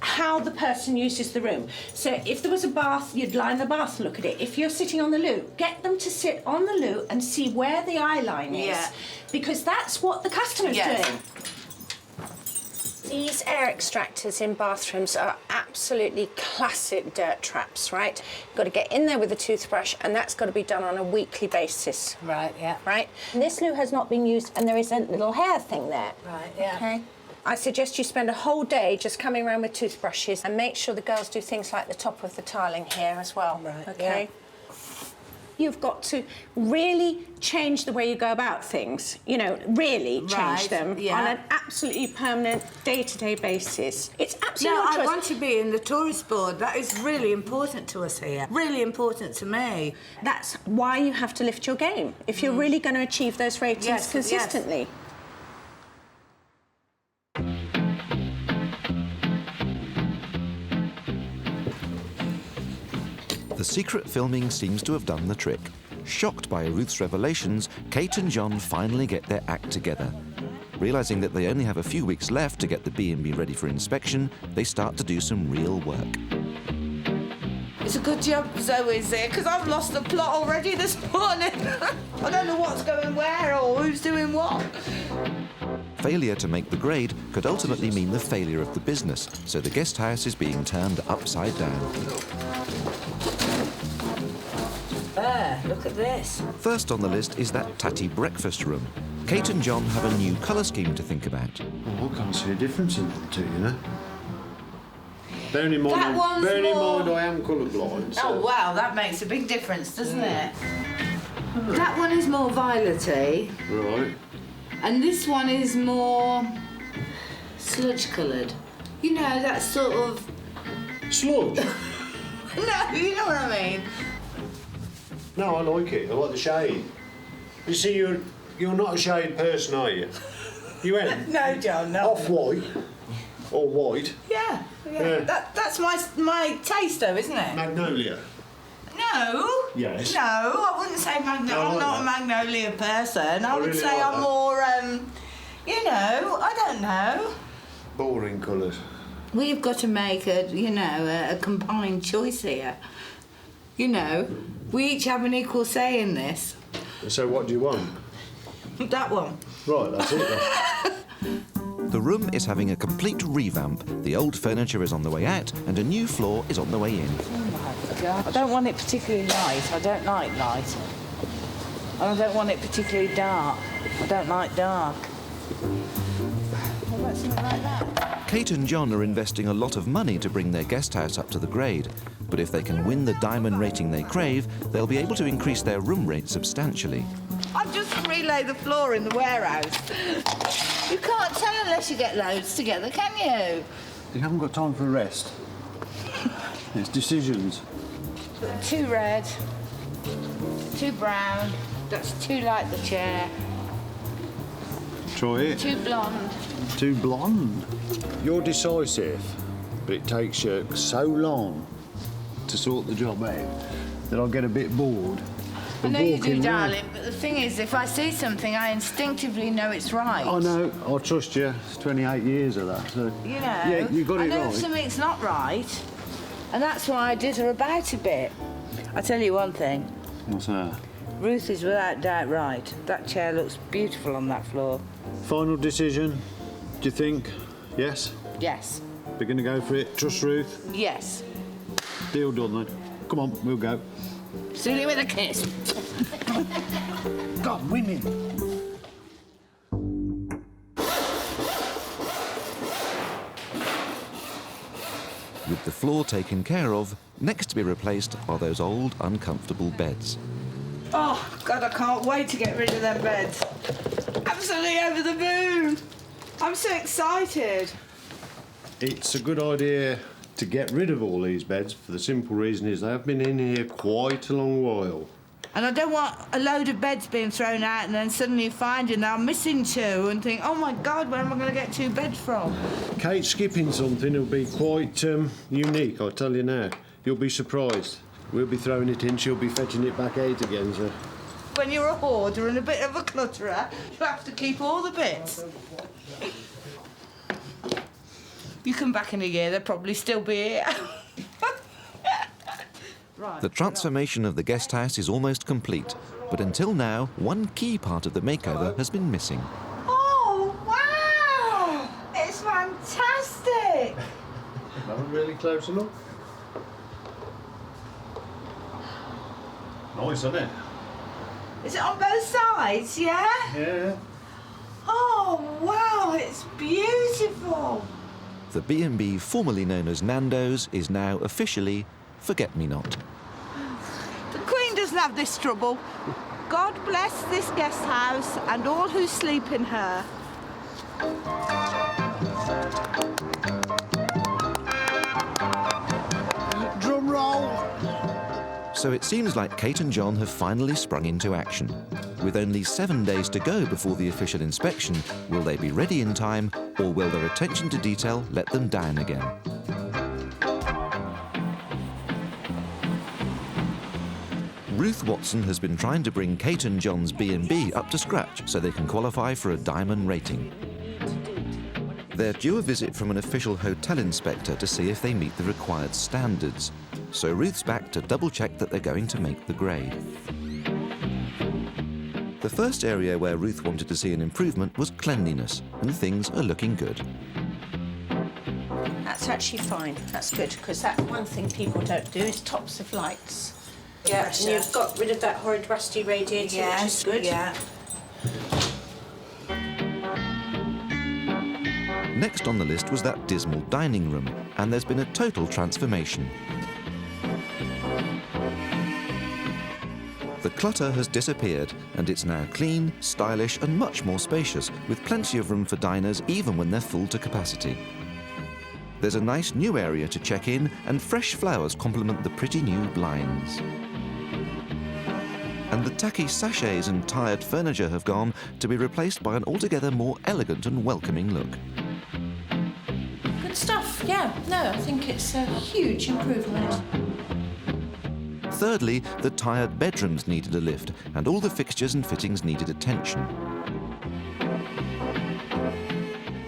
how the person uses the room. So if there was a bath, you'd lie in the bath and look at it. If you're sitting on the loo, get them to sit on the loo and see where the eye line is, because that's what the customer's doing. These air extractors in bathrooms are absolutely classic dirt traps, right? You've got to get in there with a toothbrush, and that's got to be done on a weekly basis. Right, yeah. Right? And this loo has not been used, and there is a little hair thing there. Right, yeah. Okay? I suggest you spend a whole day just coming around with toothbrushes and make sure the girls do things like the top of the tiling here as well. Right, okay? You've got to really change the way you go about things. You know, really change them on an absolutely permanent, day-to-day basis. It's absolutely No, your I choice. want to be in the tourist board. That is really important to us here. Really important to me. That's why you have to lift your game if you're really going to achieve those ratings consistently. The secret filming seems to have done the trick. Shocked by Ruth's revelations, Kate and John finally get their act together. Realising that they only have a few weeks left to get the B&B ready for inspection, they start to do some real work. It's a good job Zoe's there, because I've lost the plot already this morning. I don't know what's going where or who's doing what. Failure to make the grade could ultimately mean the failure of the business, so the guest house is being turned upside down. There, look at this. First on the list is that tatty breakfast room. Kate and John have a new colour scheme to think about. Well, I can't see a difference in the two, you know. Bearing in mind, That one's bearing in more- mind I am colourblind. So. Oh, wow, that makes a big difference, doesn't it? That one is more violety. Right. And this one is more sludge coloured. You know, that sort of... Sludge? No, you know what I mean. No, I like it. I like the shade. You see, you're not a shade person, are you? You ain't? No, John, no. Off-white. Or white. Yeah. That's my taste, though, isn't it? Magnolia. No. Yes. No, I wouldn't say magnolia. No, I I'm like not a that. magnolia person. I would really say like I'm that. more, you know, I don't know. Boring colours. We've got to make a combined choice here. You know, we each have an equal say in this. So what do you want? That one. Right, that's it then. The room is having a complete revamp. The old furniture is on the way out and a new floor is on the way in. Oh my God. I don't want it particularly light. I don't like light. And I don't want it particularly dark. I don't like dark. What about something like that? Kate and John are investing a lot of money to bring their guest house up to the grade. But if they can win the diamond rating they crave, they'll be able to increase their room rate substantially. I've just relayed the floor in the warehouse. You can't tell unless you get loads together, can you? You haven't got time for rest. It's decisions. Too red, too brown, that's too like the chair, Try it. too blonde. Too blonde. You're decisive, but it takes you so long to sort the job out that I get a bit bored. I know you do, walking round. darling, but the thing is, if I see something, I instinctively know it's right. I know. I trust you. It's 28 years of that. So You know, yeah, you got I it know right. if something's not right, and that's why I dither about a bit. I tell you one thing, What's that? Ruth is without doubt right. That chair looks beautiful on that floor. Final decision. Do you think? Yes. Yes. We're going to go for it. Trust Ruth. Yes. Deal done then. Come on, we'll go. See you with a kiss. God, women. With the floor taken care of, next to be replaced are those old, uncomfortable beds. Oh, God, I can't wait to get rid of them beds. Absolutely over the moon. I'm so excited. It's a good idea to get rid of all these beds for the simple reason is they have been in here quite a long while. And I don't want a load of beds being thrown out and then suddenly finding that I'm missing two and think, oh my God, where am I going to get two beds from? Kate's skipping something will be quite unique, I'll tell you now. You'll be surprised. We'll be throwing it in, she'll be fetching it back out again, so... When you're a hoarder and a bit of a clutterer, you have to keep all the bits. You come back in a year, they'll probably still be here. The transformation of the guest house is almost complete, but until now, one key part of the makeover has been missing. Oh, wow! It's fantastic! Not really close enough. Nice, isn't it? Is it on both sides, yeah? Yeah. Oh, wow, it's beautiful. The B&B, formerly known as Nando's, is now officially Forget-Me-Not. The Queen doesn't have this trouble. God bless this guest house and all who sleep in her. Drum roll! So it seems like Kate and John have finally sprung into action. With only 7 days to go before the official inspection, will they be ready in time, or will their attention to detail let them down again? Ruth Watson has been trying to bring Kate and John's B&B up to scratch so they can qualify for a diamond rating. They're due a visit from an official hotel inspector to see if they meet the required standards. So Ruth's back to double-check that they're going to make the grade. The first area where Ruth wanted to see an improvement was cleanliness, and things are looking good. That's actually fine. That's good, because that one thing people don't do is tops of lights. Yeah, and you've got rid of that horrid rusty radiator, which is good. Yeah. Next on the list was that dismal dining room, and there's been a total transformation. The clutter has disappeared and it's now clean, stylish and much more spacious, with plenty of room for diners even when they're full to capacity. There's a nice new area to check in and fresh flowers complement the pretty new blinds. And the tacky sachets and tired furniture have gone to be replaced by an altogether more elegant and welcoming look. Good stuff, yeah. No, I think it's a huge improvement. Thirdly, the tired bedrooms needed a lift and all the fixtures and fittings needed attention.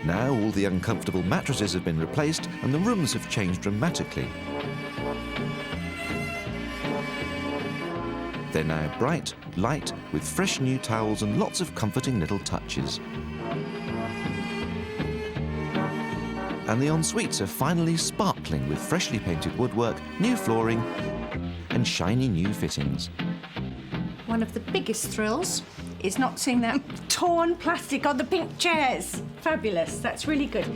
Now all the uncomfortable mattresses have been replaced and the rooms have changed dramatically. They're now bright, light, with fresh new towels and lots of comforting little touches. And the en-suites are finally sparkling with freshly painted woodwork, new flooring and shiny new fittings. One of the biggest thrills is not seeing that torn plastic on the pink chairs. Fabulous, that's really good.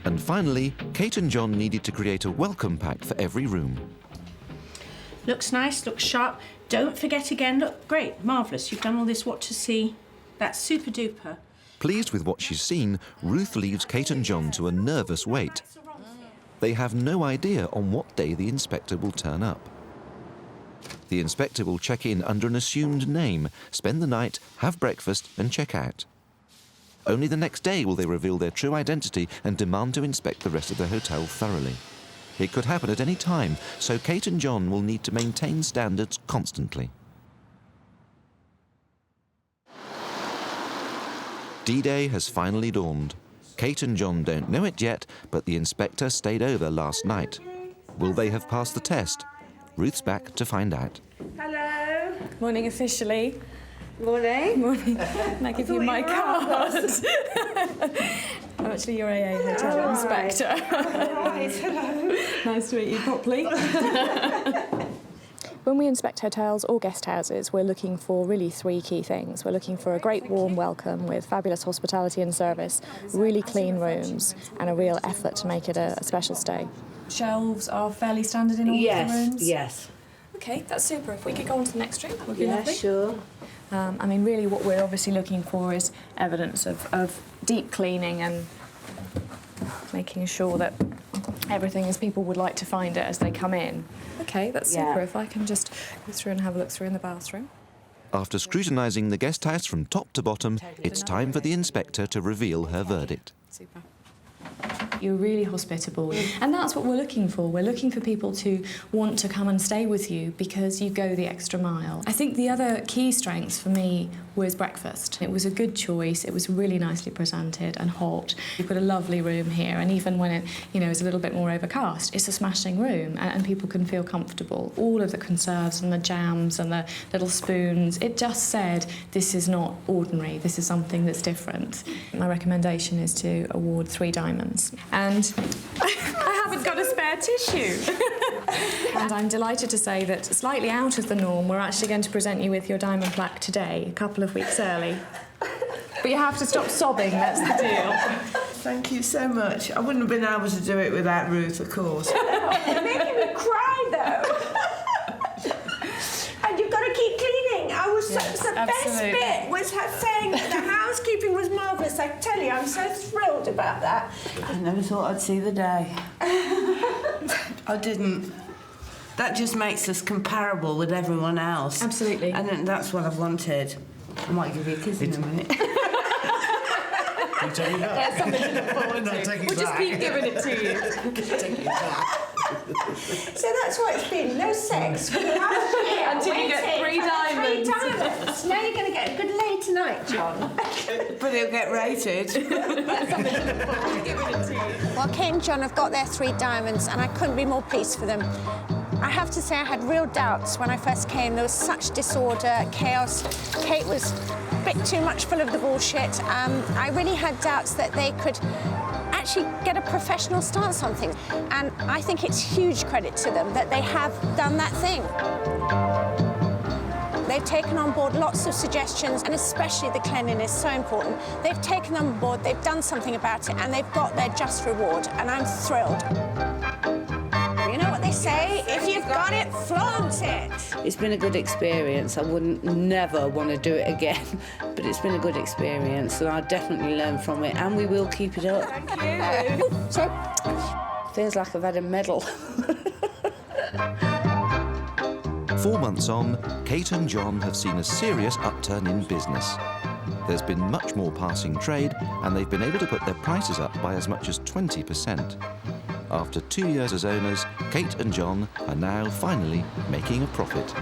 And finally, Kate and John needed to create a welcome pack for every room. Looks nice, looks sharp. Don't forget again, look, great, marvellous. You've done all this what to see. That's super duper. Pleased with what she's seen, Ruth leaves Kate and John to a nervous wait. They have no idea on what day the inspector will turn up. The inspector will check in under an assumed name, spend the night, have breakfast and check out. Only the next day will they reveal their true identity and demand to inspect the rest of the hotel thoroughly. It could happen at any time, so Kate and John will need to maintain standards constantly. D-Day has finally dawned. Kate and John don't know it yet, but the inspector stayed over last night. Will they have passed the test? Ruth's back to find out. Hello. Morning officially. Morning. Morning. Can I give you my card? I'm actually your AA hotel inspector. Right, hello. Nice to meet you properly. When we inspect hotels or guest houses, we're looking for really three key things. We're looking for a great warm welcome with fabulous hospitality and service, really clean rooms, and a real effort to make it a special stay. Shelves are fairly standard in all of the rooms? Yes. OK, that's super. If we could go on to the next room, that would be lovely. Sure. I mean, really what we're obviously looking for is evidence of deep cleaning and making sure that everything as people would like to find it as they come in. OK, that's super. If I can just go through and have a look through in the bathroom. After scrutinising the guest house from top to bottom, it's time for the inspector to reveal her verdict. Super. You're really hospitable, and that's what we're looking for. We're looking for people to want to come and stay with you because you go the extra mile. I think the other key strengths for me was breakfast. It was a good choice. It was really nicely presented and hot. You've got a lovely room here, and even when it, is a little bit more overcast, it's a smashing room, and people can feel comfortable. All of the conserves and the jams and the little spoons, it just said, this is not ordinary. This is something that's different. My recommendation is to award 3 diamonds. And I haven't got a spare tissue. And I'm delighted to say that, slightly out of the norm, we're actually going to present you with your diamond plaque today, a couple of weeks early. But you have to stop sobbing, that's the deal. Thank you so much. I wouldn't have been able to do it without Ruth, of course. You're making me cry, though. And you've got to keep cleaning. The best bit was her saying that the housekeeping was marvellous. I tell you, I'm so thrilled about that. I never thought I'd see the day. I didn't. That just makes us comparable with everyone else. Absolutely. And that's what I've wanted. I might give you a kiss in a minute. There's something to look forward to. We'll just keep giving it to you. So that's what it's been, no sex for the last year. Until you get 3 diamonds. 3 diamonds. Now you're going to get a good lay tonight, John. But it'll get rated. That's something to look forward to giving it to you. Well, Kate and John have got their 3 diamonds, and I couldn't be more pleased for them. I have to say I had real doubts when I first came. There was such disorder, chaos. Kate was a bit too much full of the bullshit. I really had doubts that they could actually get a professional stance on things. And I think it's huge credit to them that they have done that thing. They've taken on board lots of suggestions, and especially the cleanliness, so important. They've taken them on board, they've done something about it, and they've got their just reward, and I'm thrilled. You know what they say, if you've got it, flaunt it. It's been a good experience. I wouldn't never want to do it again, but it's been a good experience and I'll definitely learn from it and we will keep it up. Thank you. Ooh, sorry. Feels like I've had a medal. 4 months on, Kate and John have seen a serious upturn in business. There's been much more passing trade and they've been able to put their prices up by as much as 20%. After 2 years as owners, Kate and John are now finally making a profit.